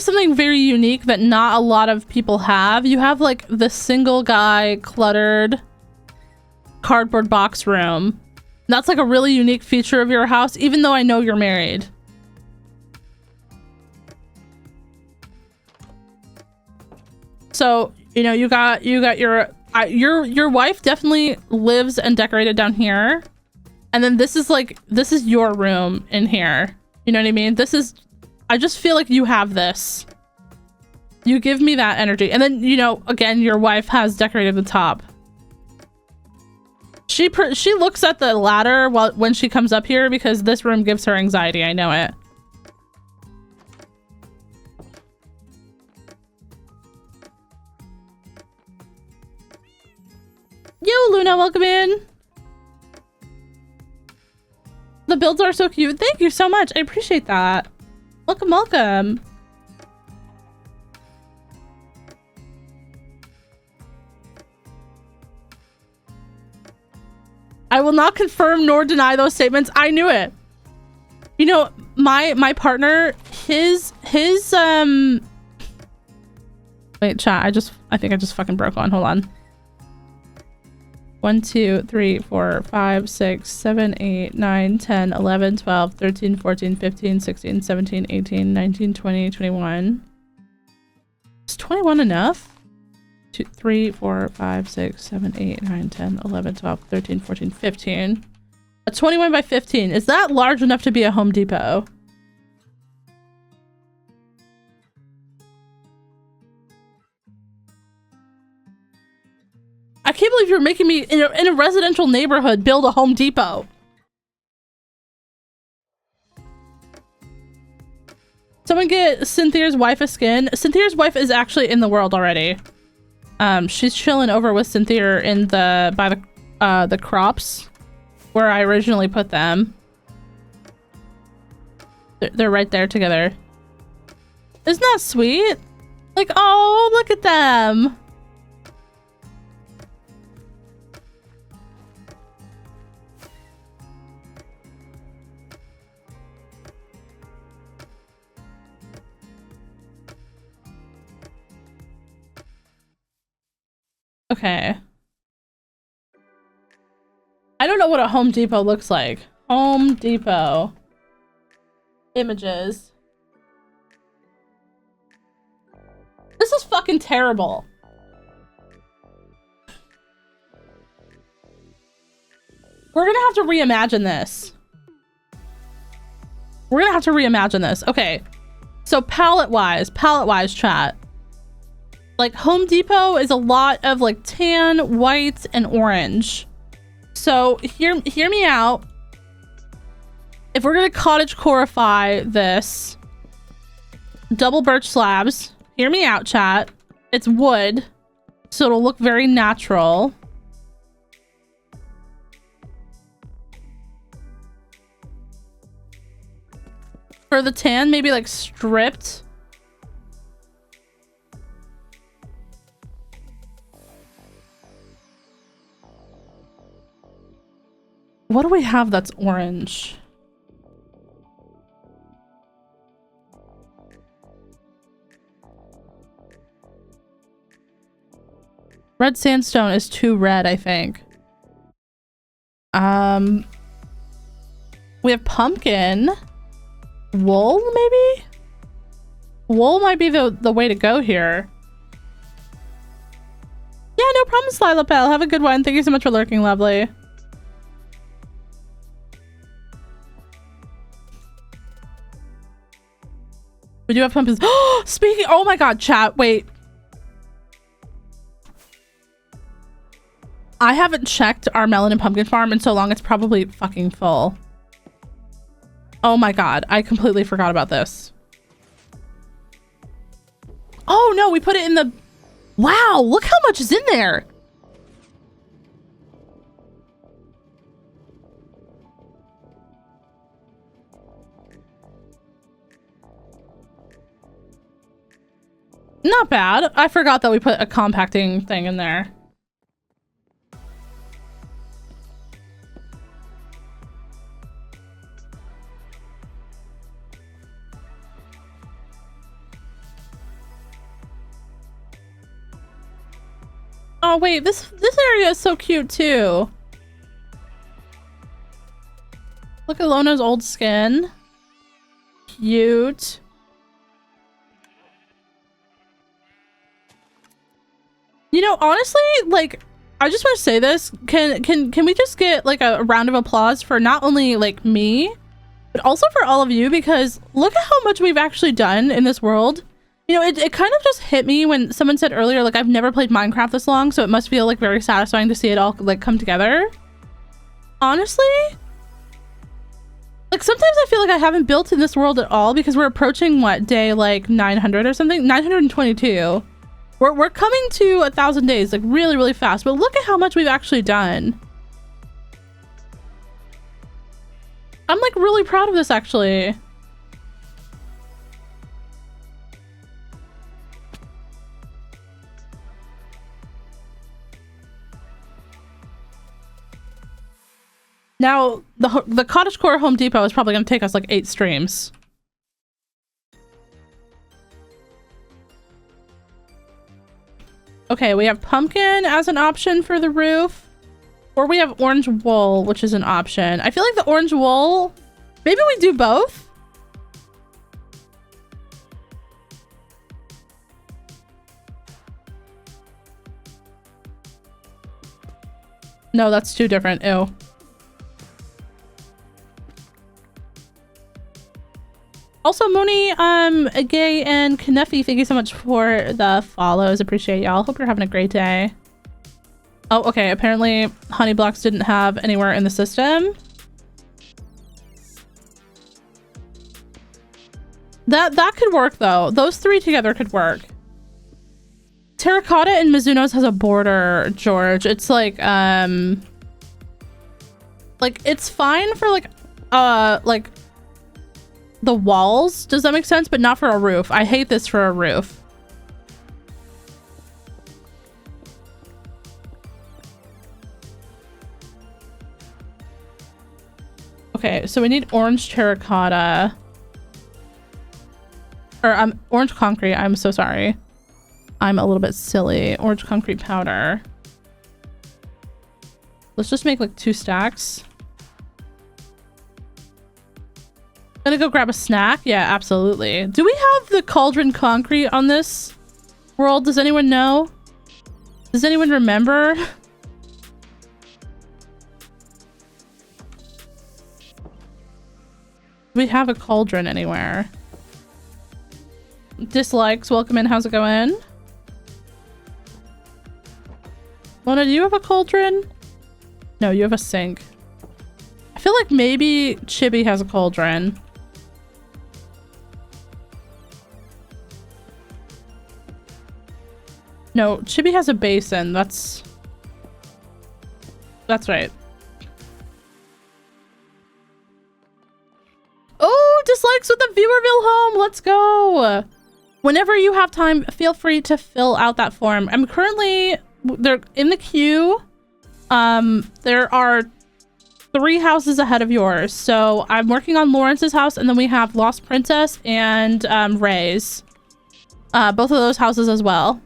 something very unique that not a lot of people have. You have like the single guy cluttered cardboard box room. That's like a really unique feature of your house, even though I know you're married. So, you know, you got your wife definitely lives and decorated down here. And then this is your room in here. You know what I mean? I just feel like you have this. You give me that energy. And then, you know, again, your wife has decorated the top. She looks at the ladder when she comes up here because this room gives her anxiety. I know it. Yo, Luna, welcome in. The builds are so cute. Thank you so much. I appreciate that. Welcome, welcome. I will not confirm nor deny those statements. I knew it. You know, my partner, his wait, chat, I think I just fucking broke on. Hold on. 1, 2, 3, 4, 5, 6, 7, 8, 9, 10, 11, 12, 13, 14, 15, 16, 17, 18, 19, 20, 21. Is 21 enough? 2, 3, 4, 5, 6, 7, 8, 9, 10, 11, 12, 13, 14, 15. A 21 by 15. Is that large enough to be a Home Depot? I can't believe you're making me, in a residential neighborhood, build a Home Depot. Someone get Cynthia's wife a skin. Cynthia's wife is actually in the world already. She's chilling over with Cynthia by the crops where I originally put them. They're right there together. Isn't that sweet? Like, oh, look at them. Okay. I don't know what a Home Depot looks like. Home Depot. Images. This is fucking terrible. We're gonna have to reimagine this. Okay. So palette-wise, chat. Like, Home Depot is a lot of like tan, white, and orange. So hear me out. if we're gonna cottagecoreify this, double birch slabs. Hear me out, chat. It's wood, so it'll look very natural. For the tan, maybe like stripped. What do we have that's orange? Red sandstone is too red, I think. We have pumpkin. Wool, maybe? Wool might be the way to go here. Yeah, no problem, Sly Lapel. Have a good one. Thank you so much for lurking, lovely. We do have pumpkins. Speaking, oh my god, chat, wait. I haven't checked our melon and pumpkin farm in so long, it's probably fucking full. Oh my god, I completely forgot about this. Oh no, we put it in the... Wow, look how much is in there. Not bad. I forgot that we put a compacting thing in there. Oh wait, this area is so cute too. Look at Lona's old skin. Cute. You know, honestly, like, I just want to say this. Can we just get like a round of applause for not only like me, but also for all of you, because look at how much we've actually done in this world. You know, it kind of just hit me when someone said earlier, like, I've never played Minecraft this long, so it must feel like very satisfying to see it all like come together. Honestly, like sometimes I feel like I haven't built in this world at all, because we're approaching what, day like 900 or something, 922. We're coming to 1,000 days, like really, really fast. But look at how much we've actually done. I'm like really proud of this, actually. Now, the Cottagecore Home Depot is probably going to take us like 8 streams. Okay, we have pumpkin as an option for the roof. Or we have orange wool, which is an option. I feel like the orange wool... Maybe we do both? No, that's too different. Ew. Also, Moni, Gay, and Knuffy, thank you so much for the follows. Appreciate y'all. Hope you're having a great day. Oh, okay. Apparently, honey blocks didn't have anywhere in the system. That could work, though. Those 3 together could work. Terracotta in Mizuno's has a border, George. It's like it's fine for like the walls. Does that make sense? But not for a roof. I hate this for a roof. Okay, so we need orange terracotta. Or orange concrete. I'm so sorry. I'm a little bit silly. Orange concrete powder. Let's just make like 2 stacks. Gonna go grab a snack? Yeah, absolutely. Do we have the cauldron concrete on this world? Does anyone know? Does anyone remember? Do we have a cauldron anywhere? Dislikes, welcome in. How's it going? Lona, do you have a cauldron? No, you have a sink. I feel like maybe Chibi has a cauldron. No, Chibi has a basin. That's right. Oh, dislikes with the Viewerville home. Let's go. Whenever you have time, feel free to fill out that form. I'm currently, they're in the queue. There are 3 houses ahead of yours. So I'm working on Lawrence's house, and then we have Lost Princess and Ray's. Both of those houses as well.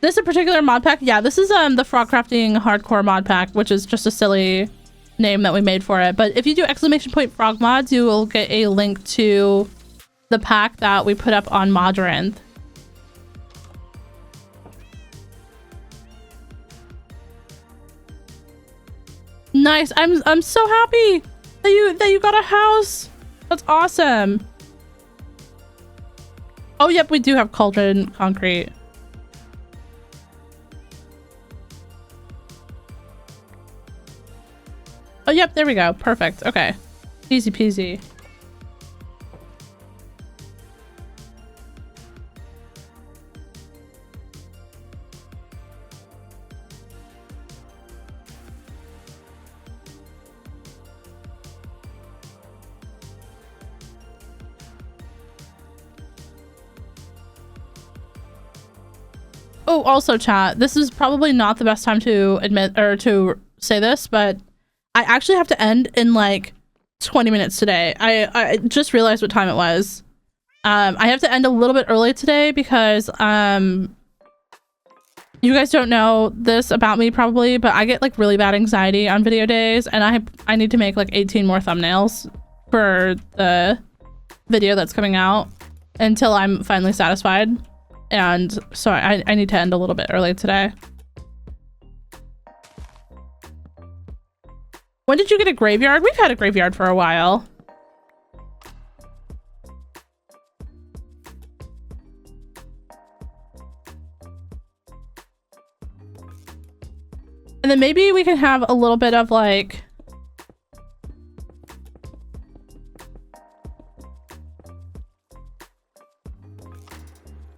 This a particular mod pack? Yeah, this is the frog crafting hardcore mod pack, which is just a silly name that we made for it. But if you do !frog mods, you will get a link to the pack that we put up on Modrinth. Nice. I'm so happy that you got a house. That's awesome. Oh, yep, we do have cauldron concrete. Oh, yep, there we go. Perfect. Okay. Easy peasy. Oh, also chat, this is probably not the best time to admit or to say this, but I actually have to end in like 20 minutes today. I just realized what time it was. I have to end a little bit early today because you guys don't know this about me probably, but I get like really bad anxiety on video days, and I need to make like 18 more thumbnails for the video that's coming out until I'm finally satisfied. And so I need to end a little bit early today. When did you get a graveyard? We've had a graveyard for a while. And then maybe we can have a little bit of like...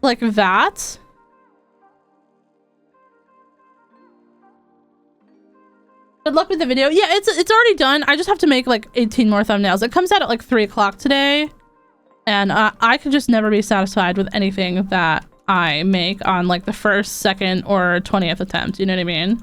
like that. Good luck with the video. Yeah, it's already done. I just have to make like 18 more thumbnails. It comes out at like 3 o'clock today. And I could just never be satisfied with anything that I make on like the first, second, or 20th attempt. You know what I mean?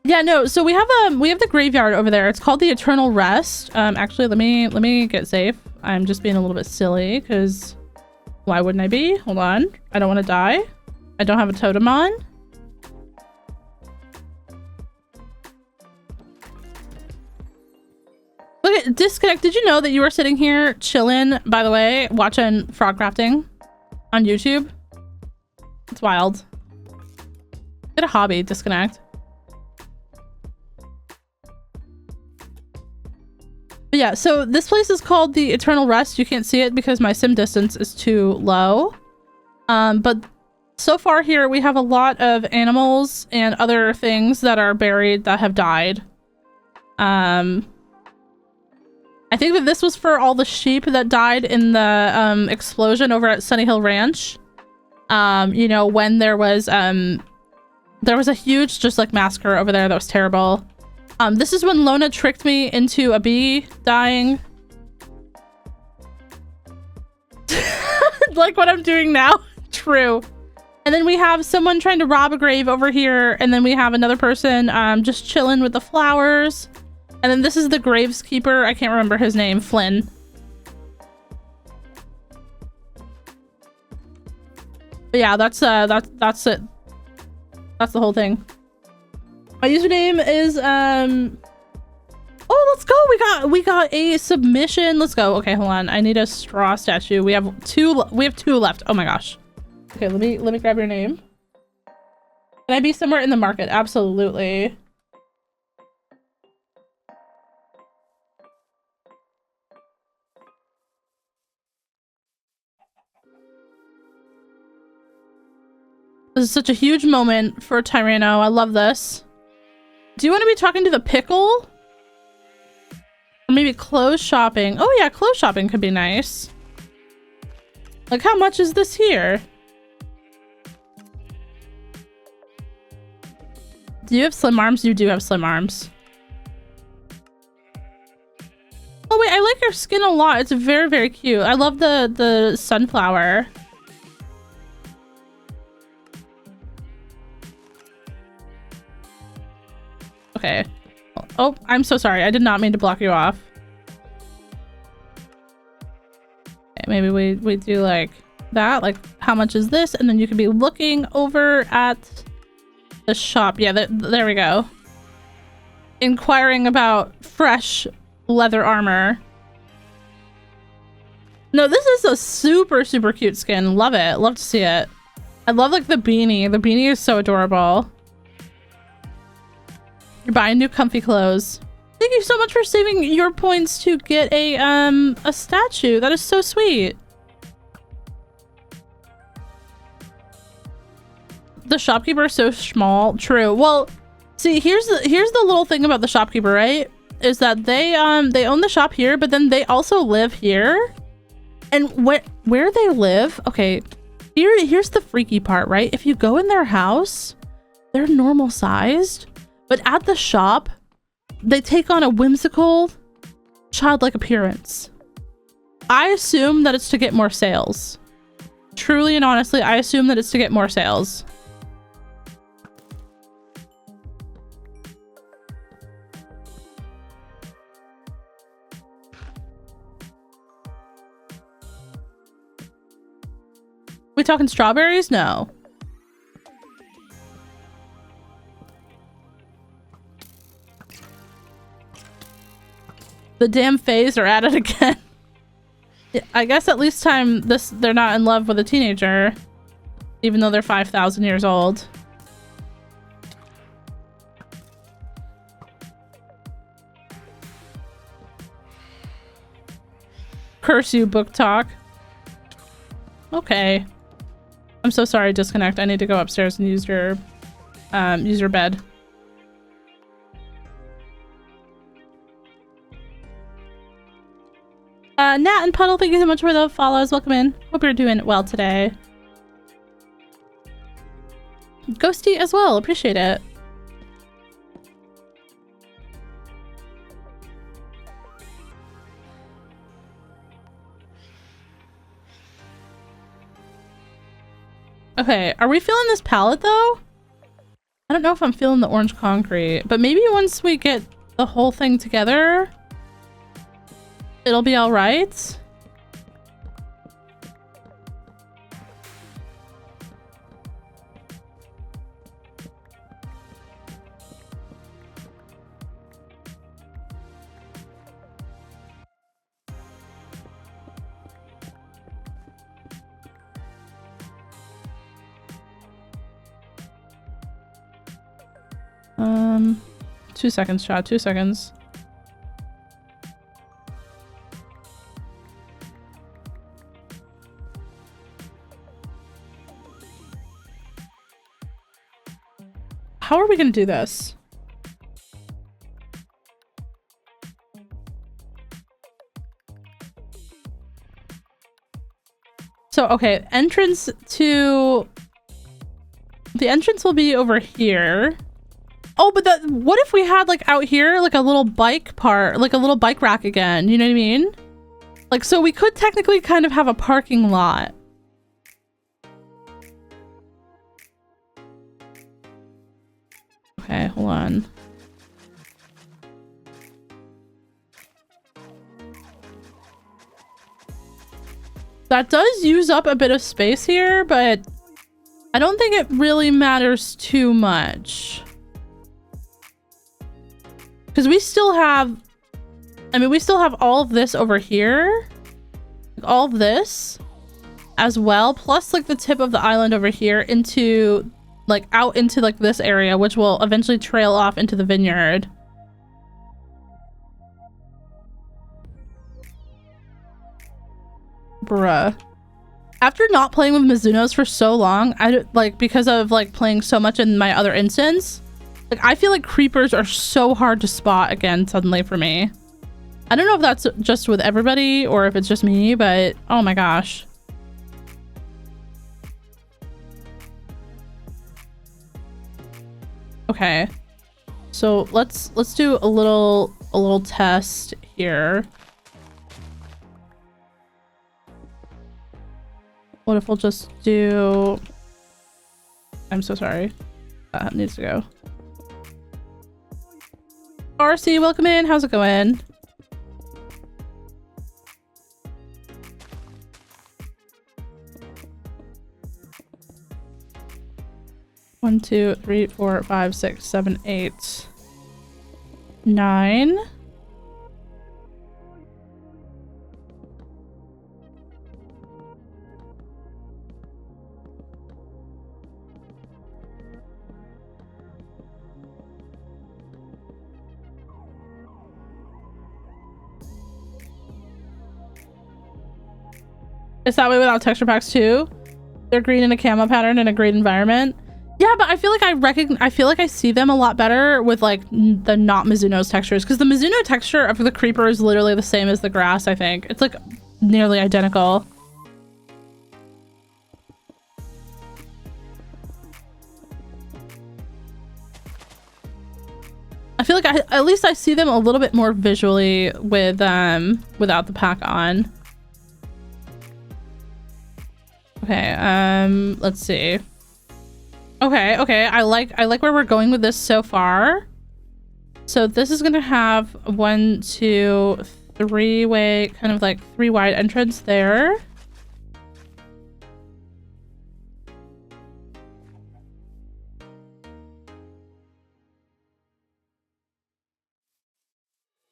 Yeah, no, so we have the graveyard over there. It's called the Eternal Rest. Actually, let me get safe. I'm just being a little bit silly because why wouldn't I be? Hold on. I don't want to die. I don't have a totem on. Look at Disconnect. Did you know that you were sitting here chilling, by the way, watching frog crafting on YouTube? It's wild. Get a hobby, Disconnect. But yeah, so this place is called the Eternal Rest. You can't see it because my sim distance is too low. But so far here, we have a lot of animals and other things that are buried that have died. I think that this was for all the sheep that died in the explosion over at Sunny Hill Ranch. You know, when there was a huge just like massacre over there that was terrible. This is when Lona tricked me into a bee dying. Like what I'm doing now. True. And then we have someone trying to rob a grave over here. And then we have another person just chilling with the flowers. And then this is the graveskeeper. I can't remember his name. Flynn. But yeah, that's it. That's the whole thing. My username is oh, let's go. We got a submission. Let's go. Okay, hold on. I need a straw statue. We have two left. Oh my gosh. Okay, let me grab your name. Can I be somewhere in the market? Absolutely. is such a huge moment for Tyranno. I love this. Do you want to be talking to the pickle? Or maybe clothes shopping. Oh yeah, clothes shopping could be nice. Like, how much is this here? Do you have slim arms? You do have slim arms. Oh wait, I like your skin a lot. It's very, very cute. I love the sunflower. Okay. Oh, I'm so sorry. I did not mean to block you off. Okay, maybe we do like that. Like, how much is this? And then you could be looking over at the shop. Yeah, there we go. Inquiring about fresh leather armor. No, this is a super, super cute skin. Love it. Love to see it. I love like the beanie. The beanie is so adorable. You're buying new comfy clothes. Thank you so much for saving your points to get a statue. That is so sweet. The shopkeeper is so small. True. Well, see, here's the little thing about the shopkeeper, right? Is that they own the shop here, but then they also live here. And where they live, okay, here's the freaky part, right? If you go in their house, they're normal sized, but at the shop, they take on a whimsical, childlike appearance. I assume that it's to get more sales. Truly and honestly, I assume that it's to get more sales. We talking strawberries? No. The damn Fays are at it again. Yeah, I guess at least they're not in love with a teenager, even though they're 5,000 years old. Curse you, book talk. Okay. I'm so sorry, disconnect. I need to go upstairs and use your bed. Nat and Puddle, thank you so much for the follows. Welcome in. Hope you're doing well today. Ghosty as well. Appreciate it. Okay, are we feeling this palette though? I don't know if I'm feeling the orange concrete, but maybe once we get the whole thing together, it'll be all right. Um, 2 seconds, chat. 2 seconds. How are we gonna do this? So, okay, the entrance will be over here. Oh, but what if we had like out here, like a little bike part, like a little bike rack again, you know what I mean? Like, so we could technically kind of have a parking lot. Okay, hold on. That does use up a bit of space here, but I don't think it really matters too much. Because we still have, I mean, we still have all of this over here. Like, all of this as well. Plus like the tip of the island over here into, like out into like this area, which will eventually trail off into the vineyard. Bruh. After not playing with Mizunos for so long, like because of like playing so much in my other instance, like I feel like creepers are so hard to spot again suddenly for me. I don't know if that's just with everybody or if it's just me, but oh my gosh. Okay. So let's do a little test here. What if we'll just do... I'm so sorry. That needs to go. RC, welcome in. How's it going? One, two, three, 4, 5, 6, 7, 8, 9. It's that way without texture packs too. They're green in a camo pattern in a green environment. Yeah, but I feel like I feel like I see them a lot better with like the not Mizuno's textures, because the Mizuno texture of the creeper is literally the same as the grass. I think it's like nearly identical. I feel like at least I see them a little bit more visually with without the pack on. Okay, let's see. Okay, I like where we're going with this so far. So this is gonna have 1, 2, 3 way, kind of like 3 wide entrance there.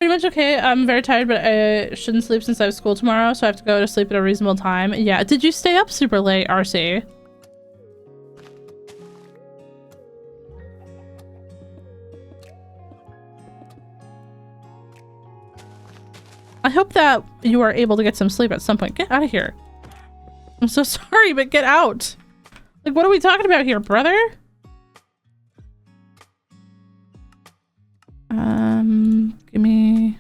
Pretty much okay. I'm very tired, but I shouldn't sleep since I have school tomorrow, so I have to go to sleep at a reasonable time. Yeah, did you stay up super late, RC? I hope that you are able to get some sleep at some point. Get out of here. I'm so sorry, but get out. Like, what are we talking about here, brother? Give me...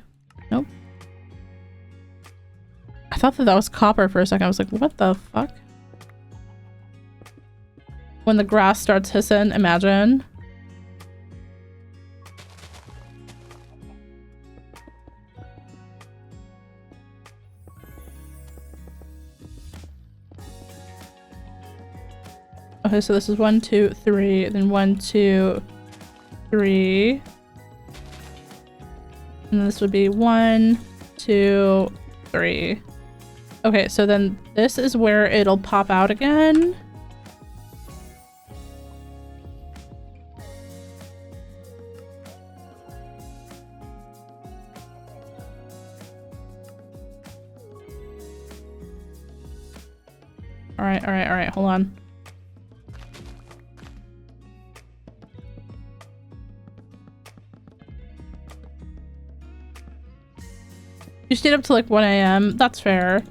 Nope. I thought that was copper for a second. I was like, what the fuck? When the grass starts hissing, imagine. Okay, so this is 1, 2, 3, then 1, 2, 3. And then this would be 1, 2, 3. Okay, so then this is where it'll pop out again. All right, hold on. You stayed up till like 1 a.m. That's fair.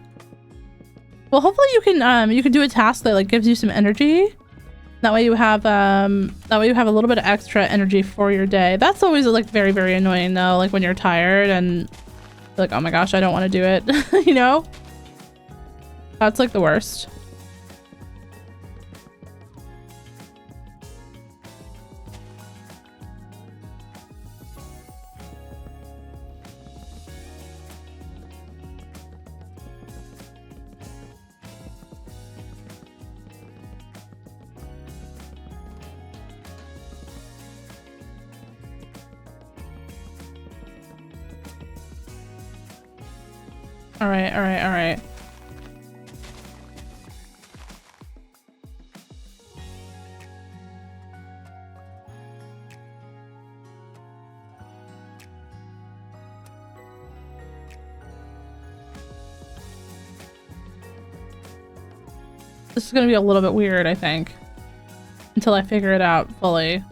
Well, hopefully you can do a task that like gives you some energy. That way you have a little bit of extra energy for your day. That's always like very, very annoying though, like when you're tired and like, oh my gosh, I don't want to do it. You know? That's like the worst. All right. This is gonna be a little bit weird, I think, until I figure it out fully.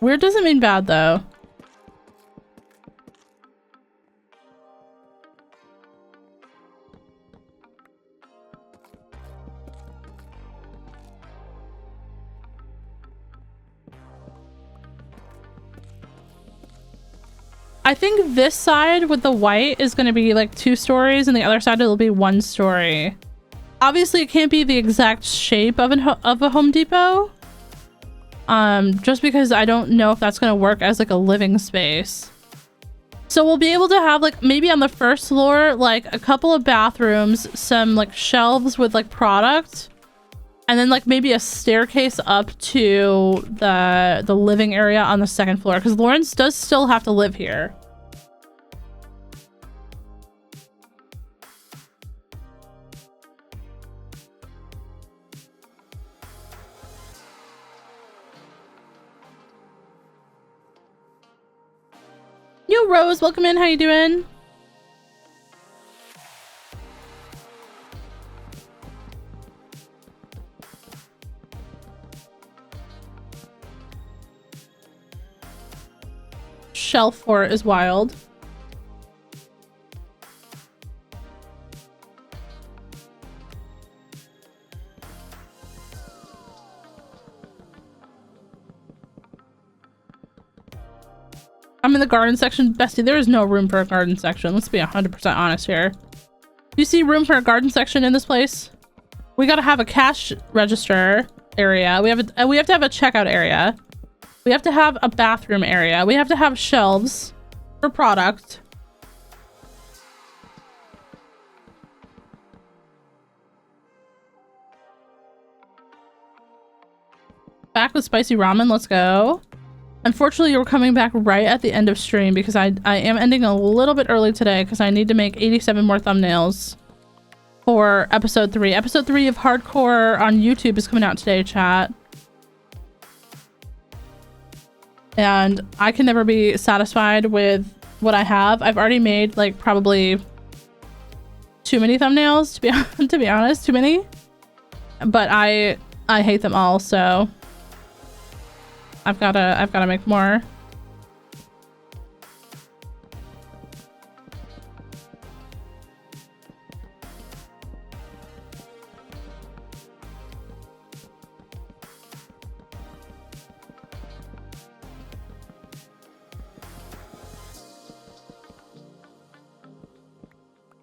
Weird doesn't mean bad though. I think this side with the white is going to be like 2 stories and the other side it'll be 1 story. Obviously it can't be the exact shape of a Home Depot. Just because I don't know if that's going to work as like a living space. So we'll be able to have like maybe on the first floor like a couple of bathrooms, some like shelves with like product, and then like maybe a staircase up to the living area on the second floor, because Lawrence does still have to live here. Yo, Rose, welcome in. How you doing? Shelf fort is wild. I'm in the garden section. Bestie, there is no room for a garden section. Let's be 100% honest here. Do you see room for a garden section in this place? We gotta have a cash register area. We have to have a checkout area. We have to have a bathroom area. We have to have shelves for product. Back with spicy ramen. Let's go. Unfortunately, you're coming back right at the end of stream because I am ending a little bit early today because I need to make 87 more thumbnails for episode 3. Episode 3 of Hardcore on YouTube is coming out today, chat. And I can never be satisfied with what I have. I've already made like probably too many thumbnails to be honest, too many. But I hate them all, so I've gotta make more.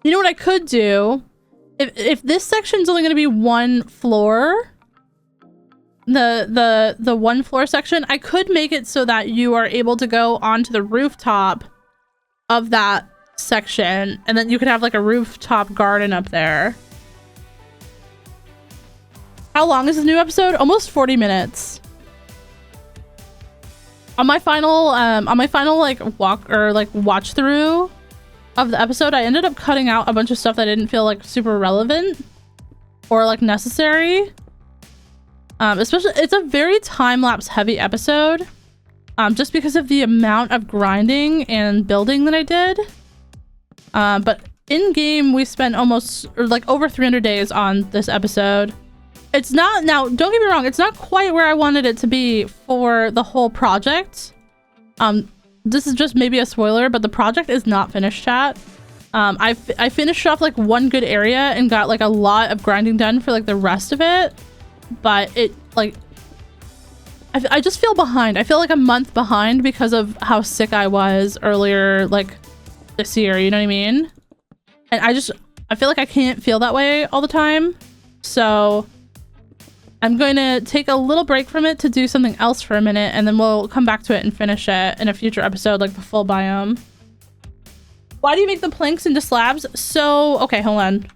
You know what I could do? If this section's only gonna be 1 floor, the 1 floor section, I could make it so that you are able to go onto the rooftop of that section, and then you could have like a rooftop garden up there. How long is this new episode? Almost 40 minutes. On my final like walk or like watch through of the episode, I ended up cutting out a bunch of stuff that I didn't feel like super relevant or like necessary. Especially, it's a very time-lapse heavy episode, just because of the amount of grinding and building that I did. But in game, we spent almost or like over 300 days on this episode. It's not, now don't get me wrong, it's not quite where I wanted it to be for the whole project. This is just maybe a spoiler, but the project is not finished, chat. I finished off like 1 good area and got like a lot of grinding done for like the rest of it. But it like I just feel behind. I feel like a month behind because of how sick I was earlier like this year, you know what I mean? And I feel like I can't feel that way all the time. So I'm going to take a little break from it to do something else for a minute, and then we'll come back to it and finish it in a future episode, like the full biome. Why do you make the planks into slabs? So okay, hold on.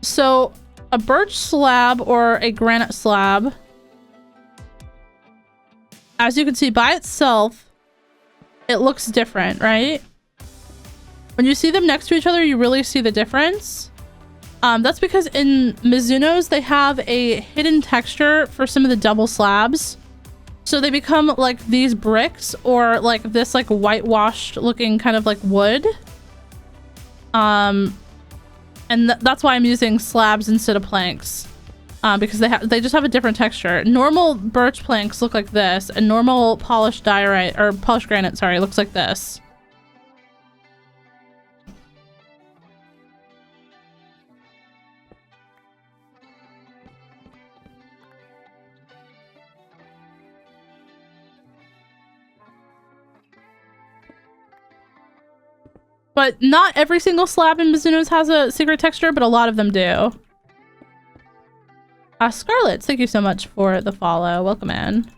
So a birch slab or a granite slab, as you can see by itself, it looks different, right? When you see them next to each other, you really see the difference. That's because in Mizuno's, they have a hidden texture for some of the double slabs. So they become like these bricks or like this like whitewashed looking kind of like wood. And that's why I'm using slabs instead of planks. because they just have a different texture. Normal birch planks look like this, and normal polished diorite or polished granite, sorry, looks like this. But not every single slab in Mizuno's has a secret texture, but a lot of them do. Scarlet, thank you so much for the follow. Welcome in.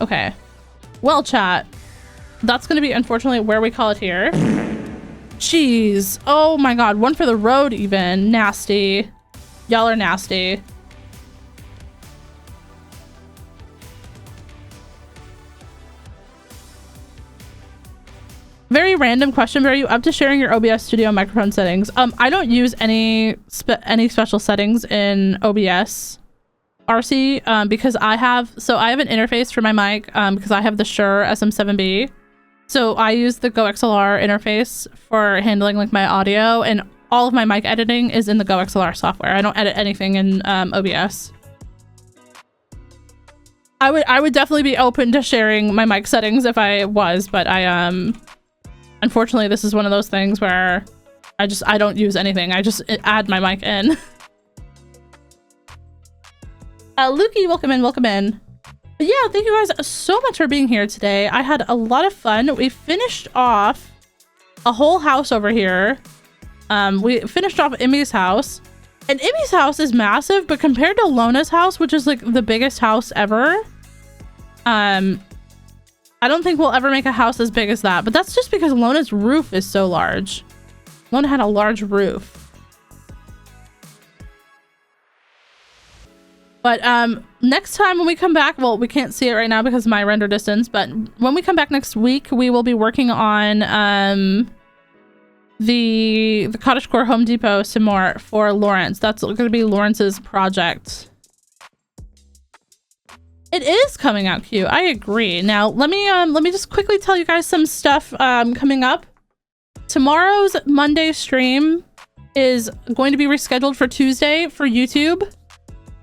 Okay. Well, chat. That's going to be, unfortunately, where we call it here. Jeez. Oh my god. One for the road, even. Nasty. Y'all are nasty. Very random question, but are you up to sharing your OBS studio microphone settings? I don't use any special settings in OBS RC because I have an interface for my mic because I have the Shure SM7B. So I use the Go XLR interface for handling like my audio, and all of my mic editing is in the Go XLR software. I don't edit anything in OBS. I would definitely be open to sharing my mic settings if I was, but unfortunately, this is one of those things where I don't use anything. I just add my mic in. Lukey, welcome in, welcome in. But yeah, thank you guys so much for being here today. I had a lot of fun. We finished off a whole house over here. We finished off Emmy's house. And Emmy's house is massive, but compared to Lona's house, which is like the biggest house ever, I don't think we'll ever make a house as big as that, but that's just because Lona's roof is so large. Lona had a large roof. But next time when we come back, well, we can't see it right now because of my render distance, but when we come back next week, we will be working on the Cottagecore Home Depot some more for Lawrence. That's going to be Lawrence's project. It is coming out cute. I agree. Now, let me just quickly tell you guys some stuff coming up. Tomorrow's Monday stream is going to be rescheduled for Tuesday for YouTube.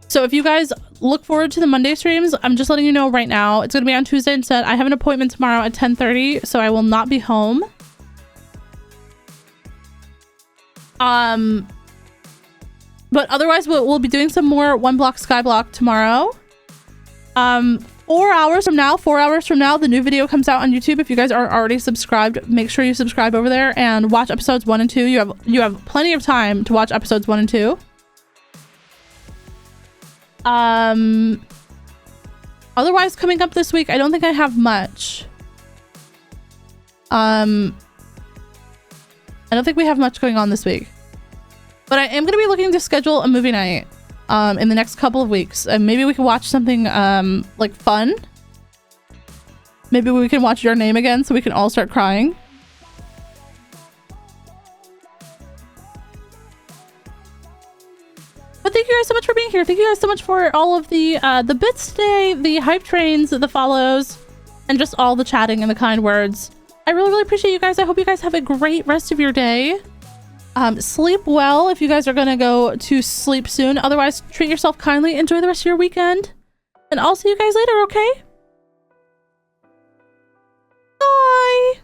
So if you guys look forward to the Monday streams, I'm just letting you know right now, it's going to be on Tuesday instead. I have an appointment tomorrow at 10:30, so I will not be home. But otherwise, we'll be doing some more One Block Skyblock tomorrow. 4 hours from now, the new video comes out on YouTube. If you guys aren't already subscribed, make sure you subscribe over there and watch episodes 1 and 2. You have plenty of time to watch episodes 1 and 2. Otherwise, coming up this week, I don't think I have much. I don't think we have much going on this week. But I am going to be looking to schedule a movie night in the next couple of weeks. Maybe we can watch something like fun. Maybe we can watch Your Name again so we can all start crying. But thank you guys so much for being here. Thank you guys so much for all of the bits today, the hype trains, the follows, and just all the chatting and the kind words. I really, really appreciate you guys. I hope you guys have a great rest of your day. Sleep well if you guys are gonna go to sleep soon. Otherwise, treat yourself kindly. Enjoy the rest of your weekend. And I'll see you guys later, okay? Bye!